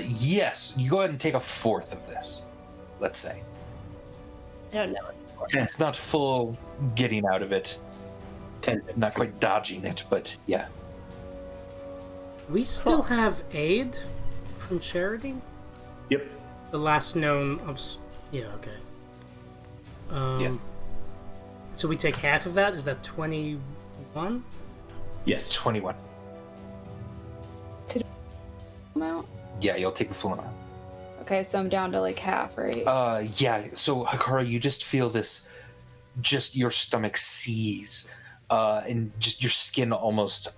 Yes, you go ahead and take a fourth of this, let's say. I don't know. It's not full getting out of it. 10. Not quite dodging it, but yeah. We still have aid from Charity? Yep. The last known, I'll just, yeah, okay. Yeah. So we take half of that? Is that 21? Yes. 21. Amount? Yeah, you'll take the full amount. Okay, so I'm down to like half, right? Yeah, so Hikari, you just feel this, just your stomach seize, and just your skin almost,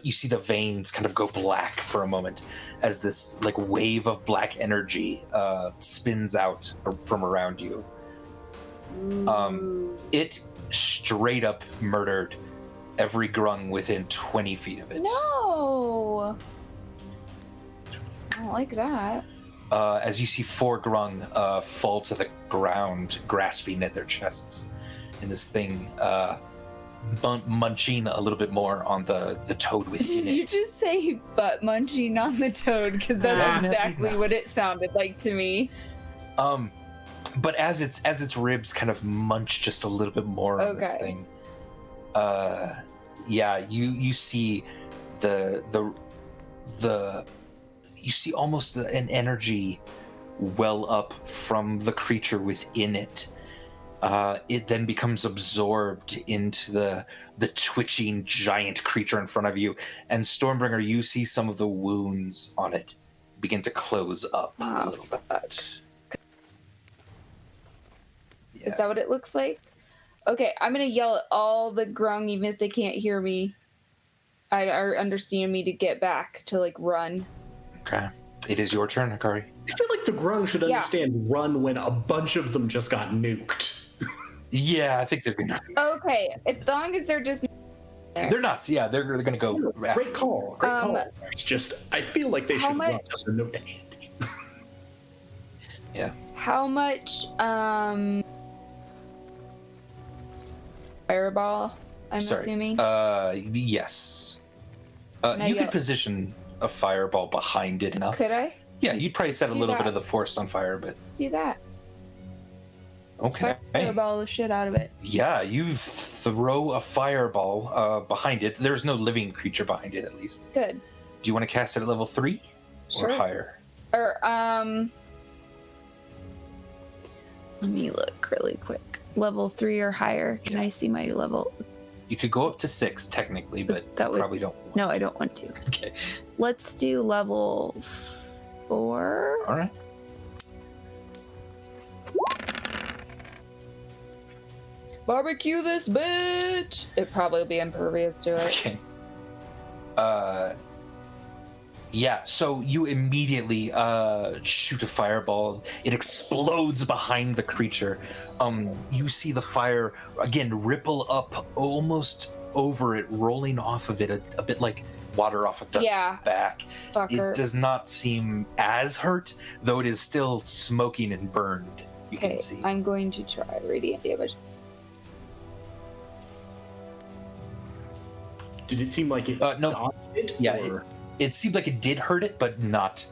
you see the veins kind of go black for a moment as this like wave of black energy spins out from around you. It straight up murdered every grung within 20 feet of it. No! I don't like that. As you see 4 grung fall to the ground, grasping at their chests, and this thing munching a little bit more on the toad within Did you it. just say butt munching on the toad? Because that's Definitely exactly not. what it sounded like to me. But as its ribs kind of munch just a little bit more on this Okay. thing, yeah, you see the you see almost an energy well up from the creature within it. It then becomes absorbed into the twitching giant creature in front of you, and Stormbringer, you see some of the wounds on it begin to close up a little bit. Yeah. Is that what it looks like? Okay, I'm gonna yell at all the grung, even if they can't hear me. Or understand me to get back to like run. Okay, it is your turn, Hikari. I feel like the Grung should understand run when a bunch of them just got nuked. Yeah, I think they're gonna. Okay, as long as they're just. They're nuts. Yeah, they're gonna go. Great call. Great call. It's just I feel like they should run just a note to Andy. Yeah. How much fireball? I'm assuming. Yes. You could position a fireball behind it enough. Could I? Yeah, you'd probably set a little bit of the force on fire, but Let's do that. okay. Fireball the shit out of it. Yeah, you throw a fireball behind it. There's no living creature behind it, at least. Good. Do you want to cast it at level 3 or higher? Or let me look really quick. Level 3 or higher. Can I see my level? You could go up to 6 technically, but that would, probably don't. No, I don't want to. Okay. Let's do level 4. All right. Barbecue this bitch. It'd probably be impervious to it. Okay. Yeah, so you immediately shoot a fireball. It explodes behind the creature. You see the fire, again, ripple up almost over it, rolling off of it, a bit like water off a duck's back. Fucker. It does not seem as hurt, though it is still smoking and burned, you can see. I'm going to try radiant damage. Did it seem like it dodged it? Yeah, it seemed like it did hurt it, but not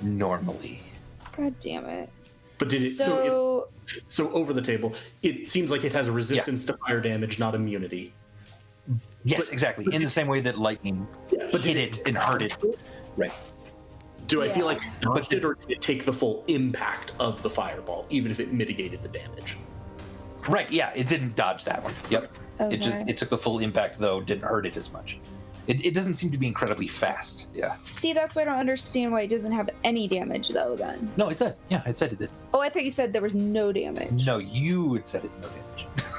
normally. God damn it. But did it so over the table, it seems like it has a resistance to fire damage, not immunity. Yes, exactly. In the same way that lightning hit it and hurt it. Right. Do I feel like it dodged it, or did it take the full impact of the fireball, even if it mitigated the damage? Right, yeah, it didn't dodge that one. Yep. Okay. It took the full impact, though, didn't hurt it as much. It doesn't seem to be incredibly fast. Yeah. See, that's why I don't understand why it doesn't have any damage, though, then. No, it did. Yeah, it said it did. Oh, I thought you said there was no damage. No, you had said it no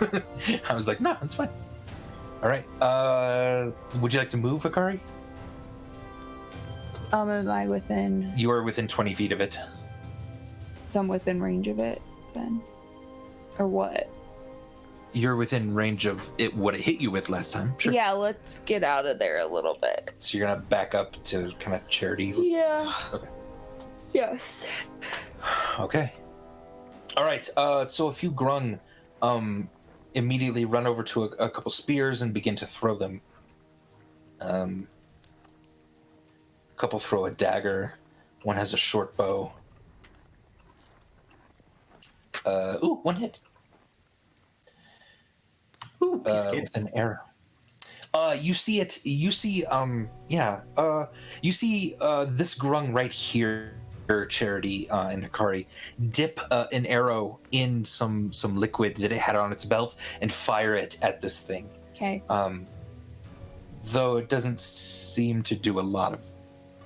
damage. I was like, no, it's fine. All right. Would you like to move, Hikari? Am I within... You are within 20 feet of it. So I'm within range of it, then? Or what? You're within range of it. What it hit you with last time. Sure. Yeah, let's get out of there a little bit. So you're gonna back up to kind of Charity. Yeah. Okay. Yes. Okay. All right. So a few grung immediately run over to a couple spears and begin to throw them. A couple throw a dagger. One has a short bow. One hit. With an arrow. You see it. You see. You see this grung right here, Charity and Hikari, dip an arrow in some liquid that it had on its belt and fire it at this thing. Okay. Though it doesn't seem to do a lot of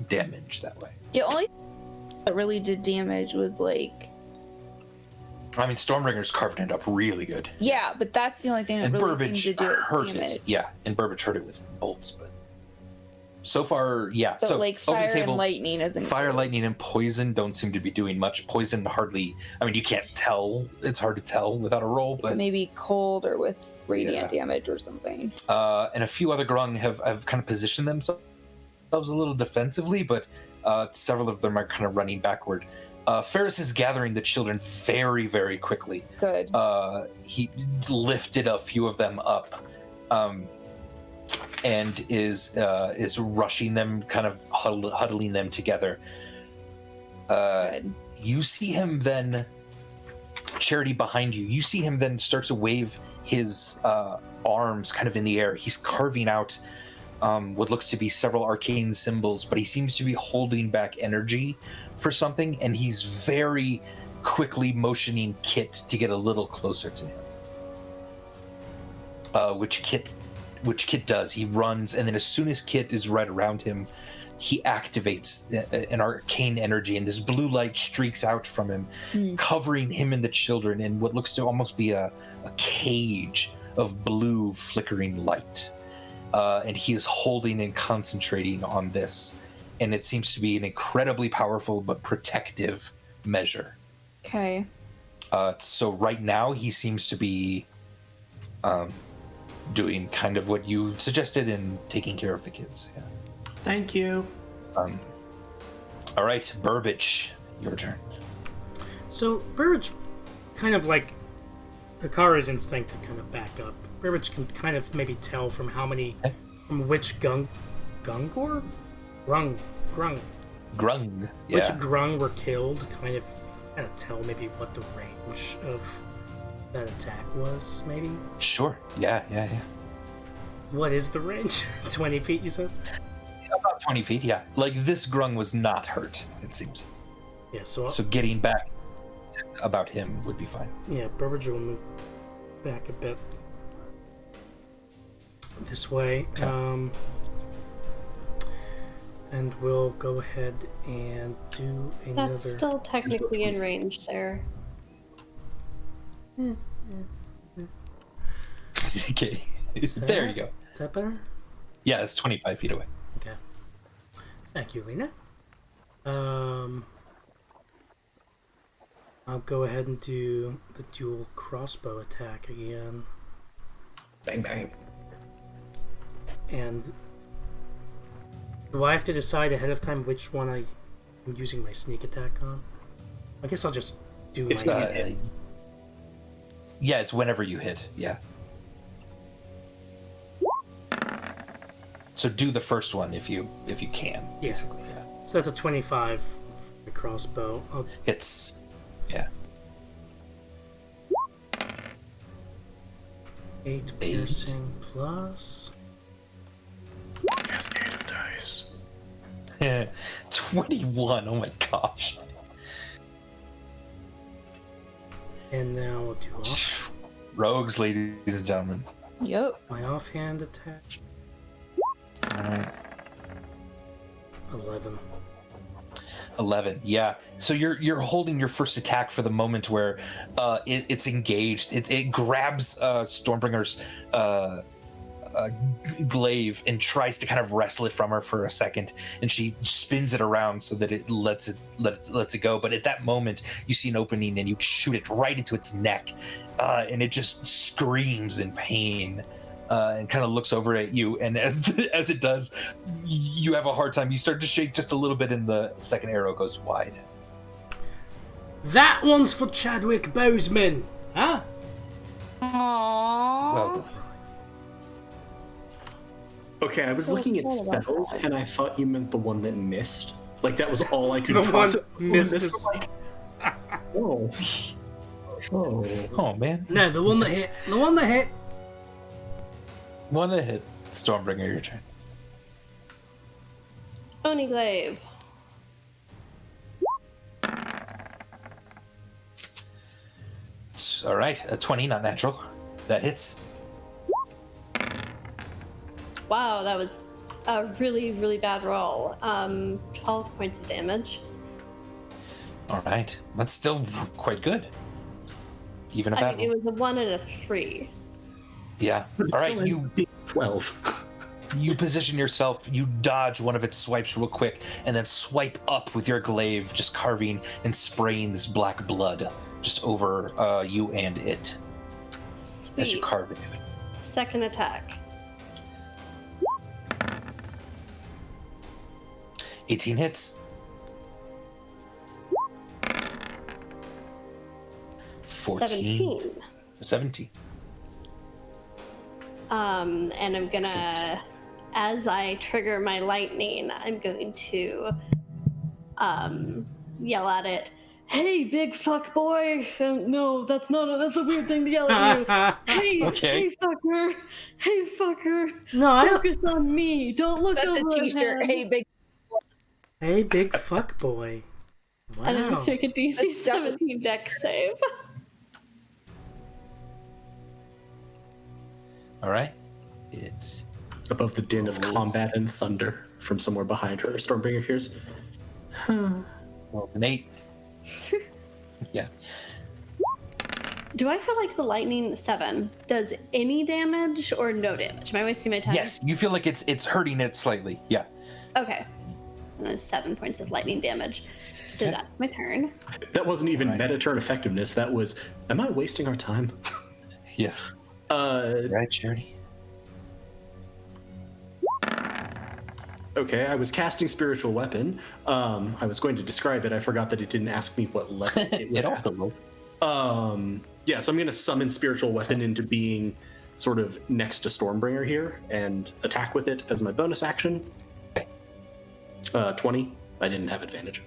damage that way. The only thing that really did damage was like. I mean, Stormbringer's carving it up really good. Yeah, but that's the only thing that and really Burbage seemed to do hurt damage. it. Yeah, and Burbage hurt it with bolts, but so far, yeah. But so like fire and lightning isn't. Fire, lightning, and poison don't seem to be doing much. Poison hardly. I mean, you can't tell. It's hard to tell without a roll, but maybe cold or with radiant damage or something. And a few other grung have kind of positioned themselves a little defensively, but several of them are kind of running backward. Ferris is gathering the children very, very quickly. Good. He lifted a few of them up, and is rushing them, kind of huddling them together. Good. You see him then, Charity behind you. You see him then start to wave his arms kind of in the air. He's carving out what looks to be several arcane symbols, but he seems to be holding back energy for something, and he's very quickly motioning Kit to get a little closer to him. Which Kit does. He runs, and then as soon as Kit is right around him, he activates an arcane energy, and this blue light streaks out from him, covering him and the children in what looks to almost be a cage of blue flickering light. And he is holding and concentrating on this. and it seems to be an incredibly powerful but protective measure. Okay. So right now he seems to be doing kind of what you suggested in taking care of the kids. Yeah. Thank you. All right, Burbage, your turn. So Burbage, kind of like Akara's instinct to kind of back up. Burbage can kind of maybe tell from which grung, Yeah. which grung were killed. Kind of tell maybe what the range of that attack was. Maybe. Sure. Yeah. What is the range? 20 feet, you said? About 20 feet. Yeah. Like this grung was not hurt. It seems. Yeah. So getting back about him would be fine. Yeah, Burbage will move back a bit this way. Okay. And we'll go ahead and do another... That's still technically in range there. Okay. There you go. Is that better? Yeah, it's 25 feet away. Okay. Thank you, Lena. I'll go ahead and do the dual crossbow attack again. Bang, bang. And do I have to decide ahead of time which one I'm using my sneak attack on? I guess I'll just do my... Yeah, it's whenever you hit. Yeah. So do the first one if you can. Basically, yeah. So that's a 25 for the crossbow. It's... Yeah. 8 piercing plus... Cascade of dice. 21. Oh my gosh. And now we'll do Rogues, ladies and gentlemen. Yep. my offhand attack. All right. 11. Yeah. So you're holding your first attack for the moment where it's engaged. It grabs Stormbringer's glaive and tries to kind of wrestle it from her for a second, and she spins it around so that it lets it go. But at that moment, you see an opening and you shoot it right into its neck, and it just screams in pain. And kind of looks over at you, and as it does, you have a hard time. You start to shake just a little bit, and the second arrow goes wide. That one's for Chadwick Boseman, huh? Aww. Well done. Okay, I was looking at spells, and I thought you meant the one that missed. Like, that was all I could The one process. missed This is- was like, oh. Oh. Oh man, No, the one that hit. The one that hit. one that hit. Stormbringer, your turn. Oni Glaive. It's all right. A 20, not natural. That hits. Wow, that was a really, really bad roll. 12 points of damage. All right, that's still quite good. Even a I bad mean, it one. was a 1 and a 3. Yeah. All right, you 12. you position yourself. You dodge one of its swipes real quick, and then swipe up with your glaive, just carving and spraying this black blood just over you and it as you Sweet. carve into it. Second attack. 18 hits. 14. 17. And I'm gonna, as I trigger my lightning, I'm going to yell at it. Hey, big fuck boy! No, that's a weird thing to yell at you. Hey, Okay. hey fucker! Hey fucker! No, I don't. Focus on me. Don't look That's over a t-shirt. ahead. Hey, big. Hey, big fuck boy. Wow. And I'm just take a DC That's definitely- 17 dex save. All right. It's Above the din of combat and thunder from somewhere behind her, Stormbringer hears, an 8. Yeah. Do I feel like the lightning 7 does any damage or no damage? Am I wasting my time? Yes, you feel like it's hurting it slightly. Yeah. Okay. 7 points of lightning damage. So that's my turn. That wasn't even meta turn effectiveness. That was, am I wasting our time? Yeah. Right, Journey. Okay, I was casting Spiritual Weapon. I was going to describe it. I forgot that it didn't ask me what level it was. It also rolled. Yeah, so I'm going to summon Spiritual Weapon into being sort of next to Stormbringer here and attack with it as my bonus action. 20. I didn't have advantage.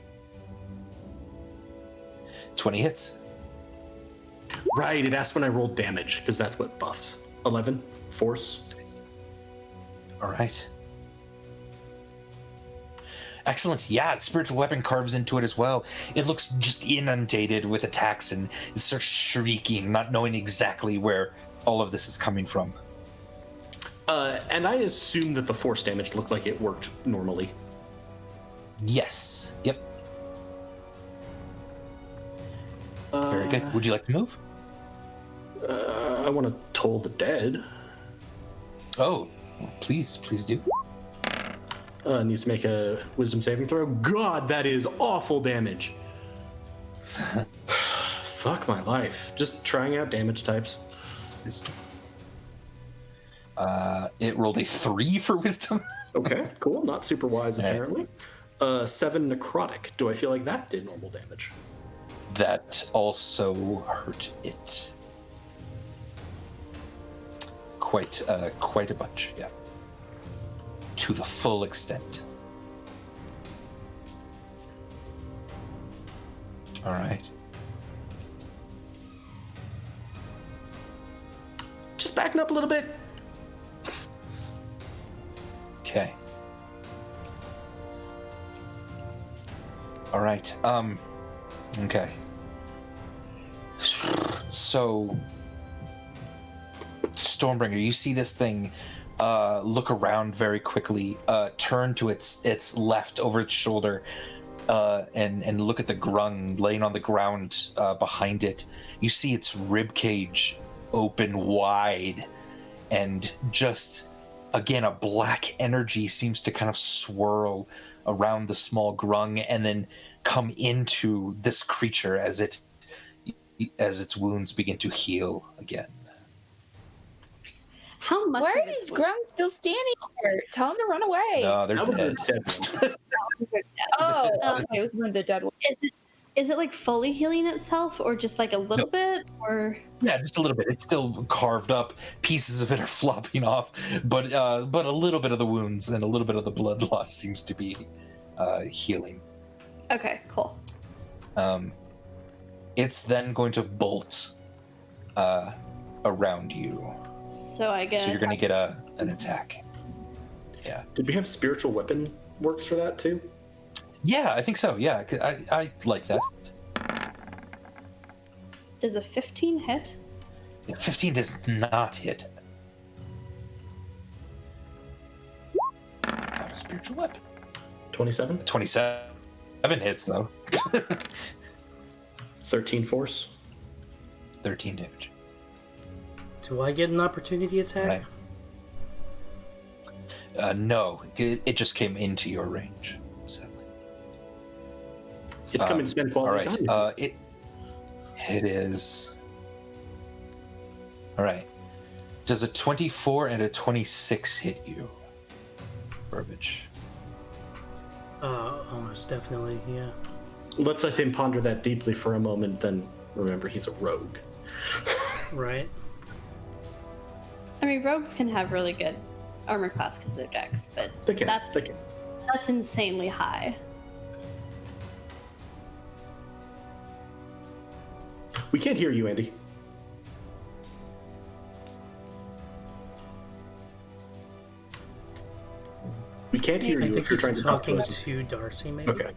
20 hits. Right, it asked when I rolled damage, because that's what buffs. 11, force. All right. Excellent. Yeah, spiritual weapon carves into it as well. It looks just inundated with attacks, and it starts shrieking, not knowing exactly where all of this is coming from. And I assume that the force damage looked like it worked normally. Yes. Yep. Very good. Would you like to move? I want to toll the dead. Oh, please do. Needs to make a wisdom saving throw. God, that is awful damage. Fuck my life. Just trying out damage types. It rolled a 3 for wisdom. Okay, cool. Not super wise, apparently. 7 necrotic. Do I feel like that did normal damage? That also hurt it. Quite a bunch, yeah. To the full extent. All right. Just backing up a little bit. Okay. All right. Okay. So, Stormbringer, you see this thing look around very quickly, turn to its left over its shoulder, and look at the grung laying on the ground behind it. You see its rib cage open wide, and just again a black energy seems to kind of swirl around the small grung and then come into this creature as its wounds begin to heal again. How much? Why of are its these wound- grunts still standing here? Tell them to run away. No, they're That was a dead. dead one. Oh, okay. It was one of the dead ones. Is it like fully healing itself, or just like a little No. bit, or? Yeah, just a little bit. It's still carved up. Pieces of it are flopping off, but a little bit of the wounds and a little bit of the blood loss seems to be healing. Okay, cool. It's then going to bolt around you. So I get. So you're going to get an attack. Yeah. Did we have spiritual weapon works for that too? Yeah, I think so. Yeah, I like that. Does a 15 hit? Yeah, 15 does not hit. Not a spiritual weapon. 27? 27 hits, though. 13 force. 13 damage. Do I get an opportunity attack? Right. No, it just came into your range. Sadly. It's coming to spend quality time. All right. It is. All right. Does a 24 and a 26 hit you, Burbage? Almost definitely, yeah. Let's let him ponder that deeply for a moment, then remember he's a rogue. Right. I mean, rogues can have really good armor class because of their dex, but They can. that's They can. that's insanely high. We can't hear you, Andy. We can't hear I you think if you're trying he's to talk to talking us. to Darcy, maybe? Okay.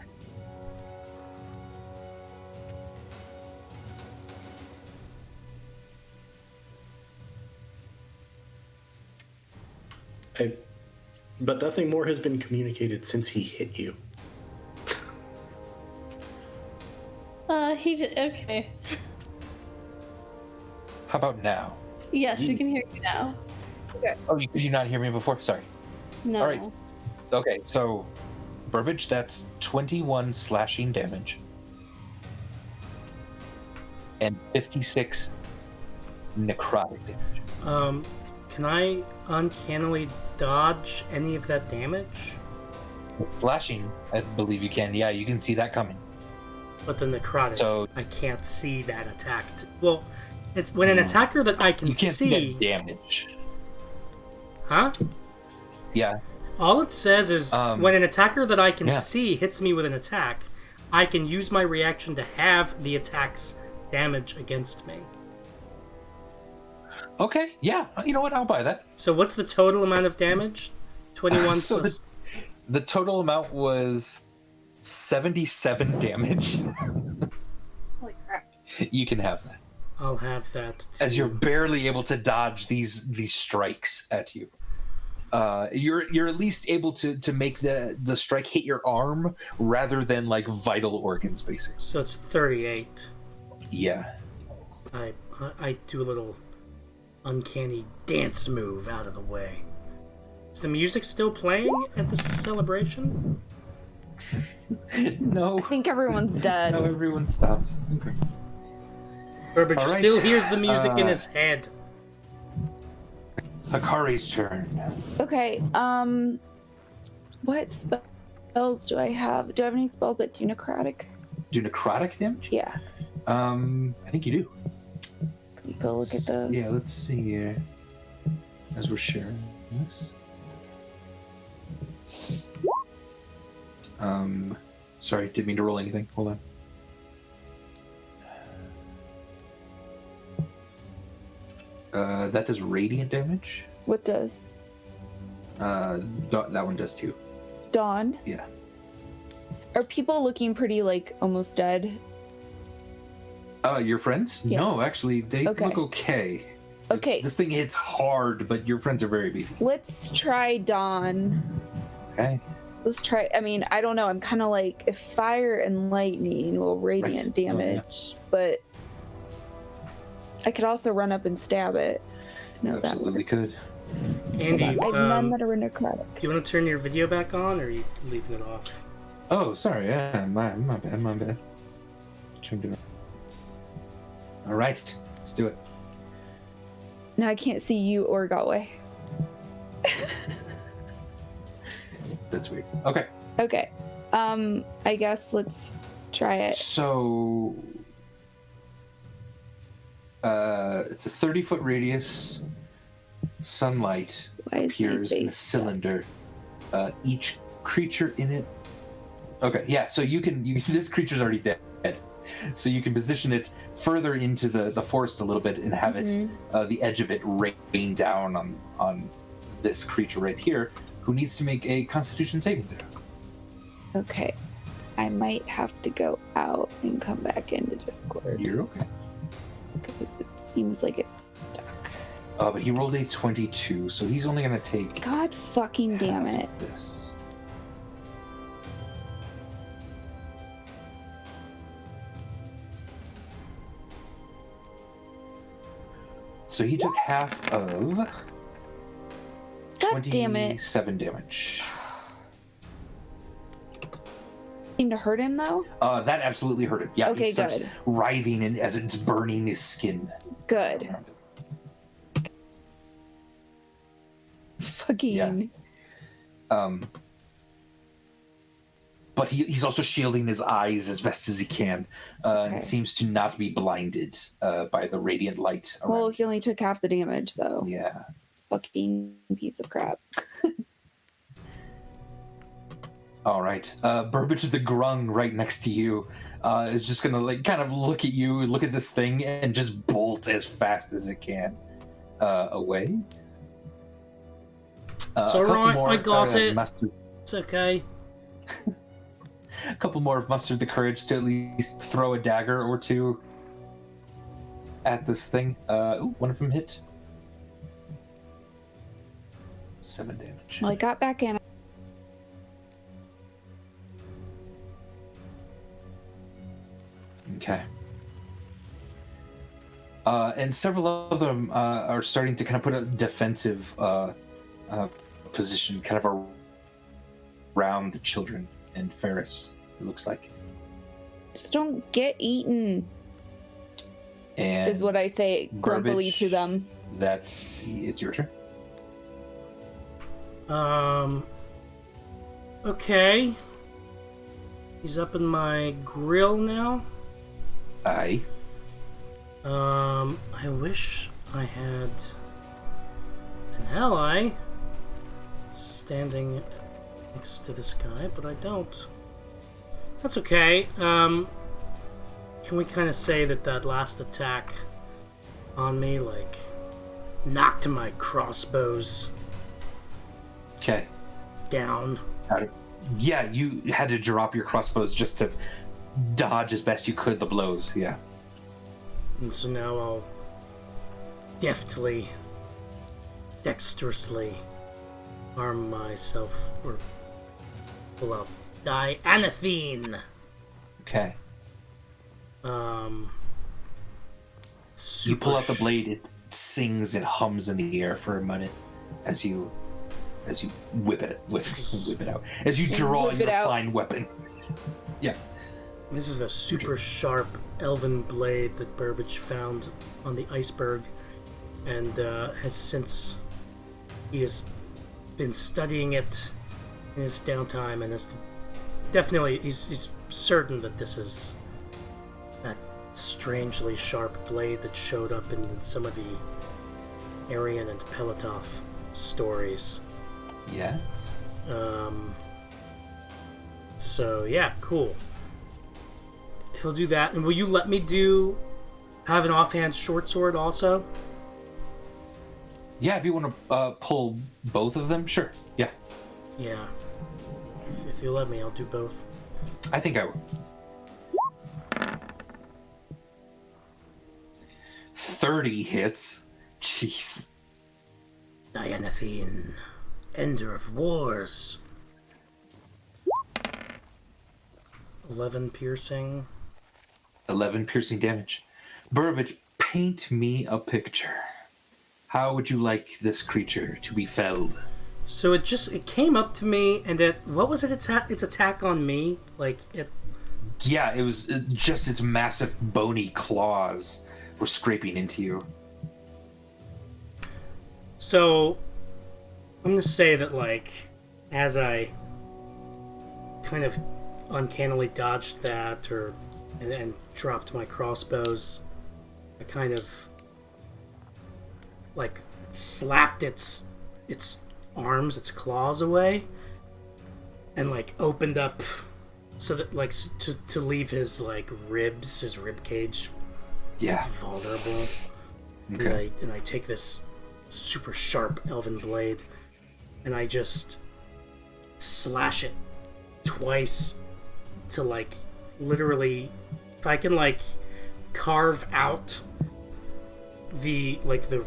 But nothing more has been communicated since he hit you. He did. Okay. How about now? Yes, we can hear you now. Oh, did you not hear me before? Sorry. No. All right. Okay, so Burbage, that's 21 slashing damage. And 56 necrotic damage. Can I uncannily dodge any of that damage? Slashing, I believe you can. Yeah, you can see that coming. But the necrotic, So- I can't see that attack. Well, it's when an attacker that I can You can't see. see that damage. Huh? Yeah. All it says is when an attacker that I can yeah. see hits me with an attack, I can use my reaction to have the attack's damage against me. Okay, yeah. You know what? I'll buy that. So what's the total amount of damage? 21 So plus... the total amount was 77 damage. Holy crap. You can have that. I'll have that. As you're barely able to dodge these strikes at you. You're at least able to make the strike hit your arm rather than like vital organs, basically. So it's 38. Yeah. I do a little uncanny dance move out of the way. Is the music still playing at this celebration? No. I think everyone's dead. No, everyone stopped. Okay. Burbage All right. still hears the music in his head. Hikari's turn. Okay, what spells do I have? Do I have any spells that do necrotic? Do necrotic damage? Yeah. I think you do. Can we go look at those? Yeah, let's see here. As we're sharing this. Sorry, didn't mean to roll anything. Hold on. That does radiant damage. What does? That one does too. Dawn? Yeah. Are people looking pretty, like, almost dead? Your friends? Yeah. No, actually, they Okay. look okay. Okay. This thing hits hard, but your friends are very beefy. Let's try Dawn. Okay. Let's try. I mean, I don't know. I'm kind of like, if fire and lightning will radiant Right. Oh, yeah. damage, but I could also run up and stab it. No, Absolutely could. Andy, I have none that are necrotic. do you want to turn your video back on, or are you leaving it off? Oh, sorry. Yeah, my bad. Turned it on. All right, let's do it. Now I can't see you or Galway. That's weird. Okay. Okay. I guess let's try it. So, it's a 30-foot radius. Sunlight Why is my appears in a face stuck? cylinder. Each creature in it. Okay, yeah. So you can. This creature's already dead. So you can position it further into the forest a little bit and have it, the edge of it, rain down on this creature right here, who needs to make a Constitution saving throw. Okay. I might have to go out and come back into Discord You're okay. because it seems like it's stuck. But he rolled a 22, so he's only going to take. God fucking damn half it. of this. So he took half of God damn it. 27 damage. Seem to hurt him though? That absolutely hurt him. Yeah, Okay, he starts good. writhing and as it's burning his skin. Good. Fucking. But he's also shielding his eyes as best as he can. Okay. And seems to not be blinded by the radiant light around. Well, he only took half the damage though. Yeah. Fucking piece of crap. All right. Burbage the Grung right next to you is just gonna like kind of look at you, look at this thing, and just bolt as fast as it can away. It's a couple alright, more, I got it. Mustered, It's okay. a couple more have mustered the courage to at least throw a dagger or two at this thing. One of them hit. 7 damage. Well, I got back in. Okay. And several of them are starting to kind of put a defensive position kind of around the children and Ferris, it looks like. Just don't get eaten, And is what I say grumpily Burbage, to them. it's your turn. Okay. He's up in my grill now. Aye. I wish I had an ally standing next to this guy, but I don't. That's okay. Can we kind of say that last attack on me, like, knocked my crossbows Okay. down? Yeah, you had to drop your crossbows just to dodge as best you could the blows. Yeah. And so now I'll dexterously arm myself, or pull out Dianathine. Okay. Super You pull out the blade. It sings and hums in the air for a minute as you whip it out. As you draw Whip it your out. fine weapon. Yeah. This is the super sharp elven blade that Burbage found on the iceberg, and has since he has been studying it in his downtime, and is definitely he's certain that this is that strangely sharp blade that showed up in some of the Aryan and Pelotov stories. Yes. So yeah, cool. He'll do that, and will you let me have an offhand short sword also? Yeah, if you want to pull both of them, sure. Yeah. Yeah. If you let me, I'll do both. I think I will. 30 hits. Jeez. Dianathine, ender of wars. 11 piercing. 11 piercing damage. Burbage, paint me a picture. How would you like this creature to be felled? So it came up to me, and what was its attack on me? Like it. Yeah, it was just its massive bony claws were scraping into you. So I'm gonna say that, like, as I kind of uncannily dodged that, and dropped my crossbows, I kind of like slapped its arms, its claws away, and like opened up so that, like, to leave his like ribs, his rib cage, Yeah. vulnerable. Okay. And I take this super sharp elven blade, and I just slash it twice to, like, literally, if I can, like, carve out the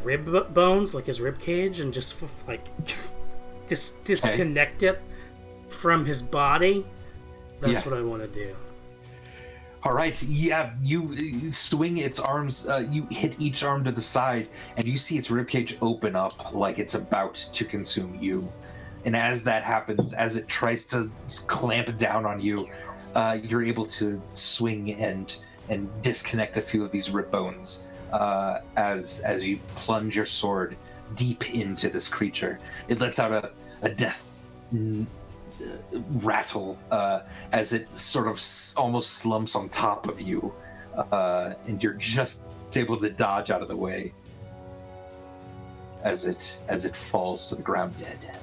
rib bones, like his rib cage, and just like disconnect it from his body. That's what I want to do. All right, yeah, you swing its arms, you hit each arm to the side, and you see its ribcage open up like it's about to consume you. And as that happens, as it tries to clamp down on you, you're able to swing and disconnect a few of these rib bones as you plunge your sword deep into this creature. It lets out a death rattle as it sort of almost slumps on top of you, and you're just able to dodge out of the way as it falls to the ground dead.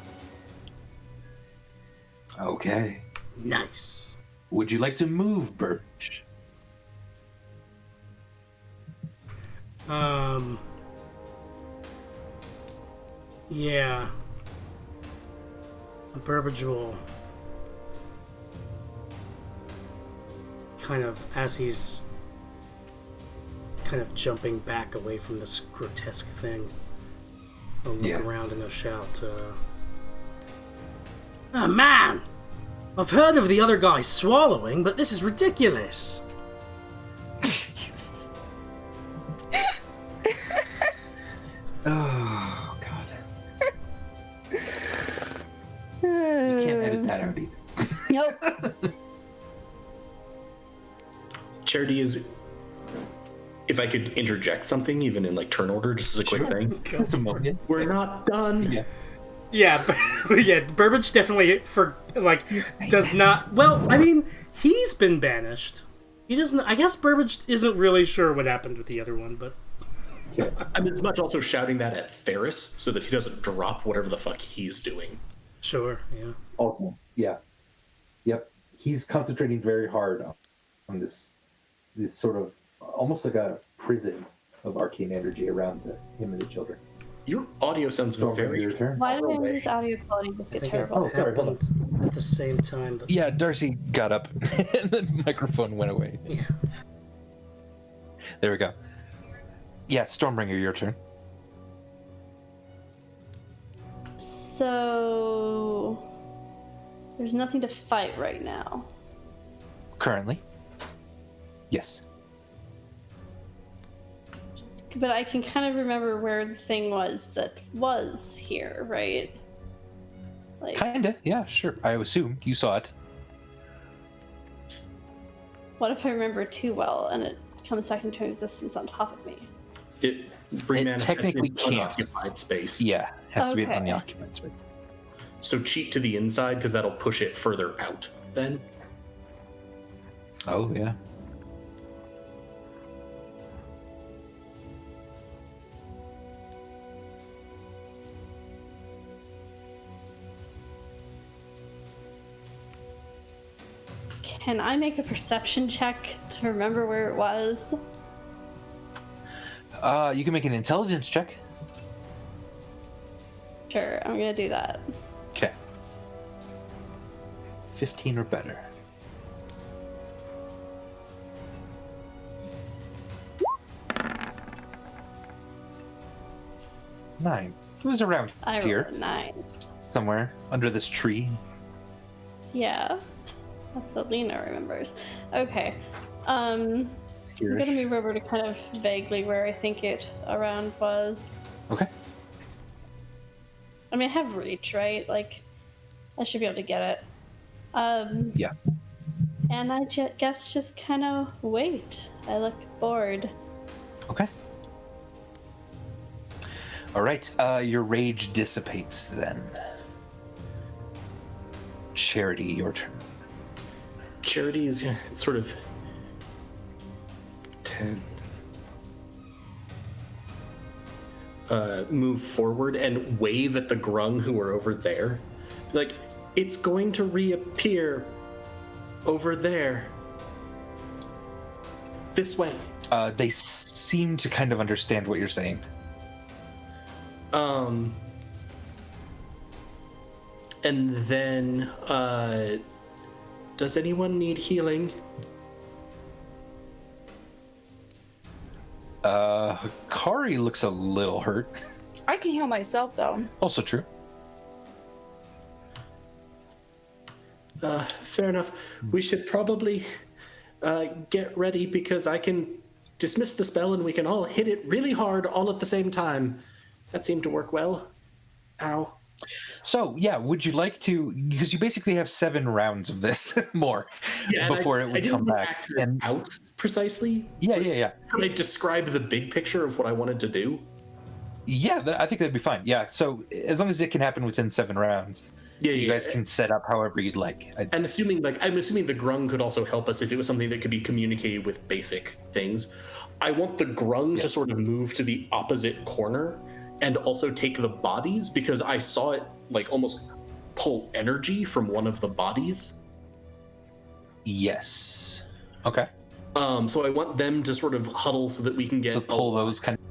Okay. Nice. Would you like to move, Birch? Yeah. Burbage will kind of, as he's kind of jumping back away from this grotesque thing, he'll look around and he'll shout, "Oh man! I've heard of the other guy swallowing, but this is ridiculous!" Oh, God. You can't edit that out either. Nope. Charity is. If I could interject something, even in like turn order, just as a quick thing. Just a moment. We're not done. Yeah. Yeah, yeah. Burbage definitely does not. Well, I mean, he's been banished. He doesn't. I guess Burbage isn't really sure what happened with the other one, but I'm as much also shouting that at Ferris so that he doesn't drop whatever the fuck he's doing. sure, yeah. Also, yeah. Yep. He's concentrating very hard on this sort of almost like a prison of arcane energy around him and the children. Your audio sounds very. Your turn. Why did I lose audio quality to I get think terrible? it sorry, hold happened at the same time. But Yeah, Darcy got up and the microphone went away. yeah. There we go. Yeah, Stormbringer, your turn. So there's nothing to fight right now. Currently. Yes. But I can kind of remember where the thing was that was here, right? Like, Kinda, yeah, sure. I assume you saw it. what if I remember too well and it comes back into existence on top of me? It technically can't. unoccupied space. Yeah, has to be an Okay. unoccupied space. So cheat to the inside because that'll push it further out. Then Oh, yeah. Can I make a perception check to remember where it was? You can make an intelligence check. Sure, I'm gonna do that. Okay. 15 or better. Nine. It was around I here, rolled a 9. somewhere under this tree. Yeah, that's what Lena remembers. Okay, I'm gonna move over to kind of vaguely where I think it around was. Okay. I mean, I have reach, right? Like, I should be able to get it. Yeah. And I guess just kind of wait. I look bored. Okay. All right. Your rage dissipates then. Charity, your turn. Charity is sort of 10. Move forward and wave at the grung who are over there. Like, it's going to reappear over there. This way. They seem to kind of understand what you're saying. And then, does anyone need healing? Kari looks a little hurt. I can heal myself though. Also true. Fair enough. We should probably get ready because I can dismiss the spell and we can all hit it really hard all at the same time. That seemed to work well. Ow. So, yeah, would you like to, because you basically have 7 rounds of this more before it would come back. And out precisely. Yeah. Could I describe the big picture of what I wanted to do? Yeah, I think that'd be fine. Yeah, so as long as it can happen within 7 rounds, you guys can set up however you'd like. I'm assuming the grung could also help us if it was something that could be communicated with basic things. I want the grung to sort of move to the opposite corner and also take the bodies because I saw it like almost pull energy from one of the bodies. Yes. Okay. So I want them to sort of huddle so that we can get so pull those kind of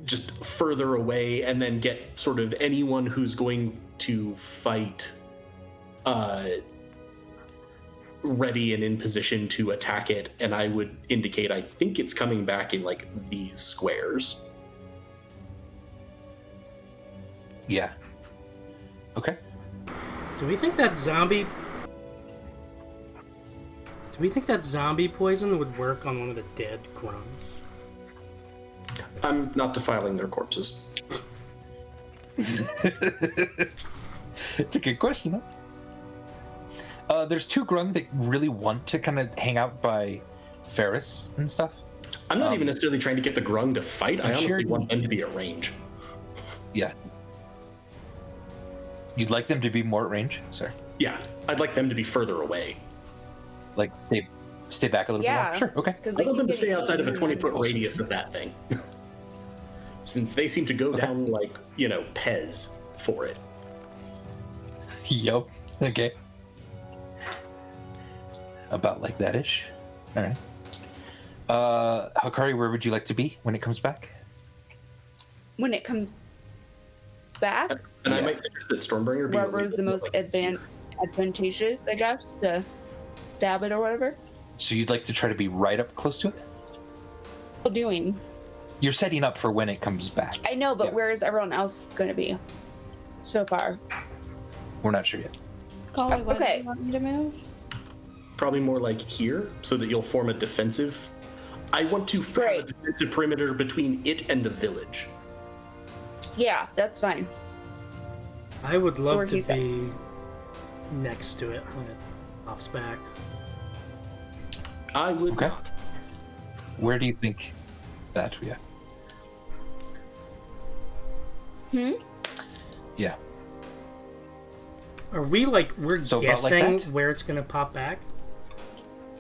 just further away and then get sort of anyone who's going to fight ready and in position to attack it, and I would indicate I think it's coming back in like these squares. Yeah. Okay. Do we think that zombie poison would work on one of the dead grunts? I'm not defiling their corpses. It's a good question, though. There's 2 grung that really want to kind of hang out by Ferris and stuff. I'm not even necessarily trying to get the grung to fight. I honestly Charity- want them to be at range. Yeah. You'd like them to be more at range? Sorry. Yeah, I'd like them to be further away. Like stay back a little bit more? Sure, okay. I want them to stay outside of a 20-foot radius of that thing. Since they seem to go down like, Pez for it. Yup. Okay. About like that-ish. All right. Hakari, where would you like to be when it comes back? When it comes back, And I might suggest that Stormbringer be wherever is the most advantageous, I guess, to stab it or whatever. So you'd like to try to be right up close to it? What doing? You're setting up for when it comes back. I know, but Yeah. where is everyone else going to be so far? We're not sure yet. Collie, why okay. do you want me to move? Probably more like here, so that you'll form a defensive. I want to form a Right. defensive perimeter between it and the village. Yeah, that's fine. I would love where to he's at. be next to it when it pops back. I would Okay. not. Where do you think that? Yeah. Yeah. Are we we're So about like guessing that? where it's gonna pop back?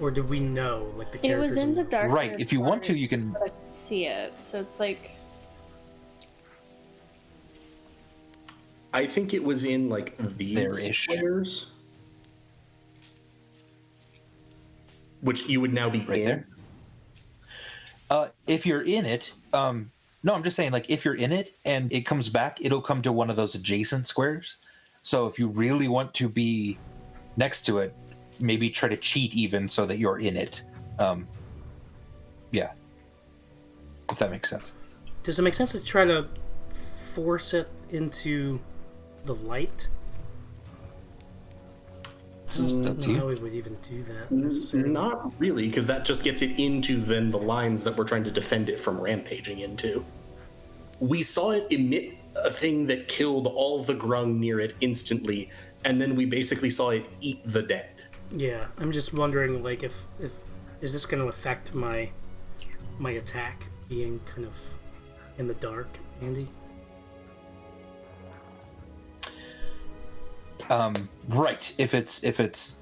Or do we know, like the It characters? was in the dark. Right. If you want to, you can. I can see it, so it's like I think it was in these There-ish. squares, which you would now be Right in. there. If you're in it, no, I'm just saying, if you're in it and it comes back, it'll come to one of those adjacent squares. So if you really want to be next to it, maybe try to cheat even so that you're in it. Yeah. If that makes sense. Does it make sense to try to force it into the light? It's I up don't to know how you. we would even do that necessarily. Not really, because that just gets it into then the lines that we're trying to defend it from rampaging into. We saw it emit a thing that killed all the grung near it instantly, and then we basically saw it eat the dead. Yeah, I'm just wondering, if is this going to affect my attack being kind of in the dark, Andy? Right. If it's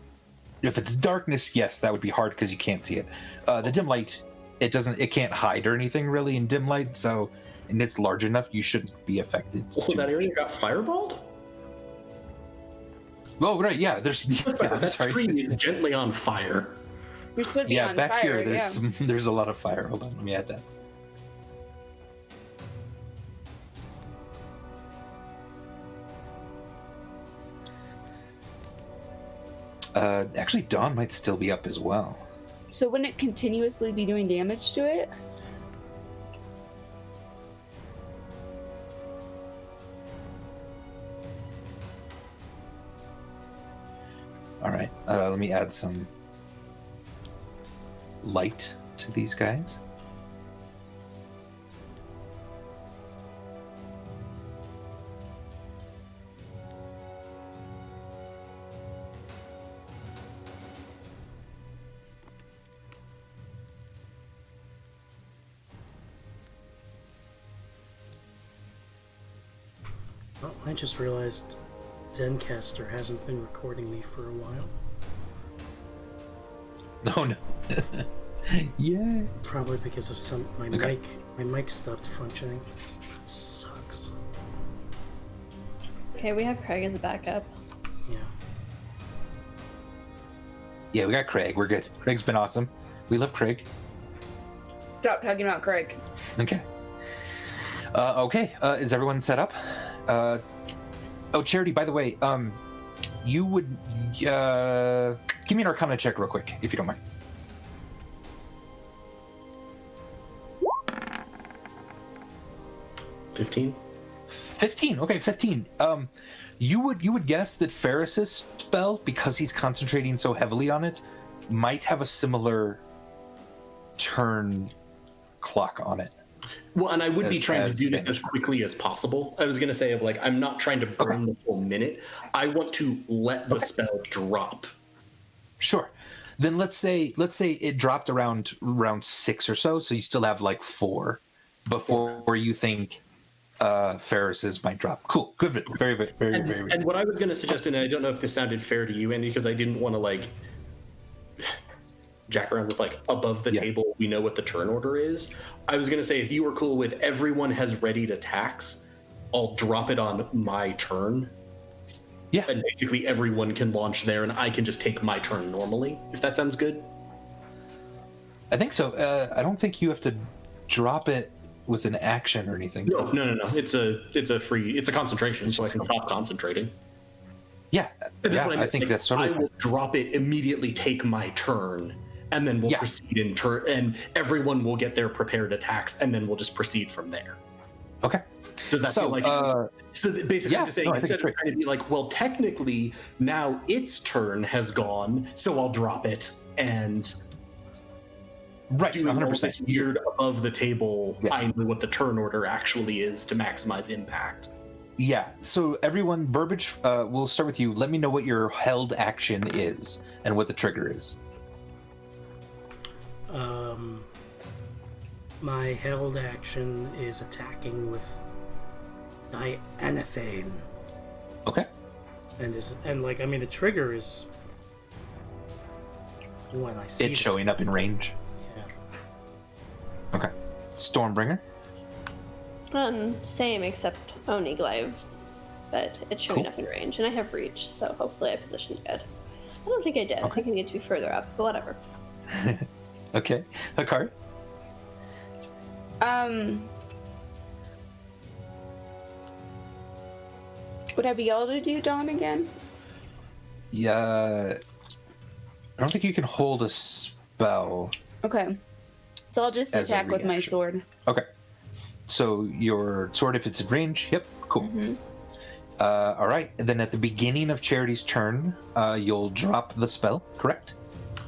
darkness, yes, that would be hard because you can't see it. The dim light, it can't hide or anything really in dim light, so and it's large enough, you shouldn't be affected. Also, too that area much. got fireballed? Oh, right, yeah. There's That tree is gently on fire. We should be yeah, on back fire, here there's a lot of fire. Hold on, let me add that. Actually, Dawn might still be up as well. So wouldn't it continuously be doing damage to it? All right, let me add some light to these guys. Oh, I just realized Zencaster hasn't been recording me for a while. Oh no. Yeah. Probably because of my mic stopped functioning. It sucks. okay, we have Craig as a backup. Yeah. Yeah, we got Craig. We're good. Craig's been awesome. We love Craig. Stop talking about Craig. Okay. Okay. Is everyone set up? Oh, Charity, by the way, you would give me an Arcana check real quick, if you don't mind. 15? 15. Okay, 15. You would guess that Ferris's spell, because he's concentrating so heavily on it, might have a similar turn clock on it. Well, and I would be As- trying to as do this finished. as quickly as possible. I was going to say, I'm not trying to burn the full minute. I want to let the spell drop Sure. Then let's say it dropped around round 6 or so, so you still have like 4 before you think Ferris's might drop. Cool. Good. Very, very, very, very. And what I was going to suggest, and I don't know if this sounded fair to you, Andy, because I didn't want to like jack around with like above the table, we know what the turn order is. I was going to say, if you were cool with everyone has readied attacks, I'll drop it on my turn. Yeah. And basically everyone can launch there, and I can just take my turn normally, if that sounds good. I think so. I don't think you have to drop it with an action or anything. No. It's a concentration, so I can stop concentrating. Yeah. I think that's totally. I will drop it immediately, take my turn, and then we'll proceed in turn, and everyone will get their prepared attacks, and then we'll just proceed from there. Okay. Does that feel like so basically I'm just saying, instead of trying to be like, well, technically now its turn has gone, so I'll drop it and do 100% this weird above the table. I know what the turn order actually is to maximize impact. Yeah, so everyone, Burbage, we'll start with you. Let me know what your held action is and what the trigger is. My held action is attacking with Dianathane. Okay. And the trigger is when I see it showing up in range. Yeah. Okay. Stormbringer. Same, except only glaive, but it's showing up in range, and I have reach, so hopefully I positioned good. I don't think I did. I think I need to be further up, but whatever. Okay. Hikari? Would I be able to do Dawn again? Yeah. I don't think you can hold a spell. Okay. So I'll just attack with my sword. Okay. So your sword, if it's in range, yep, cool. Mm-hmm. All right. And then at the beginning of Charity's turn, you'll drop the spell, correct?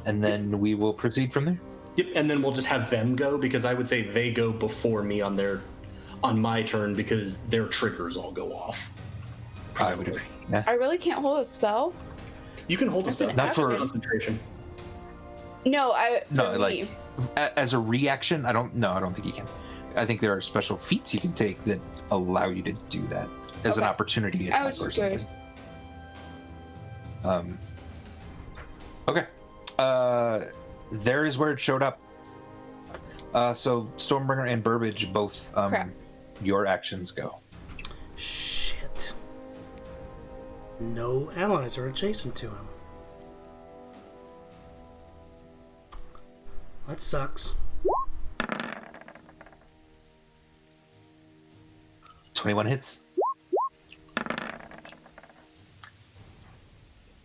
And then we will proceed from there. Yep, and then we'll just have them go, because I would say they go before me on my turn, because their triggers all go off. I would agree. Yeah. I really can't hold a spell. You can hold a spell, not for concentration. No, like as a reaction. I don't think you can. I think there are special feats you can take that allow you to do that as an opportunity attack or something. Okay. There is where it showed up. So Stormbringer and Burbage both. Your actions go. Shit. No allies are adjacent to him. That sucks. 21 hits.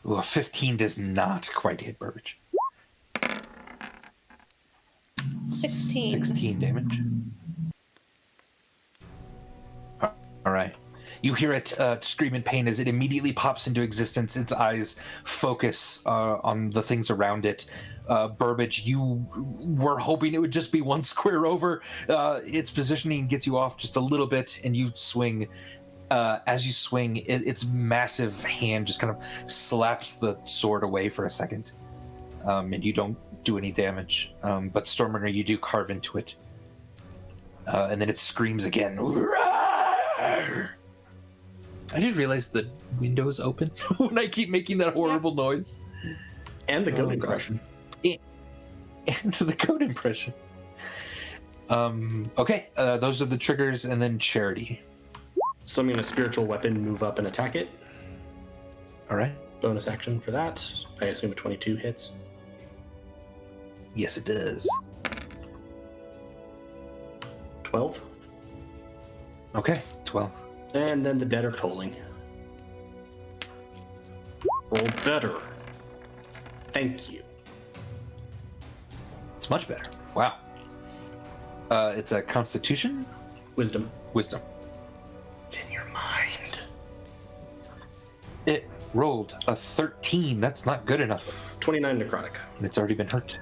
Ooh, a 15 does not quite hit Burbage. 16 damage. All right. You hear it scream in pain as it immediately pops into existence. Its eyes focus on the things around it. Burbage, you were hoping it would just be one square over. Its positioning gets you off just a little bit, and you swing. As you swing, its massive hand just kind of slaps the sword away for a second, and you don't do any damage. But Stormbringer, you do carve into it, and then it screams again. I just realized the window's open when I keep making that horrible noise. And the goat impression. And the goat impression. Okay, those are the triggers, and then Charity. So I'm going to spiritual weapon, move up and attack it. All right. Bonus action for that. I assume a 22 hits. Yes, it does. 12. Okay, 12. And then the dead are tolling. Roll better. Thank you. It's much better. Wow. It's a Constitution? Wisdom. Wisdom. It's in your mind. It rolled a 13. That's not good enough. 29 necrotic. And it's already been hurt.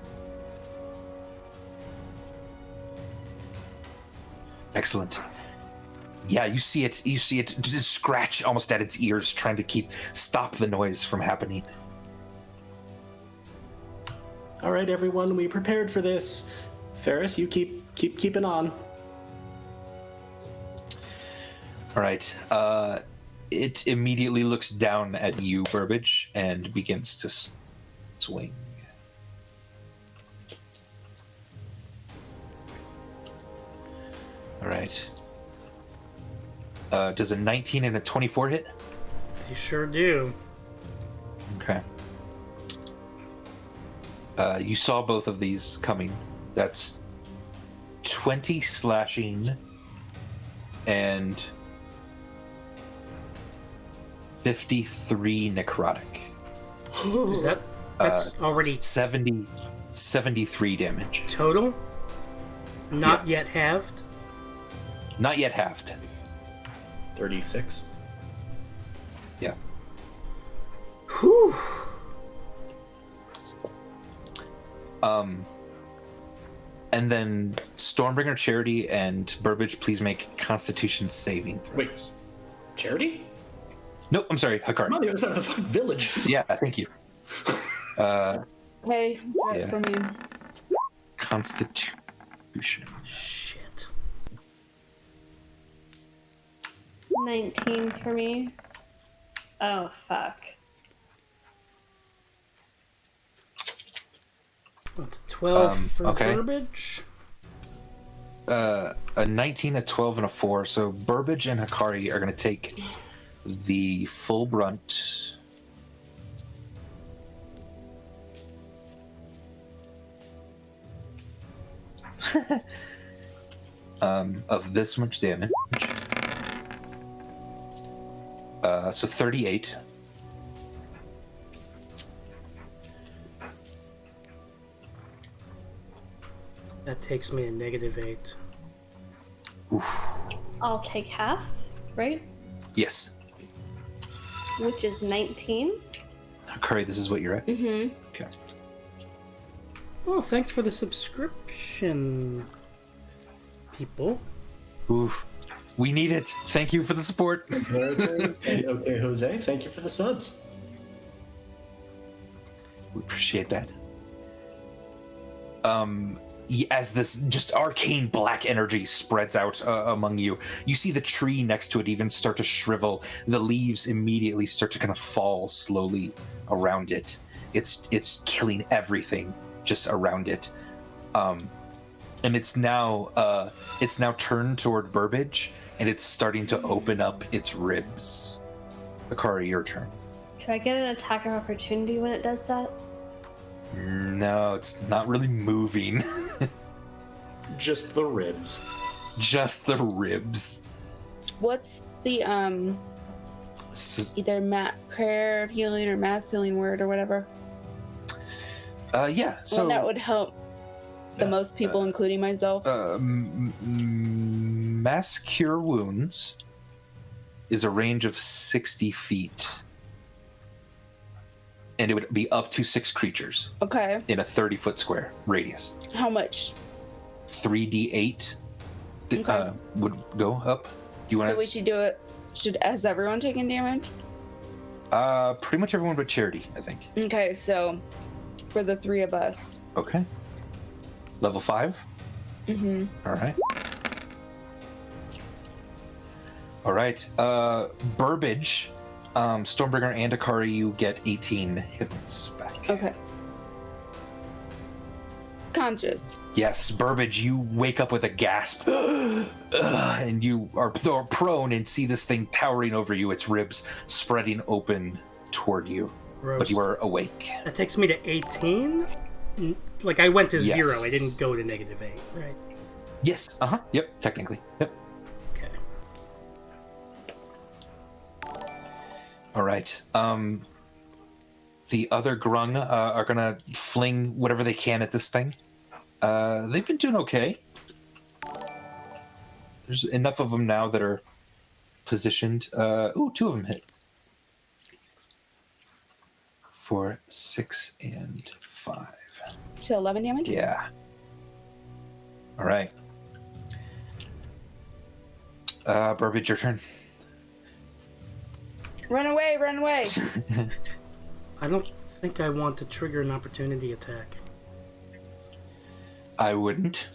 Excellent. Yeah, you see it just scratch almost at its ears, trying to stop the noise from happening. All right, everyone, we prepared for this. Ferris, you keep keeping on. All right. It immediately looks down at you, Burbage, and begins to swing. All right. Does a 19 and a 24 hit? You sure do. Okay. You saw both of these coming. That's 20 slashing and 53 necrotic. Is that's already 73 damage. total? Not yet halved? Not yet halved. 36. Yeah. Whew. And then Stormbringer, Charity, and Burbage, please make Constitution saving throws. Wait, Charity? No, I'm sorry, Hakari. I'm on the other side of the fucking village. Yeah, thank you. Hey, Yeah. for me. Constitution. Shit. 19 for me. Oh, fuck. That's a 12 for okay. Burbage. A 19, a 12, and a 4. So Burbage and Hakari are going to take the full brunt. Of this much damage. So 38. That takes me to -8. Oof. I'll take half, right? Yes. Which is 19. Hakari, this is what you're at? Mm-hmm. Okay. Oh, thanks for the subscription, people. Oof. We need it. Thank you for the support. Okay, Jose, thank you for the subs. We appreciate that. As this just arcane black energy spreads out among you, you see the tree next to it even start to shrivel. The leaves immediately start to kind of fall slowly around it. It's killing everything just around it. And it's now turned toward Burbage, and it's starting to open up its ribs. Akari, your turn. Can I get an attack of opportunity when it does that? No, it's not really moving. Just the ribs. Just the ribs. What's the either prayer of healing or mass healing word or whatever? Yeah. So One that would help the most people, including myself. Mass Cure Wounds is a range of 60 feet. And it would be up to 6 creatures. Okay. In a 30-foot square radius. How much? 3d8 Okay. would go up. You want So we should do it. Has everyone taken damage? pretty much everyone but Charity, I think. Okay, so for the 3 of us. Okay. Level 5? Mm-hmm. All right. Burbage, Stormbringer, and Akari, you get 18 hit points back. Okay. Conscious. Yes, Burbage, you wake up with a gasp, and you are prone and see this thing towering over you, its ribs spreading open toward you. Gross. But you are awake. That takes me to 18? Like, I went to Yes. 0. I didn't go to -8, right? Yes, yep, technically. Yep. Okay. All right. The other grung are going to fling whatever they can at this thing. They've been doing okay. There's enough of them now that are positioned. 2 of them hit. For 6 and 5. So 11 damage? Yeah. All right. Burbage, your turn. Run away, run away. I don't think I want to trigger an opportunity attack. I wouldn't.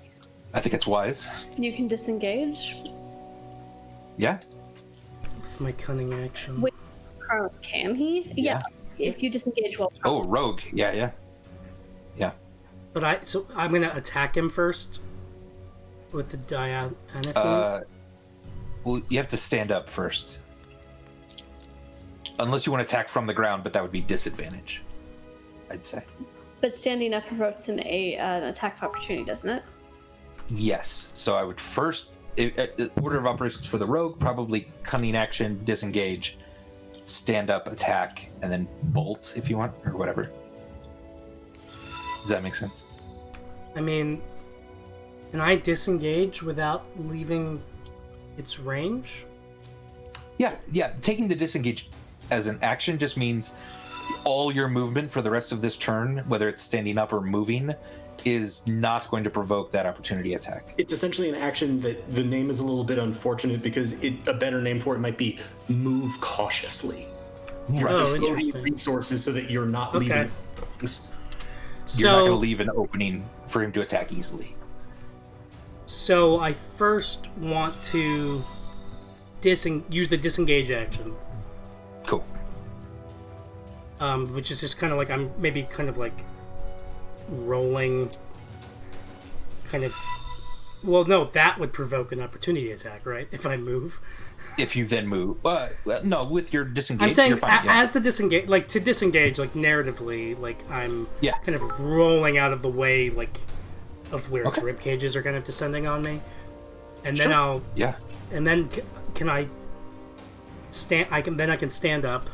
I think it's wise. You can disengage. Yeah. With my cunning action. Wait, can he? Yeah. If you disengage while prone. Oh, rogue. Yeah. But I'm gonna attack him first with the Dianatheme. Well, you have to stand up first. Unless you want to attack from the ground, but that would be disadvantage, I'd say. But standing up provokes an attack of opportunity, doesn't it? Yes. So I would first, order of operations for the rogue, probably cunning action, disengage, stand up, attack, and then bolt if you want, or whatever. Does that make sense? I mean, can I disengage without leaving its range? Yeah. Taking the disengage as an action just means all your movement for the rest of this turn, whether it's standing up or moving, is not going to provoke that opportunity attack. It's essentially an action that the name is a little bit unfortunate because a better name for it might be move cautiously. Right. Oh, Loading interesting. resources so that you're not leaving things. You're not going to So, leave an opening for him to attack easily. so I first want to use the disengage action, Cool. which is just kind of like I'm maybe kind of like rolling, kind of. Well, no, that would provoke an opportunity attack, right? If I move. If you then move, no, with your disengage, I'm saying you're fine. Yeah. as the disengage, like to disengage, like narratively, like I'm Yeah. kind of rolling out of the way, like of where its Okay. rib cages are kind of descending on me, and Sure. then Yeah. and then can I stand? I can stand up,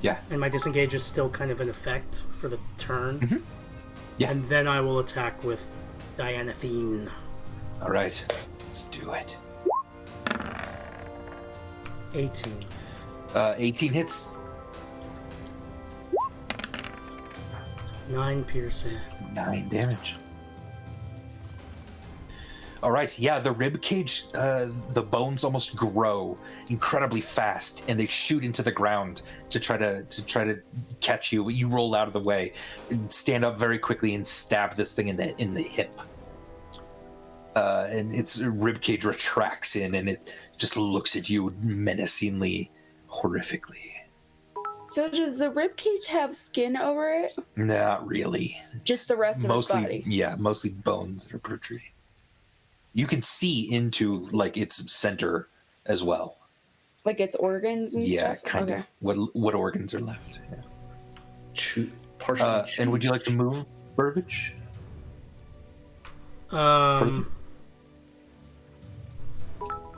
Yeah. and my disengage is still kind of in effect for the turn. Yeah. And then I will attack with Dianatheme. All right. Let's do it. 18. 18 hits. 9 piercing. 9 damage. All right. Yeah, the rib cage, the bones almost grow incredibly fast, and they shoot into the ground to try to catch you. You roll out of the way, and stand up very quickly, and stab this thing in the hip. And its rib cage retracts in, and it just looks at you menacingly, horrifically. So does the ribcage have skin over it? Not really. Just the rest of Mostly, its body? yeah, mostly bones that are protruding. You can see into like its center as well. Like its organs and Yeah, stuff? kind Okay. of. What organs are left? Yeah. Partially. And would you like to move, Burbage?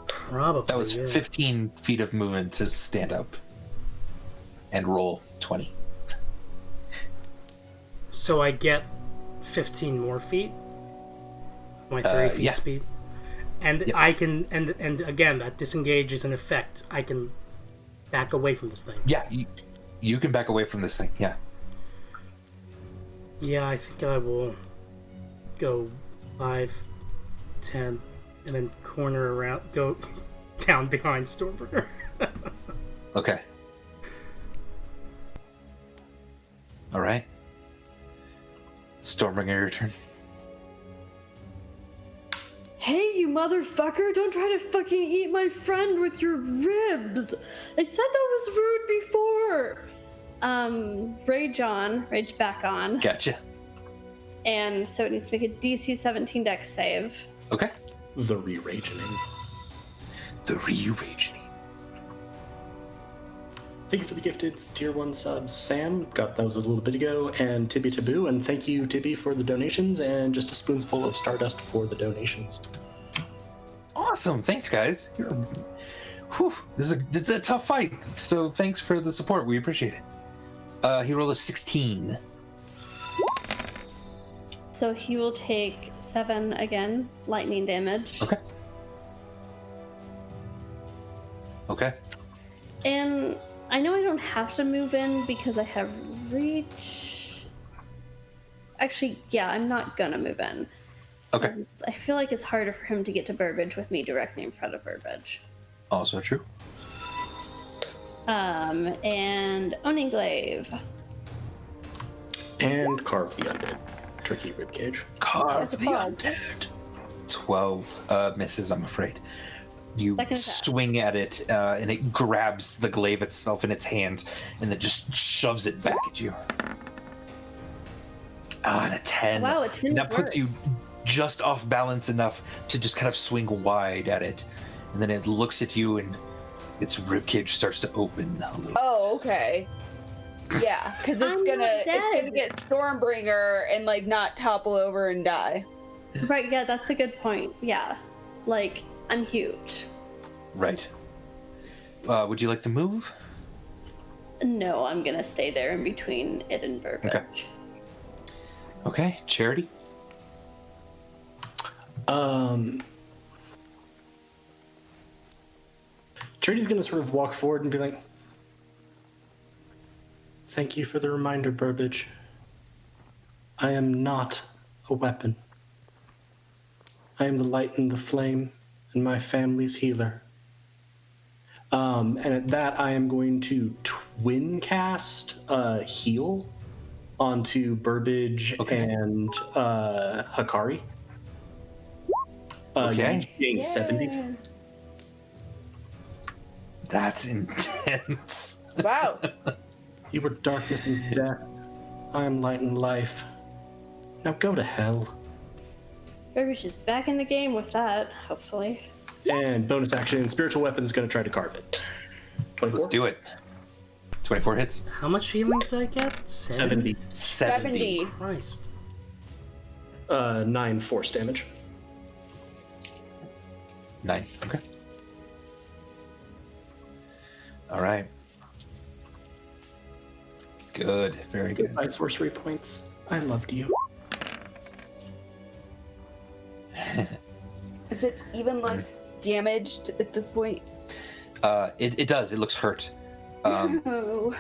Probably. That was yeah. 15 feet of movement to stand up and roll 20. So I get 15 more feet. My 30 feet yeah. speed. And Yep. I can and again that disengage is an effect. I can back away from this thing. Yeah, you can back away from this thing. Yeah. Yeah, I think I will go 5, 10, and then corner around, go down behind Stormbringer. Okay. All right. Stormbringer, your turn. Hey, you motherfucker! Don't try to fucking eat my friend with your ribs! I said that was rude before! Rage back on. Gotcha. And so it needs to make a DC 17 dex save. Okay. The re-ragening. The re-ragening. Thank you for the gifted tier 1 subs, Sam. Got those a little bit ago, and Tibby Taboo. And thank you, Tibby, for the donations, and just a spoonful of Stardust for the donations. Awesome. Thanks, guys. This is a tough fight. So thanks for the support. We appreciate it. He rolled a 16. So he will take 7 again, lightning damage. Okay. Okay. And I know I don't have to move in because I have reach. Actually, yeah, I'm not gonna move in. Okay. I feel like it's harder for him to get to Burbage with me directly in front of Burbage. Also true. And Owning Glaive. And carve the undead. turkey ribcage. Carve That's the fun. undead. 12 misses, I'm afraid. You Second attack. swing at it, and it grabs the glaive itself in its hand, and then just shoves it back at you. And a 10. Wow, a 10 And that puts works. you just off balance enough to just kind of swing wide at it. And then it looks at you, and its ribcage starts to open a little. Oh, okay. Yeah, because I'm not it's gonna dead. get Stormbringer and like not topple over and die. Right, yeah, that's a good point. Yeah. Like, I'm huge. Right. Would you like to move? No, I'm gonna stay there in between it and Burbage. Okay. Okay, Charity. Charity's gonna sort of walk forward and be like, "Thank you for the reminder, Burbage. I am not a weapon. I am the light and the flame, and my family's healer." And at that, I am going to twin cast heal onto Burbage and Hikari. Okay. Gain 70. That's intense. Wow. You were darkness and death. I am light and life. Now go to hell. Burbage is back in the game with that, hopefully. And bonus action, spiritual weapon's gonna try to carve it. 24? Let's do it. 24 hits. How much healing did I get? 70. 70. Christ. 9 force damage. 9. Okay. All right. Good. Very good. Goodbye, sorcery points. I loved you. Is it even like damaged at this point? It does. It looks hurt. Oh.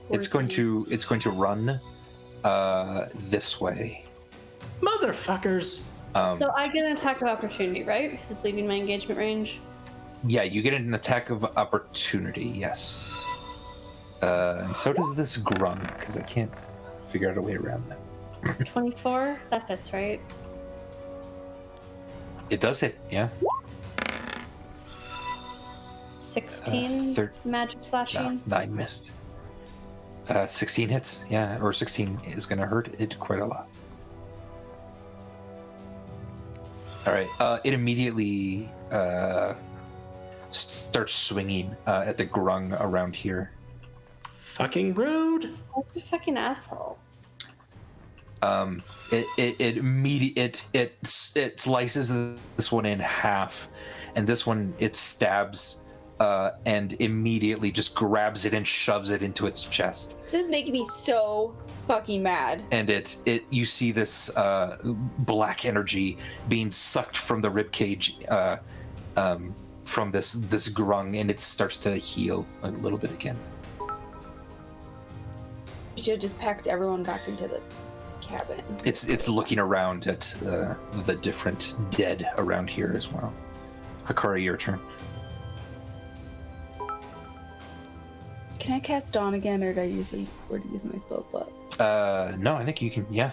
It's going to run this way. Motherfuckers! So I get an attack of opportunity, right? Because it's leaving my engagement range. Yeah, you get an attack of opportunity. Yes. And so does this grung, because I can't figure out a way around that. 24? That hits, right? It does hit. Yeah. 16 magic slashing. 9 missed. 16 hits. Yeah, or 16 is going to hurt it quite a lot. All right. It immediately starts swinging at the grung around here. Fucking rude! What a fucking asshole. It slices this one in half, and this one it stabs and immediately just grabs it and shoves it into its chest. This is making me so fucking mad. And you see this black energy being sucked from the ribcage from this grung, and it starts to heal a little bit again. You should have just packed everyone back into the cabin. It's looking around at the different dead around here as well. Hikari, your turn. Can I cast Dawn again, or do I usually use my spell slot? No, I think you can. Yeah.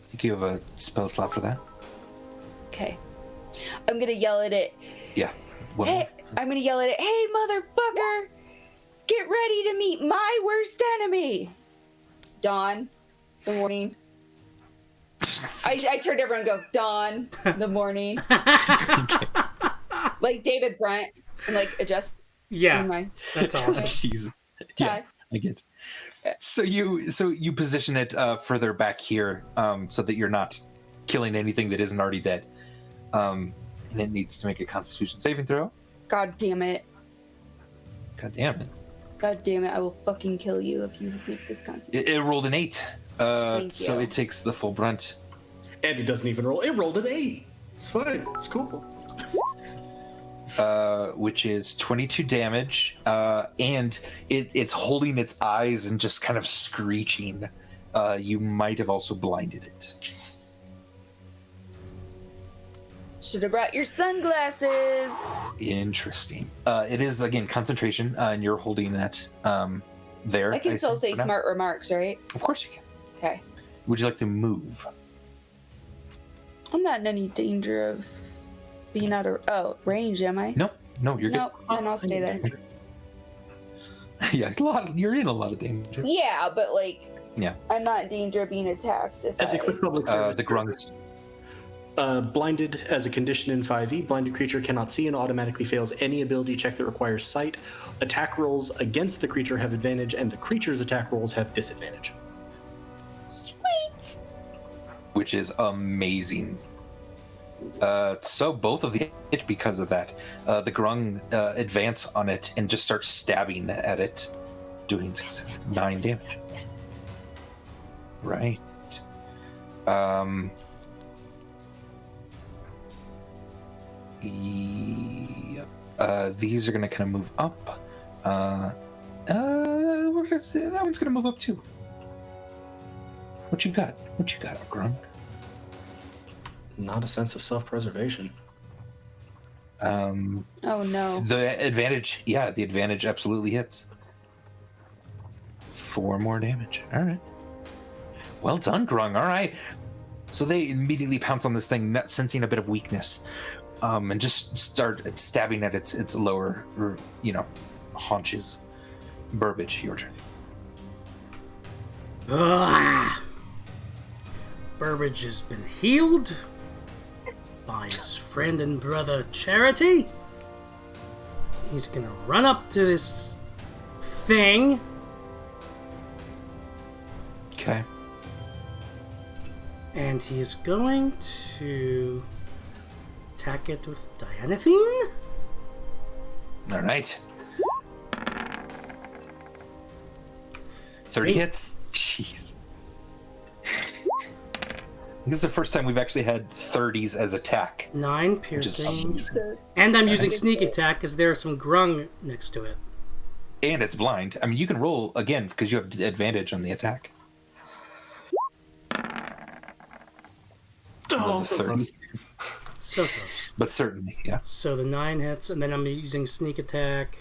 I think you have a spell slot for that. Okay. I'm gonna yell at it. Yeah. Well, Hey, I'm gonna yell at it. Hey, motherfucker! Get ready to meet my worst enemy. Dawn, the morning. I turned over and go, Dawn, the morning. Like David Brent, and like adjust. Yeah, my that's awesome. Jeez. Yeah, I get. So you position it further back here, so that you're not killing anything that isn't already dead. And it needs to make a Constitution saving throw. God damn it. God damn it. God damn it, I will fucking kill you if you make this Constitution. It rolled an 8. Thank So you. it takes the full brunt. And it doesn't even roll. It rolled an 8. It's fine. It's cool. Which is 22 damage. And it's holding its eyes and just kind of screeching. You might have also blinded it. Should have brought your sunglasses. Interesting. It is, again, concentration, and you're holding that there. I can still assume, say for now. smart remarks, right? Of course you can. Okay. Would you like to move? I'm not in any danger of being out of range, am I? No, you're Nope, then I'll stay there. good. Yeah, you're in a lot of danger. Yeah, but like, Yeah. I'm not in danger of being attacked. If As a quick public service, The grunts. blinded as a condition in 5e, blinded creature cannot see and automatically fails any ability check that requires sight. Attack rolls against the creature have advantage, and the creature's attack rolls have disadvantage. Sweet. Which is amazing. So both of them hit because of that. The grung advance on it and just start stabbing at it, doing 9 damage. Right. Yep. These are going to kind of move up. We're gonna say that one's going to move up too. What you got, grung? Not a sense of self-preservation. Oh no. The advantage absolutely hits. 4 more damage. All right. Well done, grung. All right. So they immediately pounce on this thing, not sensing a bit of weakness, and just start stabbing at its lower, haunches. Burbage, your turn. Burbage has been healed by his friend and brother Charity. He's gonna run up to this thing. Okay. And he is going to attack it with Dianathine. All right. 30 hits. Jeez. This is the first time we've actually had 30s as attack. 9 piercing. And I'm using sneak attack because there are some grung next to it. And it's blind. I mean, you can roll again because you have advantage on the attack. Oh, so 30. close. So close. But certainly, yeah. So the 9 hits, and then I'm using sneak attack.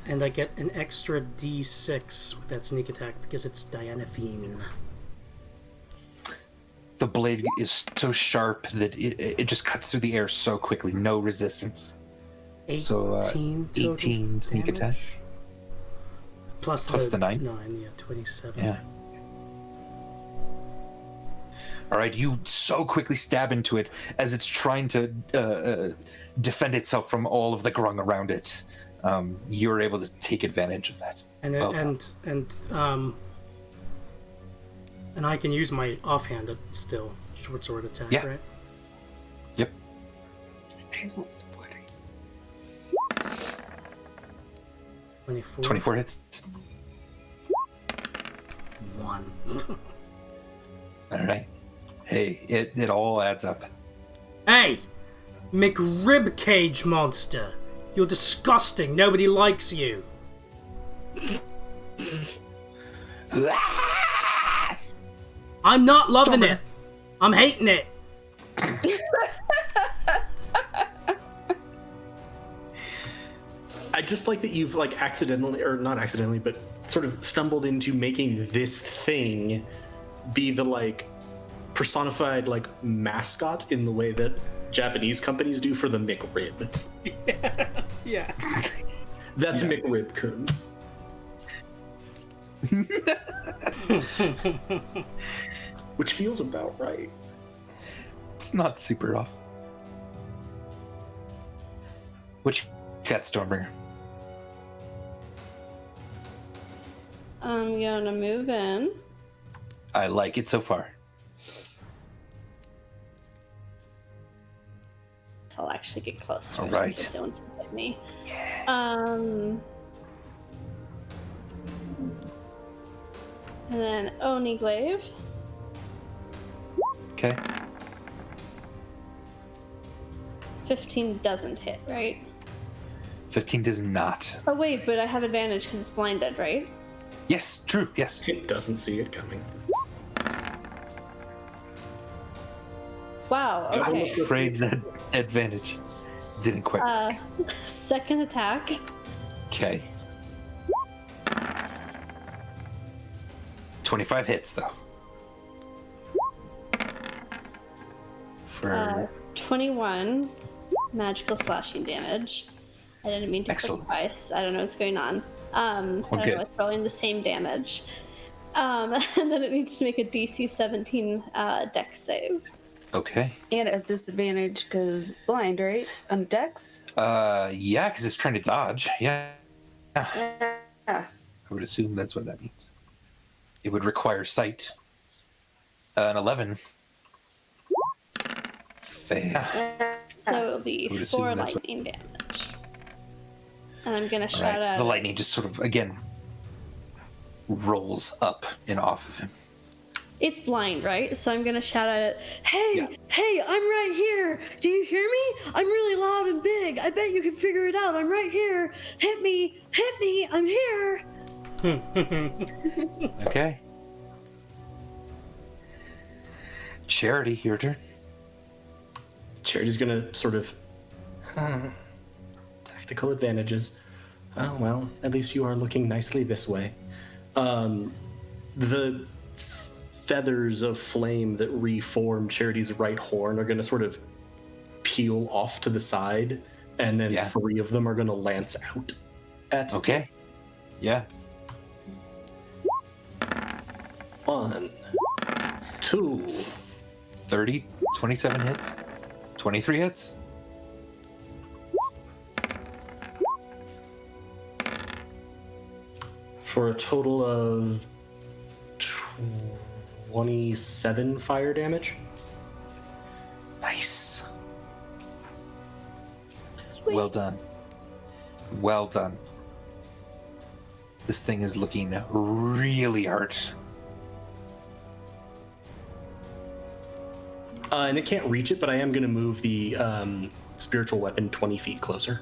And I get an extra d6 with that sneak attack because it's Dianathine. The blade is so sharp that it just cuts through the air so quickly. No resistance. 18 So, total 18 sneak damage. attack. Plus the 9? 9, yeah, 27. Yeah. All right, you so quickly stab into it as it's trying to defend itself from all of the grung around it. You're able to take advantage of that. And I can use my offhanded still short sword attack, Yeah. right? Yep. 24. 24 hits. 1. All right. Hey, it all adds up. Hey! McRibcage monster! You're disgusting. Nobody likes you. I'm not loving it. I'm hating it. I just like that you've accidentally, or not accidentally, but sort of stumbled into making this thing be the personified mascot in the way that Japanese companies do for the McRib. Yeah. That's McRib-kun. Which feels about right. It's not super off. What you got, Stormbringer? I'm gonna move in. I like it so far. So I'll actually get close to All it right. because it wants to bite me. Yeah. And then Oni Glaive. Okay. 15 doesn't hit, right? 15 does not. Oh wait, but I have advantage because it's blinded, right? Yes, true. Yes. It doesn't see it coming. Wow. I'm Okay. afraid that advantage didn't quite. Second attack. Okay. 25 hits though. For 21 magical slashing damage. I didn't mean to click Excellent. twice. I don't know what's going on. I don't Okay. know, it's rolling the same damage. And then it needs to make a DC 17 dex save. okay. And it has disadvantage because it's blind, right? On dex? Yeah, because it's trying to dodge. Yeah. Yeah. I would assume that's what that means. It would require sight. An 11. Fail. So it'll be I would assume 4 that's what- lightning damage. And I'm gonna All shout right. out. The lightning just sort of again rolls up and off of him. It's blind, right? So I'm gonna shout at it. Hey, Yeah. hey, I'm right here. Do you hear me? I'm really loud and big. I bet you can figure it out. I'm right here. Hit me, I'm here. Okay. Charity, your turn. Charity's gonna sort of tactical advantages. Oh well, at least you are looking nicely this way. The feathers of flame that reform Charity's right horn are gonna sort of peel off to the side, and then Yeah. 3 of them are gonna lance out at Okay. Yeah. 1, 2, 30, 27 hits. 23 hits. for a total of 27 fire damage. Nice. Sweet. Well done. Well done. This thing is looking really hurt. And it can't reach it, but I am going to move the spiritual weapon 20 feet closer.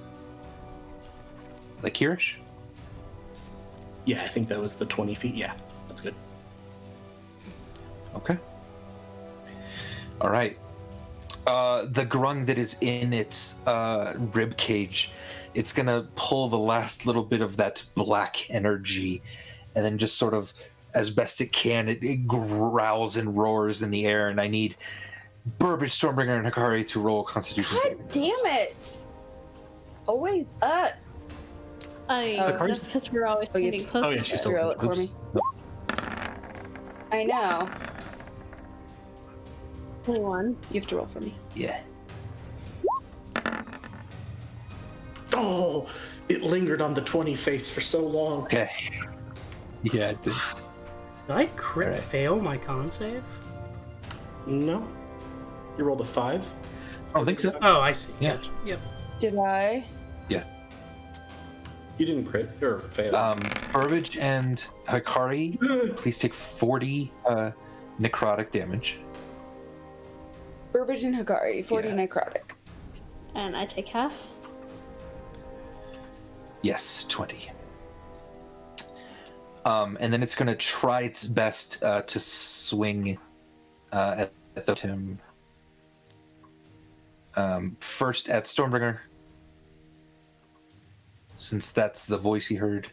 Like Kirish? Yeah, I think that was the 20 feet. Yeah, that's good. Okay. All right. The grung that is in its rib cage, it's gonna pull the last little bit of that black energy, and then just sort of, as best it can, it growls and roars in the air. And I need Burbage, Stormbringer, and Hikari to roll Constitution God saving damn throws. it! It's always us. That's because we're always Oh, you getting have closer. Oh, yeah, she's still Roll it for me. I know. 21. You have to roll for me. Yeah. Oh, it lingered on the 20 face for so long. Okay. Yeah, it did. Did I crit Alright. fail my con save? No. You rolled a 5? I don't think so. Oh, I see. Yeah. Gotcha. Yep. Did I? Yeah. You didn't crit or fail. Burbage and Hikari, please take 40 necrotic damage. Burbage and Hikari, 40 Yeah. necrotic. And I take half. Yes, 20. And then it's going to try its best to swing at the Tim. First at Stormbringer, since that's the voice he heard,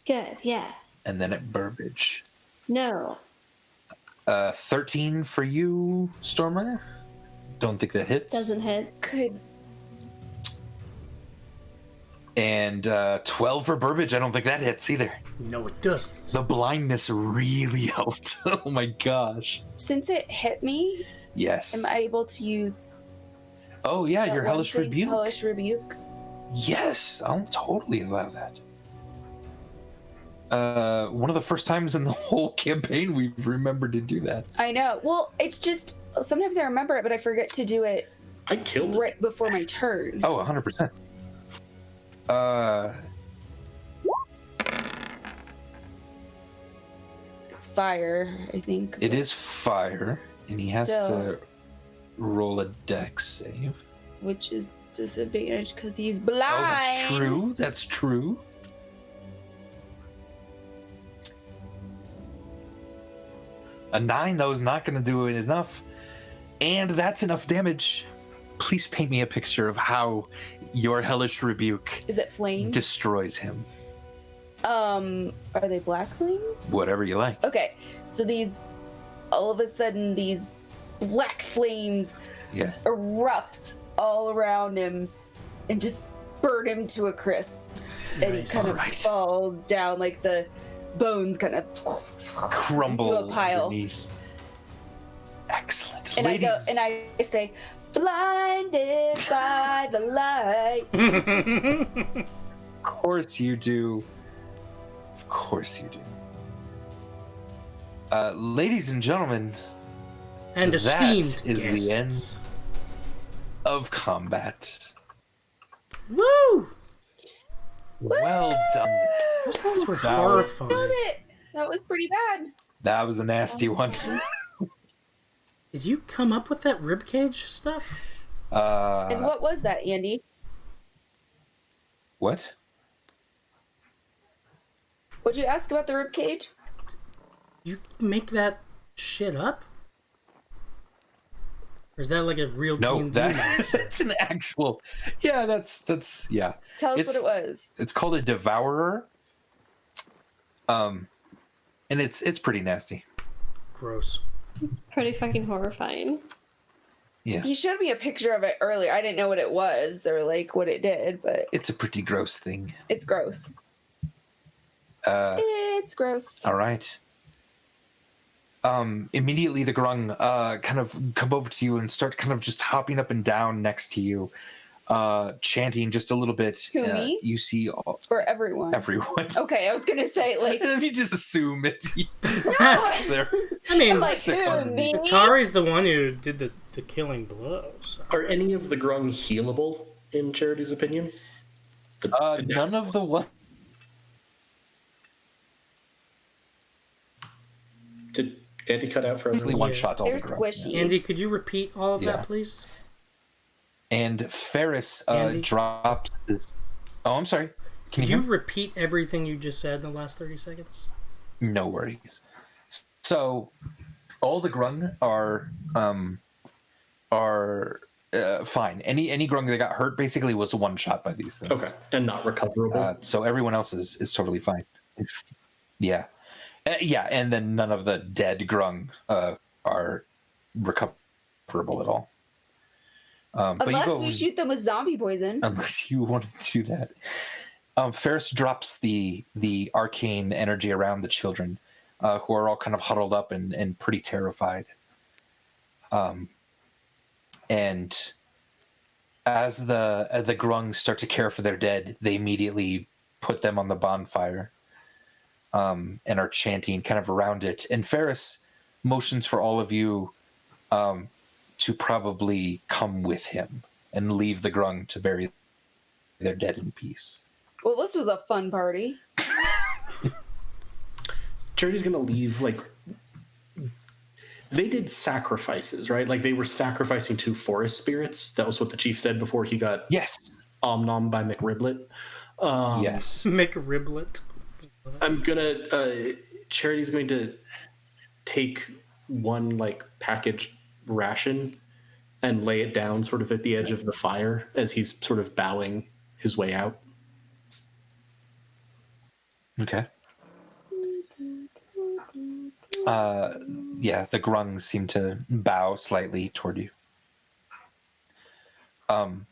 Good, yeah. and then at Burbage. No. 13 for you, Stormbringer. Don't think that hits. Doesn't hit. Could. And 12 for Burbage. I don't think that hits either. No, it doesn't. The blindness really helped. Oh my gosh. Since it hit me, Yes. am I able to use Oh yeah, that your one hellish thing, rebuke. Hellish rebuke. Yes, I'll totally allow that. One of the first times in the whole campaign we've remembered to do that. I know. Well, it's just sometimes I remember it, but I forget to do it I killed it. right before my turn. Oh, 100%. It's fire, I think. It is fire, and he has Still. to roll a dex save. Which is disadvantage because he's blind. Oh, that's true. That's true. A 9, though, is not going to do it enough. And that's enough damage. Please paint me a picture of how your hellish rebuke Is it flame? destroys him. Are they black flames? Whatever you like. Okay, so all of a sudden, these black flames erupt all around him and just burn him to a crisp. And he kind of falls down, like the bones kind of crumble into a pile. Underneath. Excellent. And Ladies. I say, blinded by the light. Of course you do. Of course you do. Ladies and gentlemen, and esteemed is guests. the end of combat. Woo! Well done. Those things were That horrifying. That was pretty bad. That was a nasty one. Did you come up with that ribcage stuff? And what was that, Andy? What? What'd you ask about the ribcage? You make that shit up? Or is that like a real No, D&D monster? that's an actual. Yeah, that's yeah. Tell us what it was. It's called a devourer. And it's pretty nasty. Gross. It's pretty fucking horrifying. Yeah. You showed me a picture of it earlier. I didn't know what it was or like what it did, but It's a pretty gross thing. it's gross. It's gross. All right. Immediately the grung kind of come over to you and start kind of just hopping up and down next to you, chanting just a little bit. Who, me? You see Or everyone. everyone. Okay, I was gonna say like If you just assume it's there. I mean, like who, me? Kari's the one who did the killing blows. Are any of the grung healable, in Charity's opinion? None of the one. Did Andy cut out for Basically everyone? one shot all They're the grung. squishy. Andy, could you repeat all of Yeah. that, please? And Ferris Andy? drops this. Oh, I'm sorry. Can Can you you hear? repeat everything you just said in the last 30 seconds? No worries. So, all the grung are fine. Any grung that got hurt basically was one shot by these things. Okay, and not recoverable. So everyone else is totally fine. Yeah, yeah, and then none of the dead grung are recoverable at all. But you Unless go, we shoot them with zombie poison. unless you want to do that. Ferris drops the arcane energy around the children, who are all kind of huddled up and pretty terrified. And as the grung start to care for their dead, they immediately put them on the bonfire, and are chanting kind of around it. And Ferris motions for all of you to probably come with him and leave the grung to bury their dead in peace. Well, this was a fun party. Charity's gonna leave, like, they did sacrifices, right? Like, they were sacrificing 2 forest spirits. That was what the chief said before he got Yes. omnom by McRiblet. Yes. McRiblet. I'm gonna, Charity's going to take one, like, packaged ration and lay it down sort of at the edge of the fire as he's sort of bowing his way out. Okay. Yeah, the grungs seem to bow slightly toward you. And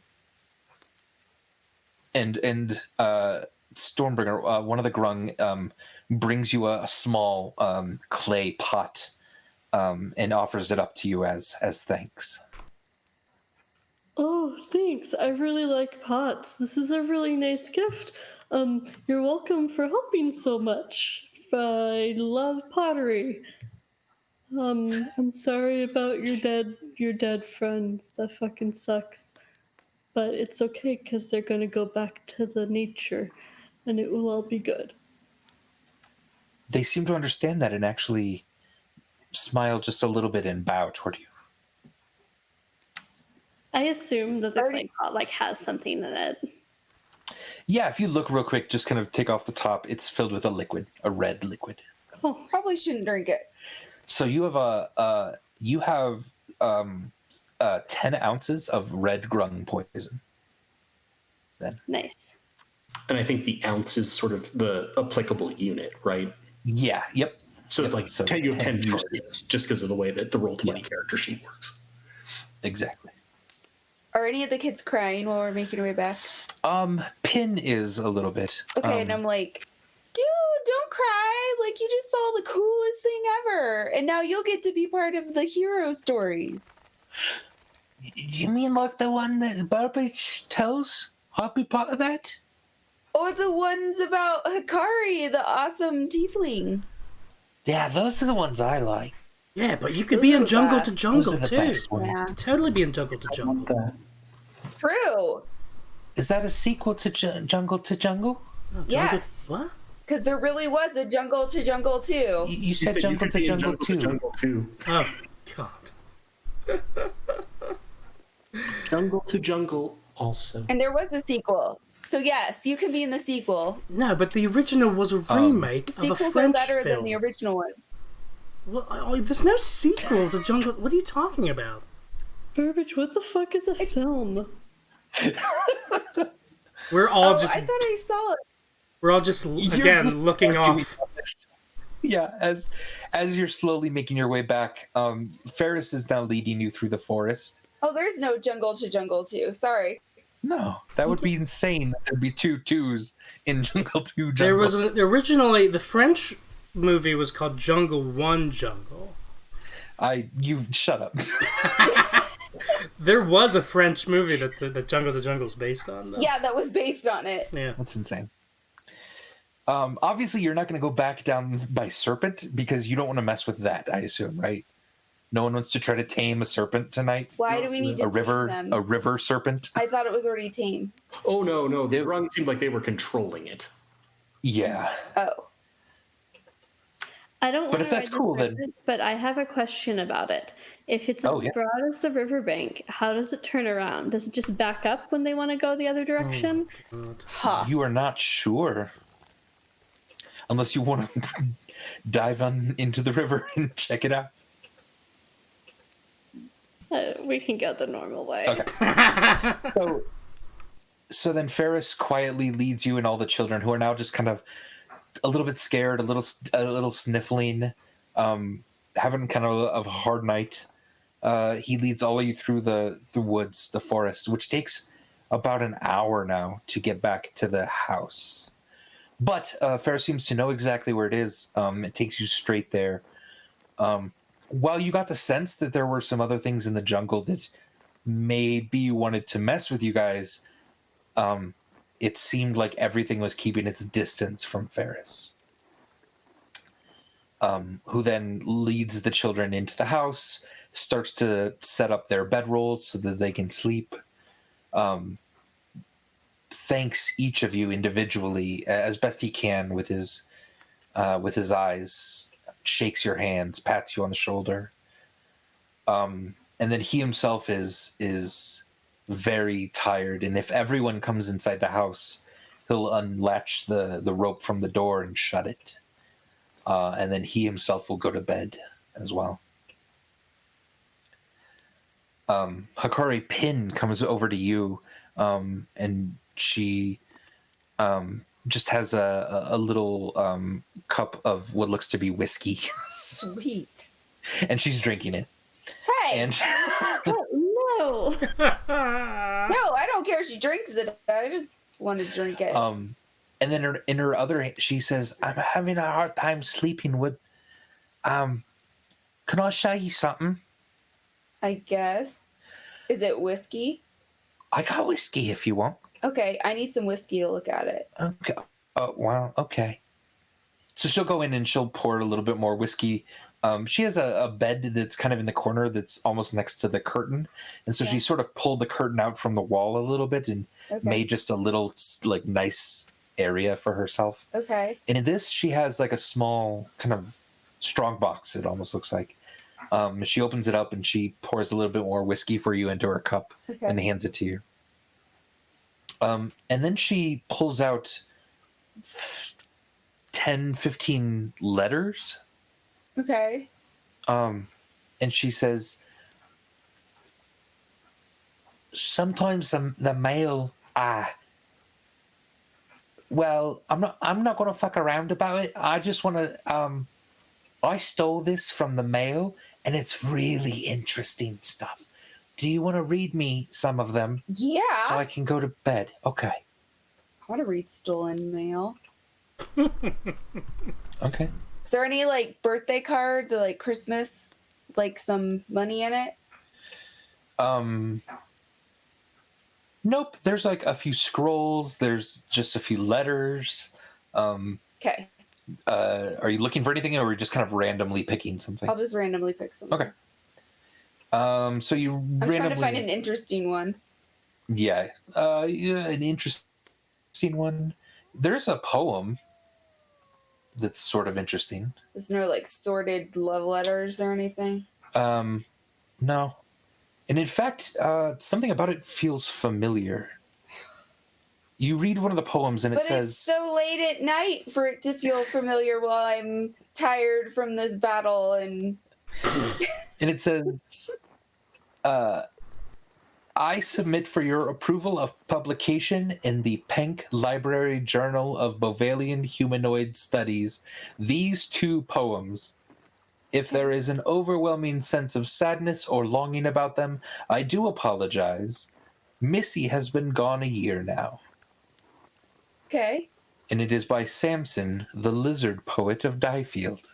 Stormbringer, one of the grung brings you a small clay pot, and offers it up to you as thanks. Oh, thanks. I really like pots. This is a really nice gift. You're welcome for helping so much. I love pottery. I'm sorry about your dead friends. That fucking sucks. But it's okay because they're gonna go back to the nature, and it will all be good. They seem to understand that and actually smile just a little bit and bow toward you. I assume that the clay pot like has something in it. Yeah, if you look real quick, just kind of take off the top, it's filled with a liquid, a red liquid. Oh, Probably shouldn't drink it. So you have 10 ounces of red grung poison. Then. Nice. And I think the ounce is sort of the applicable unit, right? Yeah. Yep. So it's like 10, you have 10 uses. targets, just because of the way that the Roll20 character sheet works. Exactly. Are any of the kids crying while we're making our way back? Pin is a little bit. Okay, and I'm like, dude, don't cry. Like, you just saw the coolest thing ever. And now you'll get to be part of the hero stories. You mean like the one that Burbage tells? I'll be part of that? Or the ones about Hikari, the awesome tiefling. Yeah, those are the ones I like. Yeah, but you could Those be are in the Jungle best. to Jungle Those are the too. best ones. Yeah. You could totally be in Jungle to Jungle. True. Is that a sequel to Jungle to Jungle? No, Jungle- Yes. What? Because there really was a Jungle to Jungle too. You said Jungle could to be in Jungle too. Jungle 2. Oh, God. Jungle to Jungle also. And there was a sequel. So yes, you can be in the sequel. No, but the original was a remake The of a sequels are French better film. than the original one. Well, there's no sequel to Jungle. What are you talking about? Burbage, what the fuck is a film? We're all I just thought I saw it. we're all just again just looking off. Yeah, as you're slowly making your way back, Ferris is now leading you through the forest. Oh, there's no Jungle to Jungle 2. Sorry. No, that would be insane. There'd be 2 2s in Jungle 2 Jungle. There was originally the French movie was called Jungle One Jungle. You shut up. There was a French movie that Jungle to Jungle is based on, though. Yeah, that was based on it. Yeah. That's insane. Obviously, you're not going to go back down by serpent because you don't want to mess with that. I assume, right? No one wants to try to tame a serpent tonight. Why do we need to A river, tame them? a river serpent. I thought it was already tame. Oh, no. The run seemed like they were controlling it. Yeah. Oh. I don't But want if that's cool, then- but I have a question about it. If it's as yeah. broad as the riverbank, how does it turn around? Does it just back up when they want to go the other direction? Huh. You are not sure. Unless you want to dive into the river and check it out. We can go the normal way. Okay. So then Ferris quietly leads you and all the children who are now just kind of a little bit scared, a little sniffling, having kind of a hard night. He leads all of you through the woods, the forest, which takes about an hour now to get back to the house. But Ferris seems to know exactly where it is. It takes you straight there. While you got the sense that there were some other things in the jungle that maybe wanted to mess with you guys, it seemed like everything was keeping its distance from Ferris. Who then leads the children into the house, starts to set up their bedrolls so that they can sleep. Thanks each of you individually as best he can with his eyes, shakes your hands, pats you on the shoulder, and then he himself is very tired. And if everyone comes inside the house, he'll unlatch the rope from the door and shut it, and then he himself will go to bed as well. Hikari Pin comes over to you, and she just has a little cup of what looks to be whiskey. Sweet. And she's drinking it. Hey! And No. No, I don't care if she drinks it. I just want to drink it. and then in her other hand, she says, "I'm having a hard time sleeping. Can I show you something? I guess. Is it whiskey? I got whiskey if you want." Okay, I need some whiskey to look at it. Okay. Oh, wow. Okay. So she'll go in and she'll pour a little bit more whiskey. She has a bed that's kind of in the corner that's almost next to the curtain. And so she sort of pulled the curtain out from the wall a little bit and made just a little like nice area for herself. Okay. And in this, she has like a small kind of strong box, it almost looks like. She opens it up and she pours a little bit more whiskey for you into her cup and hands it to you. And then she pulls out 10, 15 letters. Okay. And she says, sometimes the mail, well, I'm not going to fuck around about it. I just want to, I stole this from the mail, and it's really interesting stuff. Do you want to read me some of them? Yeah. So I can go to bed. Okay. I want to read stolen mail. Okay. Is there any like birthday cards or like Christmas, like some money in it? Nope. There's like a few scrolls. There's just a few letters. Okay. Are you looking for anything, or are you just kind of randomly picking something? I'll just randomly pick something. Okay. So you I'm randomly... trying to find an interesting one. Yeah. Yeah, an interesting one. There's a poem that's sort of interesting. There's no like sorted love letters or anything. No. And in fact, something about it feels familiar. You read one of the poems and it says... It's so late at night for it to feel familiar while I'm tired from this battle and... And it says... I submit for your approval of publication in the Penk Library Journal of Bovalian Humanoid Studies these 2 poems. If there is an overwhelming sense of sadness or longing about them, I do apologize. Missy has been gone a year now. Okay. And it is by Samson, the lizard poet of Diefield.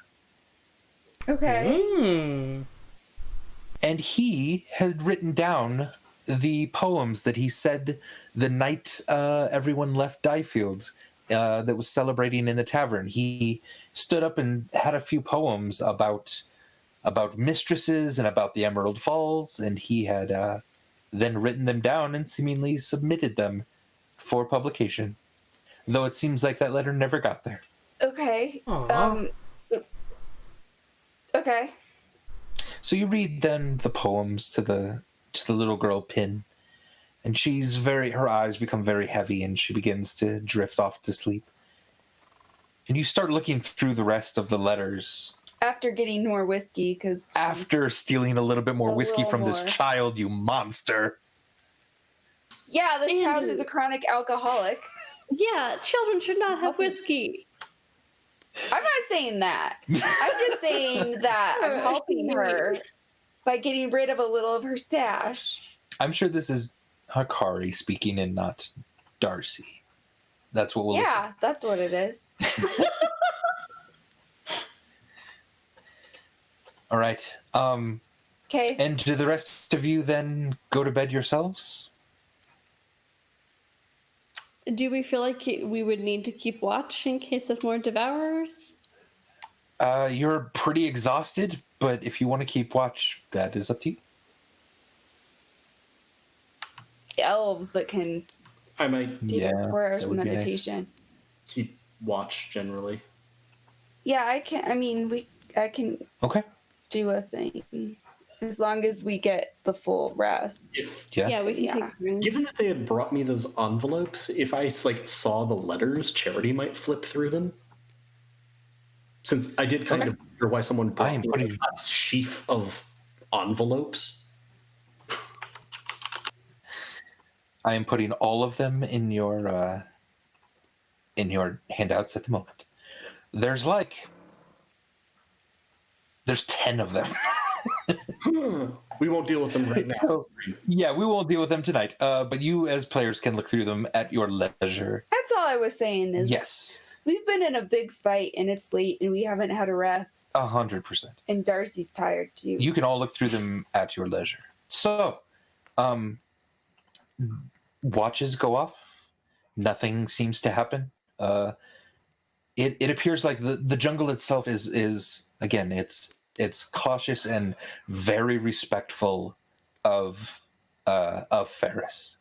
Okay. And he had written down the poems that he said the night everyone left Diefield that was celebrating in the tavern. He stood up and had a few poems about mistresses and about the Emerald Falls, and he had then written them down and seemingly submitted them for publication. Though it seems like that letter never got there. Okay. Okay. So you read then the poems to the little girl Pin, and her eyes become very heavy, and she begins to drift off to sleep. And you start looking through the rest of the letters. After getting more whiskey, because... After stealing a little bit more whiskey from this child, you monster. Yeah, this child who's a chronic alcoholic. Yeah, children should not have whiskey. I'm not saying that. I'm just saying that I'm helping her by getting rid of a little of her stash. I'm sure this is Hakari speaking and not Darcy. That's what we'll listen. That's what it is. All right. Okay. And do the rest of you then go to bed yourselves? Do we feel like we would need to keep watch in case of more devourers? You're pretty exhausted, but if you want to keep watch, that is up to you. Elves that can I might do 4 hours that of would be nice. meditation. keep watch generally. Yeah, I can. I mean, I can Okay. do a thing as long as we get the full rest. Yeah, we can Yeah. take turns. Given that they had brought me those envelopes, if I saw the letters, Charity might flip through them. Since I did kind of wonder why someone brought me a sheaf of envelopes. I am putting all of them in your handouts at the moment. There's 10 of them. We won't deal with them right now. So, yeah, we won't deal with them tonight. But you, as players, can look through them at your leisure. That's all I was saying. Is Yes, we've been in a big fight and it's late and we haven't had a rest. 100%. And Darcy's tired too. You can all look through them at your leisure. So, watches go off. Nothing seems to happen. It appears like the jungle itself is again, it's cautious and very respectful of Ferris.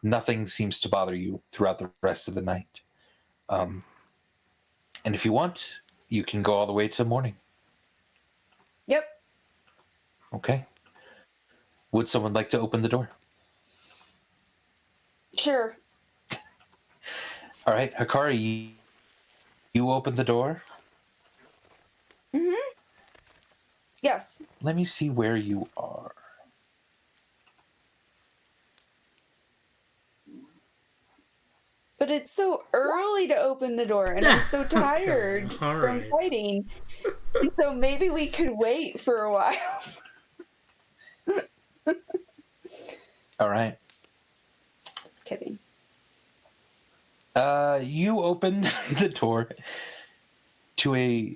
Nothing seems to bother you throughout the rest of the night. And if you want, you can go all the way to morning. Yep. Okay. Would someone like to open the door? Sure. All right, Hakari, you open the door. Mm-hmm. Yes. Let me see where you are. But it's so early to open the door, and I'm so tired All from right. fighting. So maybe we could wait for a while. All right. Just kidding. You open the door to a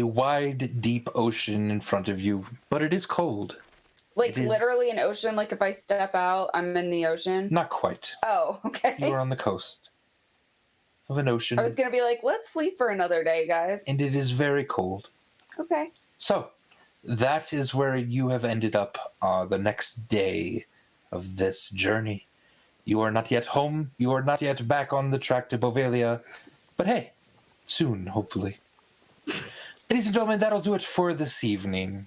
wide, deep ocean in front of you, but it is cold. Like It is- literally an ocean. Like if I step out, I'm in the ocean. Not quite. Oh, okay. You are on the coast of an ocean, I was gonna be like, let's sleep for another day, guys. and it is very cold. Okay. So, that is where you have ended up the next day of this journey. You are not yet home. You are not yet back on the track to Bovalia. But hey, soon, hopefully. Ladies and gentlemen, that'll do it for this evening.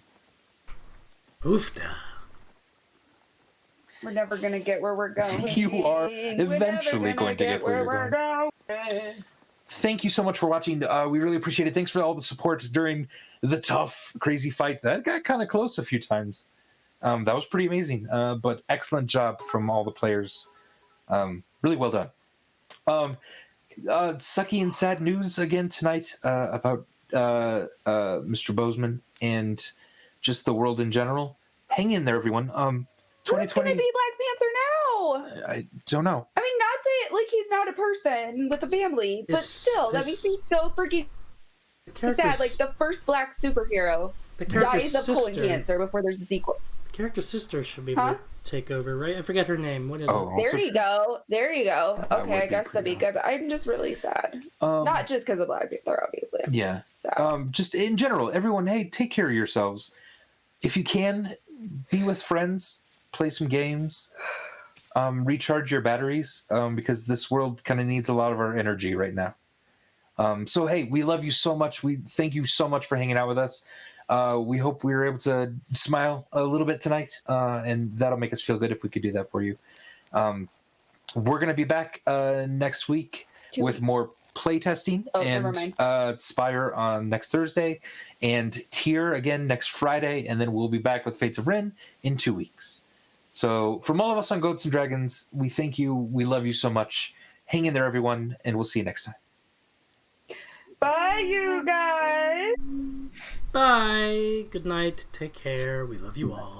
Oofda. We're never gonna get where we're going. You are eventually going to get where you're going. Thank you so much for watching. We really appreciate it. Thanks for all the support during the tough, crazy fight. That got kind of close a few times. That was pretty amazing. But excellent job from all the players. Really well done. Sucky and sad news again tonight about Mr. Bozeman and just the world in general. Hang in there, everyone. 2020. Who's gonna be Black Panther now? I don't know. I mean, not that like he's not a person with a family, but still, that makes me so freaking sad. Like the first Black superhero dies of colon cancer before there's a sequel. The character's sister should be able to take over, right? I forget her name. What is it? There you go. There you go. That Okay, would I be guess that'd be pretty good. But I'm just really sad. Um, Not just because of Black Panther, obviously. Yeah. Sad. Just in general, everyone, hey, take care of yourselves. If you can, be with friends, play some games, recharge your batteries, because this world kind of needs a lot of our energy right now. So, hey, we love you so much. We thank you so much for hanging out with us. We hope we were able to smile a little bit tonight, and that'll make us feel good if we could do that for you. We're going to be back next week with more playtesting and Spire on next Thursday and Tier again next Friday, and then we'll be back with Fates of Ryn in 2 weeks. So from all of us on Goats and Dragons, we thank you. We love you so much. Hang in there, everyone, and we'll see you next time. Bye, you guys. Bye. Good night. Take care. We love you all.